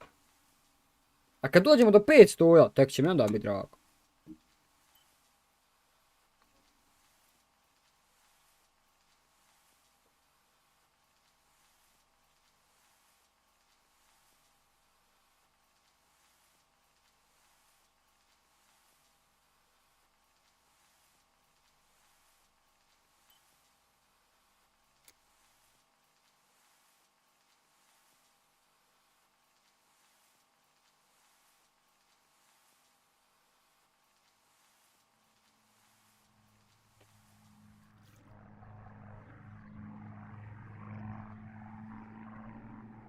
A kad dođemo do 500, tek će mi onda biti drago.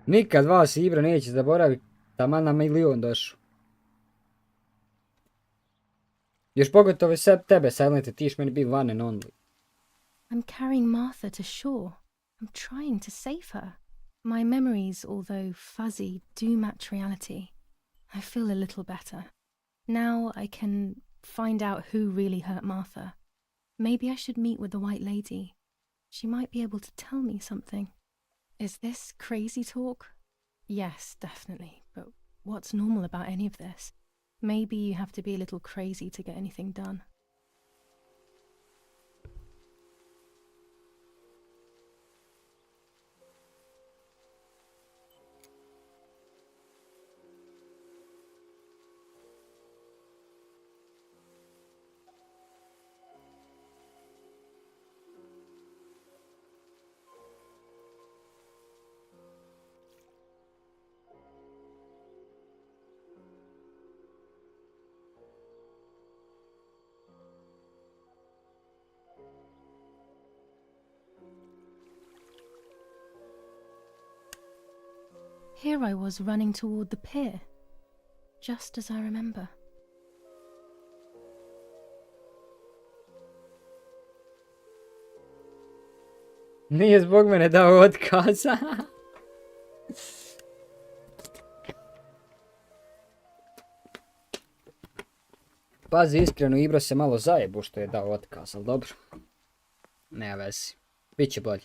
Nikad vas Ibra neće zaboraviti, taman na milion došao. Još pogotovo sve tebe, Silente, tiš meni bil one and only. I'm carrying Martha to shore. I'm trying to save her. My memories, although fuzzy, do match reality. I feel a little better. Now I can find out who really hurt Martha. Maybe I should meet with the White Lady. She might be able to tell me something. Is this crazy talk? Yes, definitely. But what's normal about any of this? Maybe you have to be a little crazy to get anything done. Here I was running toward the pier, just as I remember. Nije zbog mene dao otkaz. Pazi, iskreno, Ibro se malo zajebu što je dao otkaz, ali dobro. Nema vezi. Biće bolje.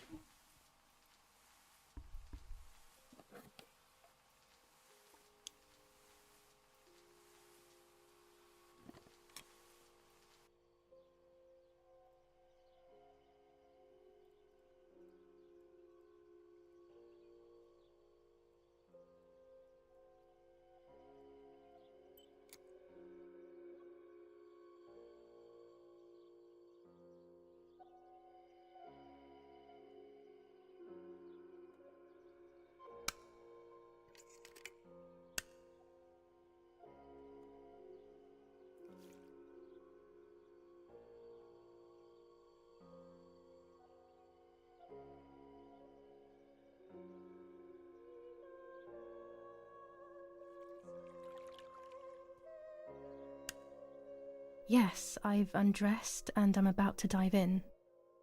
Yes, I've undressed and I'm about to dive in.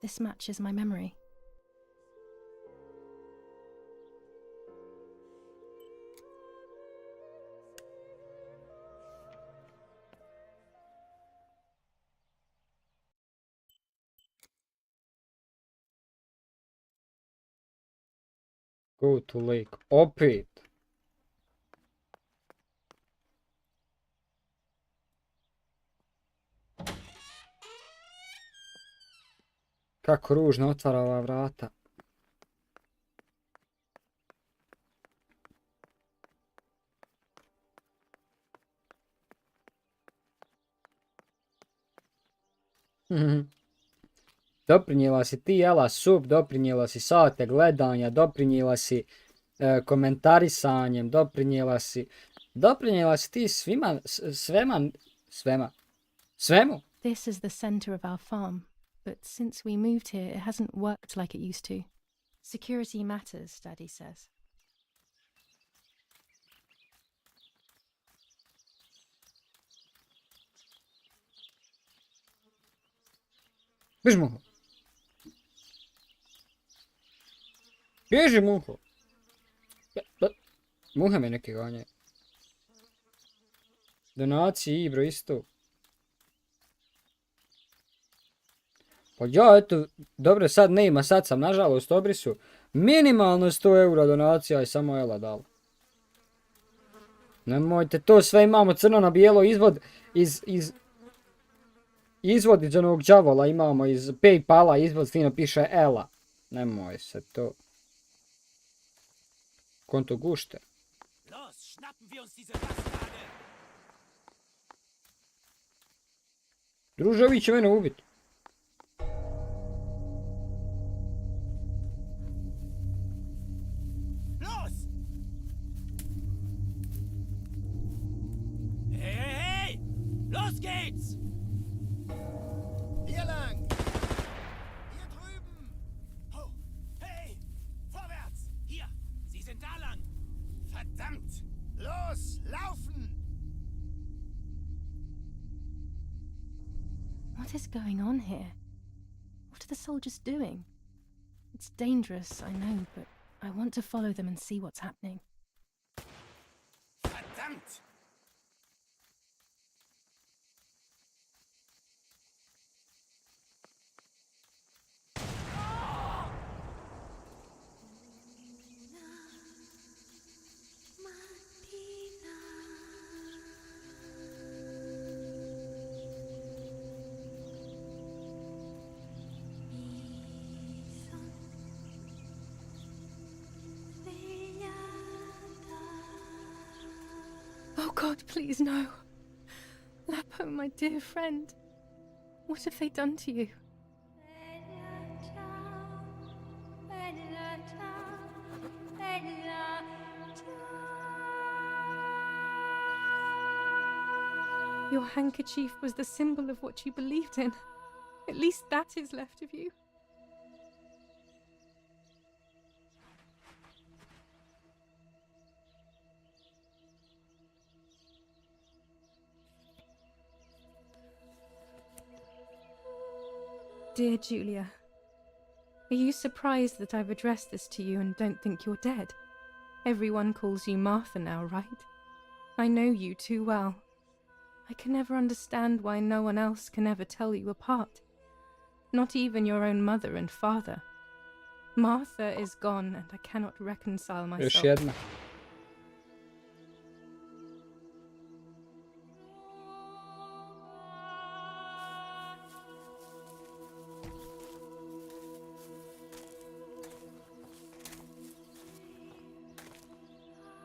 This matches my memory. Go to lake. Opet. Kako ružno otvara ova vrata. Doprinijela si ti jela sup, doprinijela si sate gledanja, doprinijela si komentarisanjem, doprinijela si ti svemu. This is the center of our farm, but since we moved here, it hasn't worked like it used to. Security matters, Daddy says. Bježi, muho. Bježi, muho. Muha me neke ganje. Donacije, bro, isto. Pa ja, eto, dobro, sad ne ima, sad sam, nažalost, obrisu. Minimalno 100 eura donacija i samo Ela dala. Nemojte, to sve imamo crno na bijelo, izvod iz onog đavola imamo, iz Paypala, izvod fino piše Ela. Nemoj se to. Konto gušte. Druže, ovi će mene ubiti. Los geht's! Hier lang! Hier drüben! Oh, hey! Vorwärts! Hier! Sie sind da lang! Verdammt! Los, laufen! What is going on here? What are the soldiers doing? It's dangerous, I know, but I want to follow them and see what's happening. Verdammt! Oh God, please no. Lapo, my dear friend. What have they done to you? Your handkerchief was the symbol of what you believed in. At least that is left of you. Dear Julia, are you surprised that I've addressed this to you and don't think you're dead? Everyone calls you Martha now, right? I know you too well. I can never understand why no one else can ever tell you apart. Not even your own mother and father. Martha is gone and I cannot reconcile myself. Još jedna.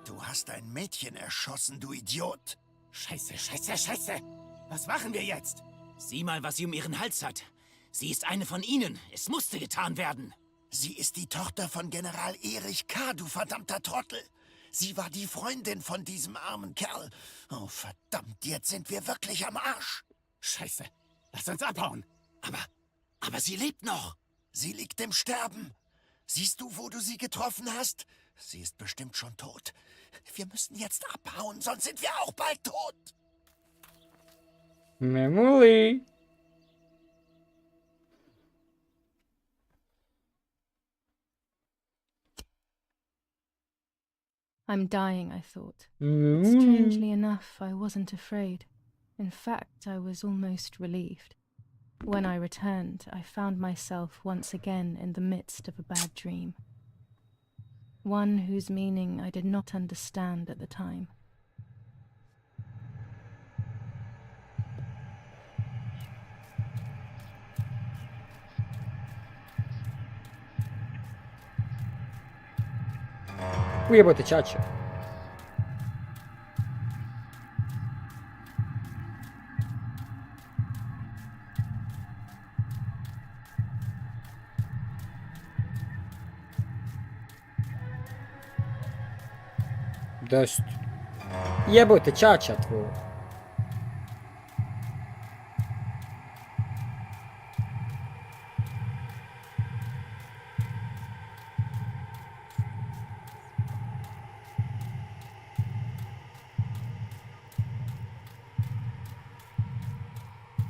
Du hast ein Mädchen erschossen, du Idiot! Scheiße, scheiße, scheiße! Was machen wir jetzt? Sieh mal, was sie um ihren Hals hat. Sie ist eine von ihnen. Es musste getan werden. Sie ist die Tochter von General Erich K., du verdammter Trottel. Sie war die Freundin von diesem armen Kerl. Oh, verdammt, jetzt sind wir wirklich am Arsch. Scheiße. Lass uns abhauen. Aber sie lebt noch. Sie liegt im Sterben. Siehst du, wo du sie getroffen hast? Sie ist bestimmt schon tot. Wir müssen jetzt abhauen, sonst sind wir auch bald tot. Memuli. I'm dying, I thought. But Memuli. strangely enough, I wasn't afraid. In fact, I was almost relieved. When I returned, I found myself once again in the midst of a bad dream. One whose meaning I did not understand at the time. Ujebote čače. Dost. Jebote čača tvoj.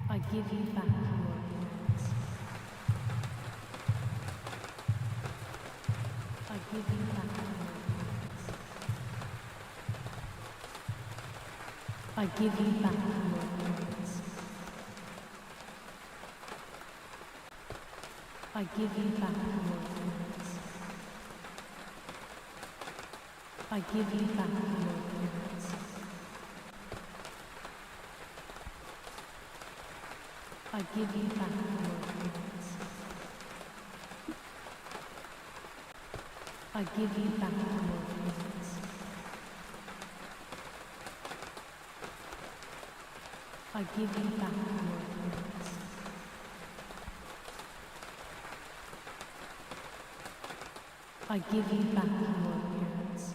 I give you back your appearance. I give you back your appearance. I give you back your appearance. I give you back your appearance. I give you back your appearance. I give you back your appearance. I give you back your appearance. I give you back your appearance. I give you back your appearance.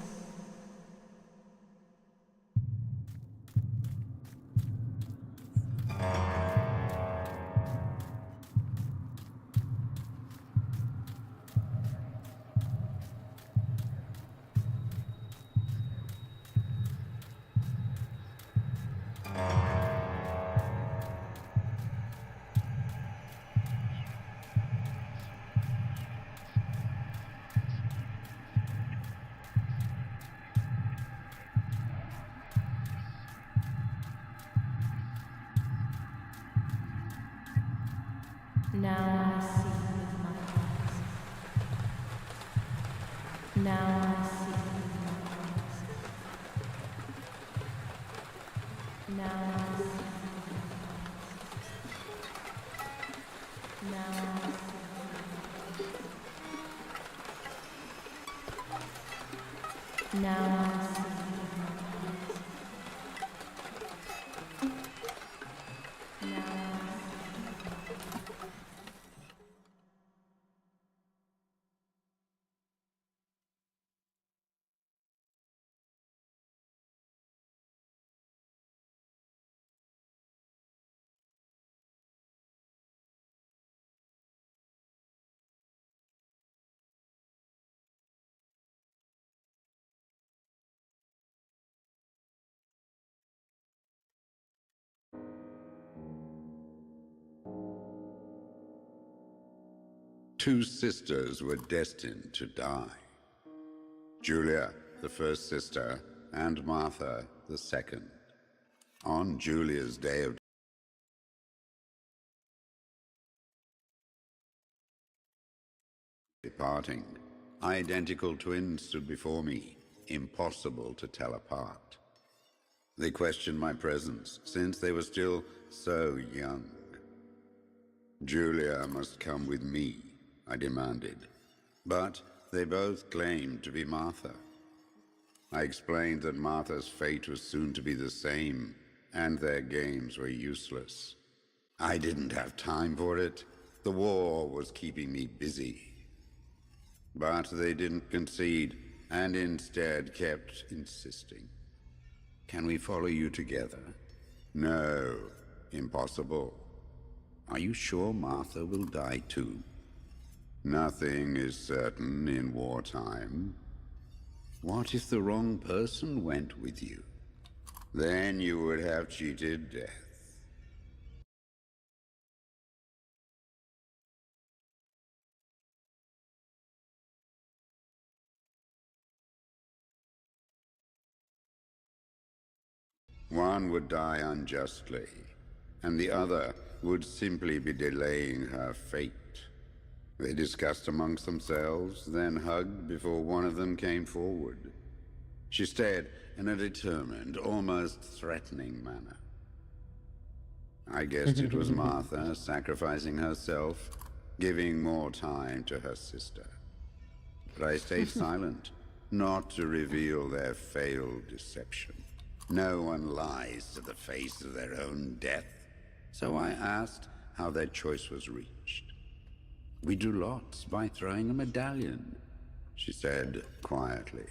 Now I see with my eyes. Now I see with my eyes. Now I see with my eyes. Now I see with my eyes. Now I see with my eyes. Now I see. Two sisters were destined to die. Julia, the first sister, and Martha, the second. On Julia's day of departing, identical twins stood before me, impossible to tell apart. They questioned my presence, since they were still so young. Julia must come with me, I demanded, but they both claimed to be Martha. I explained that Martha's fate was soon to be the same, and their games were useless. I didn't have time for it. The war was keeping me busy. But they didn't concede, and instead kept insisting. Can we follow you together? No, impossible. Are you sure Martha will die too? Nothing is certain in wartime. What if the wrong person went with you? Then you would have cheated death. One would die unjustly, and the other would simply be delaying her fate. They discussed amongst themselves, then hugged before one of them came forward. She stared in a determined, almost threatening manner. I guessed it was Martha sacrificing herself, giving more time to her sister. But I stayed silent, not to reveal their failed deception. No one lies to the face of their own death, so I asked how their choice was reached. We drew lots by throwing a medallion, she said quietly.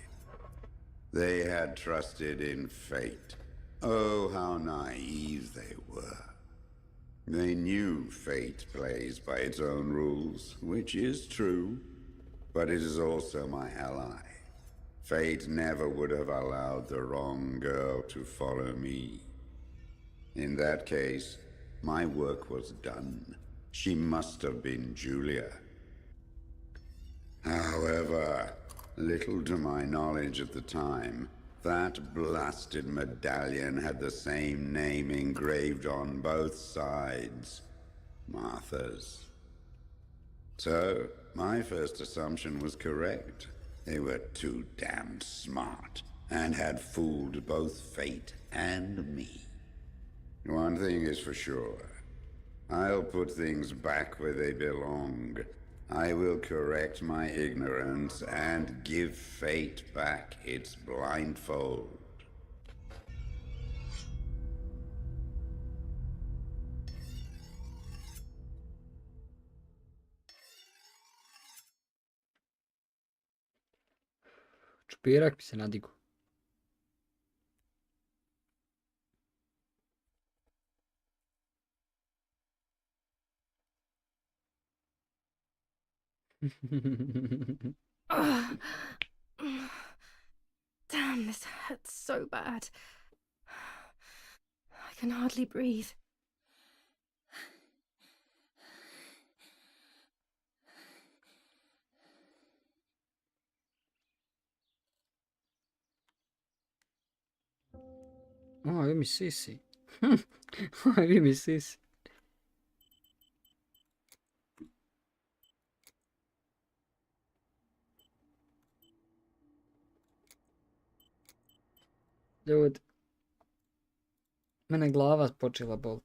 They had trusted in fate. Oh, how naive they were. They knew fate plays by its own rules, which is true, but it is also my ally. Fate never would have allowed the wrong girl to follow me. In that case, my work was done. She must have been Julia. However, little to my knowledge at the time, that blasted medallion had the same name engraved on both sides. Martha's. So, my first assumption was correct. They were too damned smart, and had fooled both fate and me. One thing is for sure. I'll put things back where they belong. I will correct my ignorance and give fate back its blindfold. Čupirak mi se nadigu. Ugh. Damn, this hurts so bad. I can hardly breathe. Oj, mi sisi. Oj, mi sisi. Ljudi, mene glava počela bolit.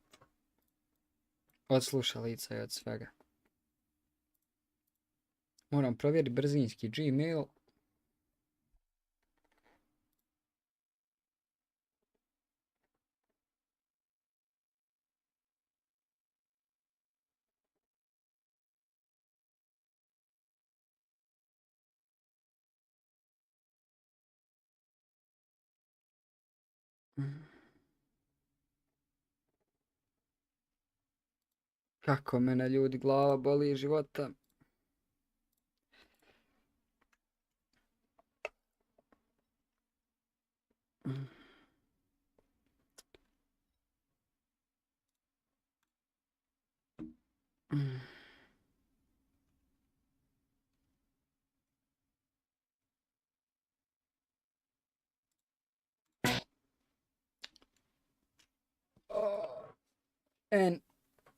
Od slušalica i od svega. Moram provjeriti brzinski Gmail. Kako mene ljudi glava boli iz života.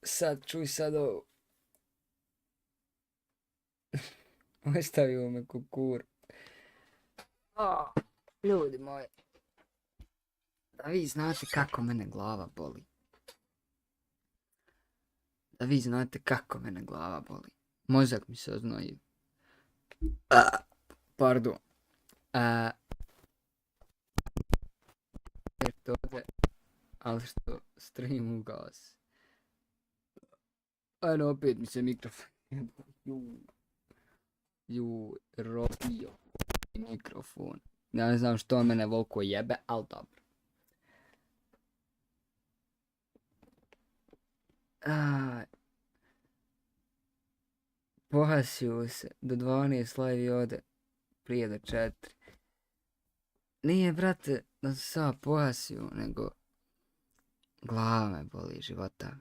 Sad čuj sad ovo. Ostavio me kukur. Ljudi moji. Da vi znate kako mene glava boli. Da vi znate kako mene glava boli. Mozak mi se oznoji. Pardon. Ali što stream ugas. Ajno, opet mi se mikrofon. Robio mikrofon. Ja ne znam što on mene volko jebe, ali dobro. Pohasio se do 12 live ode prije do 4. Nije, brate, da se sada pohasio, nego glava me boli života.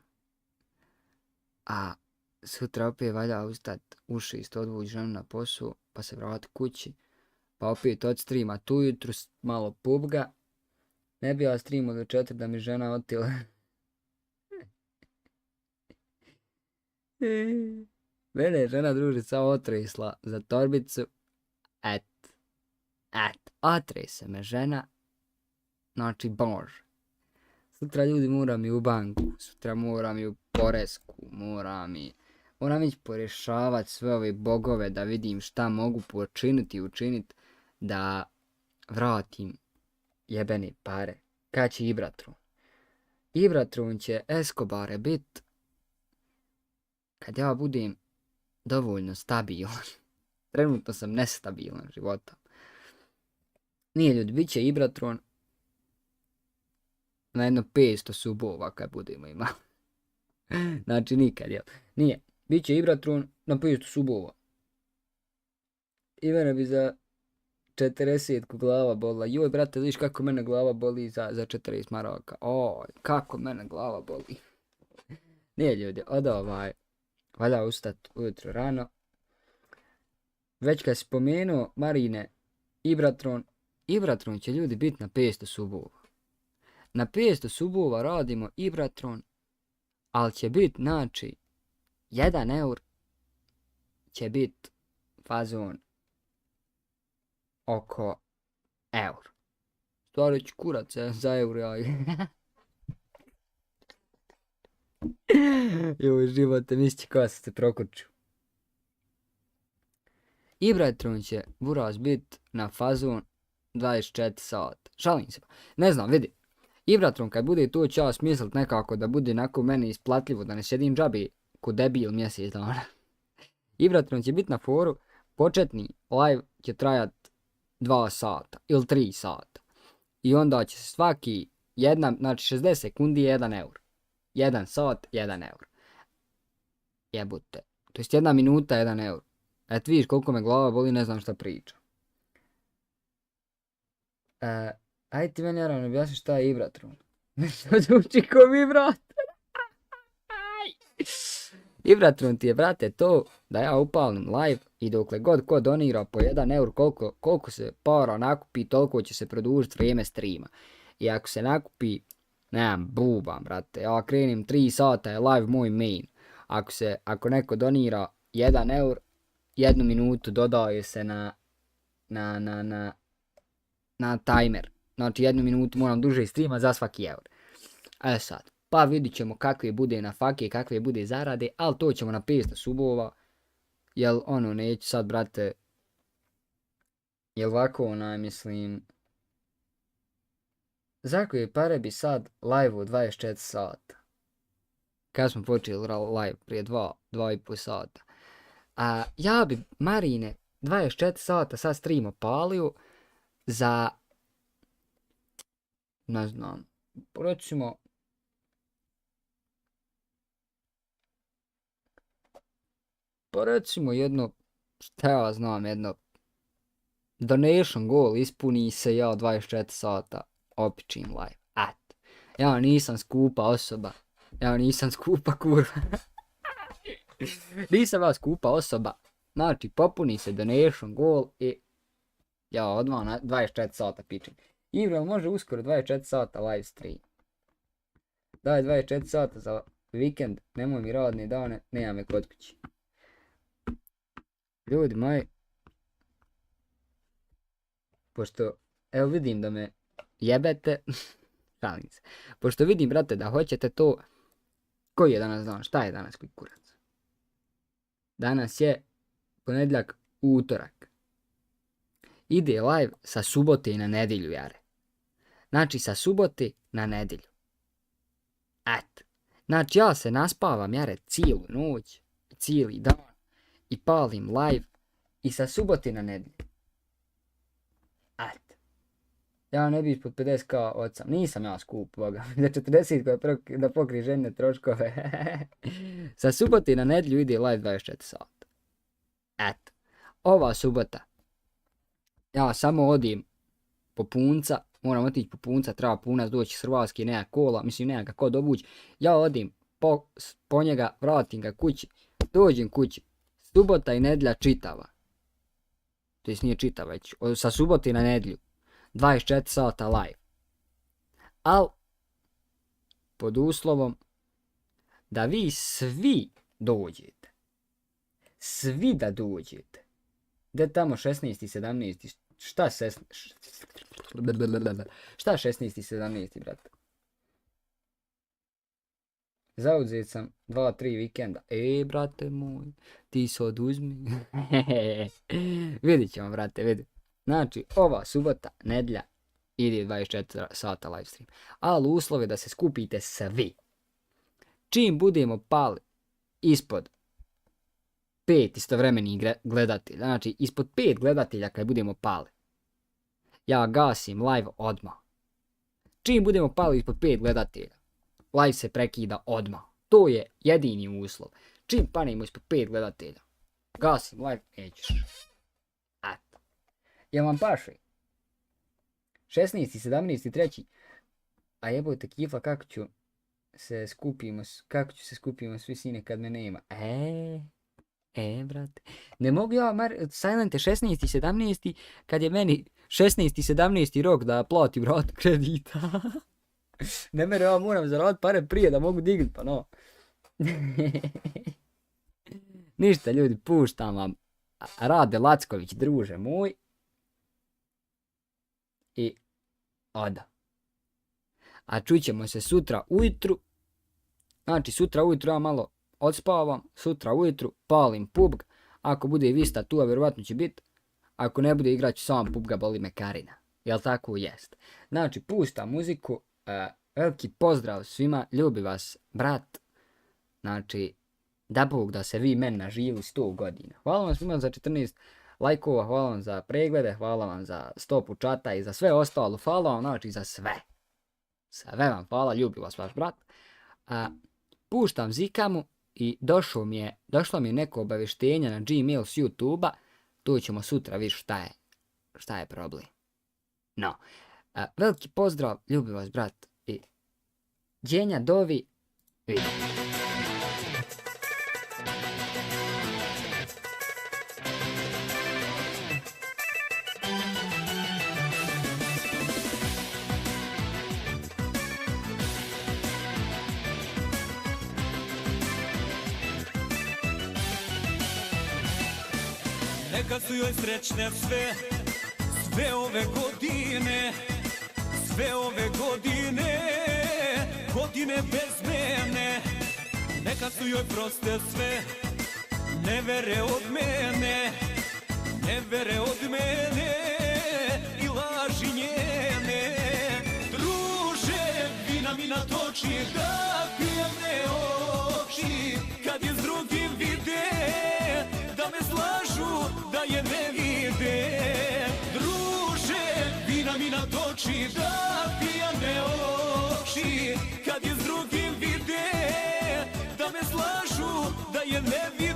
A sutra opet valja ustat u 6, odvući ženu na posao, pa se vrati kući, pa opet od streama tu jutru malo pubga Ne bi ja streamo do 4 da mi žena otila. Mene je žena družica otresla za torbicu. Otrese me žena. Znači, bože. Sutra ljudi moram i u banku, sutra moram i u poresku, moram ići porješavati sve ove bogove da vidim šta mogu počiniti i učiniti da vratim jebene pare. Kad će Ibratron? Ibratron će Escobare bit kad ja budem dovoljno stabilan. Trenutno sam nestabilan životom. Nije ljudi, bit će Ibratron na jedno 500 subova kad budemo imali. Znači nikad, jel? Nije. Biće Ibratron na 500 subova. I mene bi za 40 glava bolila. Joj, brate, vidiš kako mene glava boli za 40 maraka. Oj, kako mene glava boli. Nije ljudi, valja ustat ujutro rano. Već kad si spomenuo, Marine, Ibratron će ljudi biti na 500 subova. Na 500 subova radimo Ibratron, ali će biti, znači, 1 eur će biti fazon oko eur. Stvari ću kurat se za eur, ja. Joj, živote, misli kao se prokuću. Ibratron će, buraz, biti na fazon 24 sata. Šalim se. Ne znam, vidi. Ibratron kad bude to ću ja smislit nekako da bude nakon meni isplatljivo, da ne sjedim džabi ko debil mjesec dana. Ibratron će biti na foru, početni live će trajat 2 sata ili 3 sata. I onda će se svaki znači 60 sekundi 1 eur. 1 sat, 1 eur. Jebute. To jest 1 minuta, 1 eur. Eto vidiš koliko me glava boli, ne znam šta pričam. Ajde ti meni naravno objasni šta je Ibratron. To zvuči ko vibrator. Ibratron ti je, brate, to da ja upalim live i dokle god ko donira po 1 eur, koliko se para nakupi, toliko će se produžiti vrijeme streama. I ako se nakupi, nemam, bubam, brate, ja krenim 3 sata je live moj main. Ako neko donira 1 eur, 1 minutu dodaje se na timer. Znači 1 minutu moram duže streama za svaki eur. E sad, pa vidit ćemo kakve bude na fake, kakve bude zarade, ali to ćemo na 500 subova. Jel neću sad, brate, jel ovako mislim, za koje pare bi sad live u 24 sata? Kad smo počeli live prije 2,5 sata. Ja bi, Marine, 24 sata sad stream opalio za, ne znam, recimo jedno, šta ja znam, jedno donation goal ispuni se, ja 24 sata opičim live. Ja nisam skupa osoba. Ja nisam skupa kurva. Nisam ja skupa osoba. Znači, popuni se donation goal i ja odmah na 24 sata pičim. Ibral može uskoro 24 sata live stream. Daj 24 sata za vikend, nemoj mi radne dane, nema me kod kući. Ljudi moji, pošto, evo vidim da me jebete, šalim se, pošto vidim, brate, da hoćete to, koji je danas dan, šta je danas koji kurac? Danas je ponedjeljak, utorak. Ide live sa subote na nedjelju, jare. Znači, sa subote na nedjelju. Eto. Znači, ja se naspavam, jare, cijelu noć, cijeli dan i palim live i sa subote na nedjelju. Eto. Ja ne bi ispod 50k od sam. Nisam ja skup, boga. Za 40 da pokri žene troškove. Sa subote na nedjelju ide live 24 sata. Eto. Ova subota. Ja samo odim po punca. Moram otići po punca. Treba punac doći s Hrvatske. Nema kola. Mislim, nema kako dobući. Ja odim po njega. Vratim ga kući. Dođem kući. Subota i nedjelja čitava. To jest nije čitava već. Sa subote na nedjelju. 24 sata live. Al, pod uslovom da vi svi dođete. Svi da dođete. Gde tamo 16. 17. Šta 16. Šta 16. 17. brate? Zauzet sam 2-3 vikenda. Brate moj, ti se oduzmi. Vidit ćemo, brate, vidi. Znači, ova subota, nedjelja, ide 24 sata live stream. Ali uslov je da se skupite svi. Čim budemo pali ispod 5 istovremenih gledatelja, znači ispod 5 gledatelja kad budemo pali, ja gasim live odmah. Čim budemo pali ispod 5 gledatelja, live se prekida odmah. To je jedini uslov. Čim panemo ispod 5 gledatelja, gasim live, nećeš. Eto. Jel vam paše? 16. 17. 3. A jebote kifla kako ću se skupimo svi sine kad me nema. Brate. Ne mogu ja silente 16. 17. kad je meni 16. 17. rok da platim rat kredita. Ne mere, ja moram zaraditi pare prije da mogu dignuti, pa no. Ništa ljudi, puštam vam Rade Lacković, druže moj. I oda. A čućemo se sutra ujutru. Znači sutra ujutru ja malo odspavam, sutra ujutru palim PUBG. Ako bude Vista tu, a vjerovatno će biti. Ako ne bude igrat ću sam PUBG, boli me Karina. Jel tako? Jest. Znači pustam muziku. Veliki pozdrav svima, ljubi vas brat. Znači, da Bog da se vi meni naživi 100 godina. Hvala vam svima za 14 lajkova, hvala vam za preglede, hvala vam za 100 pučata i za sve ostalo. Hvala vam, znači za sve. Sve vam hvala, ljubi vas vaš brat. Puštam zikamu i došlo mi je neko obavještenje na Gmail s YouTube-a. Tu ćemo sutra vidjeti šta je problem. No, veliki pozdrav, ljubi vas brat i dženja dovi, vidimo. Neka su joj srećne sve ove godine, godine bez mene. Neka su joj proste sve nevere od mene, i laži njene. Druže, vina mi natoči da pijemne oči, kad je s drugim vide, da me slažu, da je ne vide. Druže, vina mi natoči da pijane oči, kad je s drugim vide, da me slažu, da je ne vide.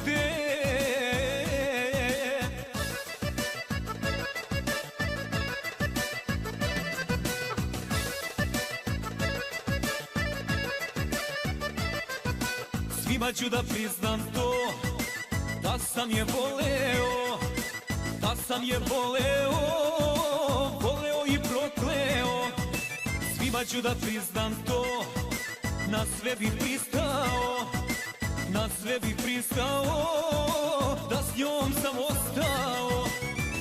Svima ću da priznam to, da sam je voleo, voleo i prokleo. Svima ću da priznam to, na sve bih pristao, da s njom sam ostao.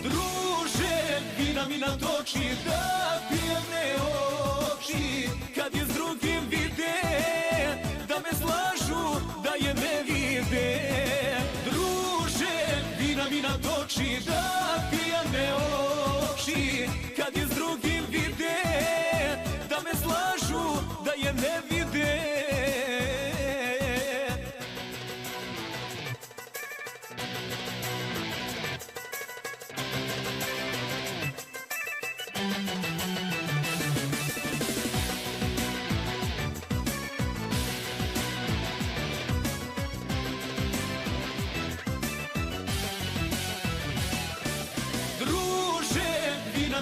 Druže, vina mi natoči da pijemne oči, kad je s drugim vide, da me slažu, da je ne vide. Vina mi natoči da pijane oči, kad je s drugim vide, da me slažu, da je ne vide.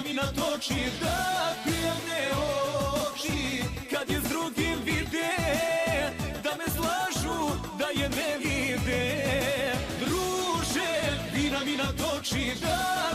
Mi natoči da pijemne oči, kad je s drugim vide, da me slažu, da je ne vide. Druže, vina mi natoči da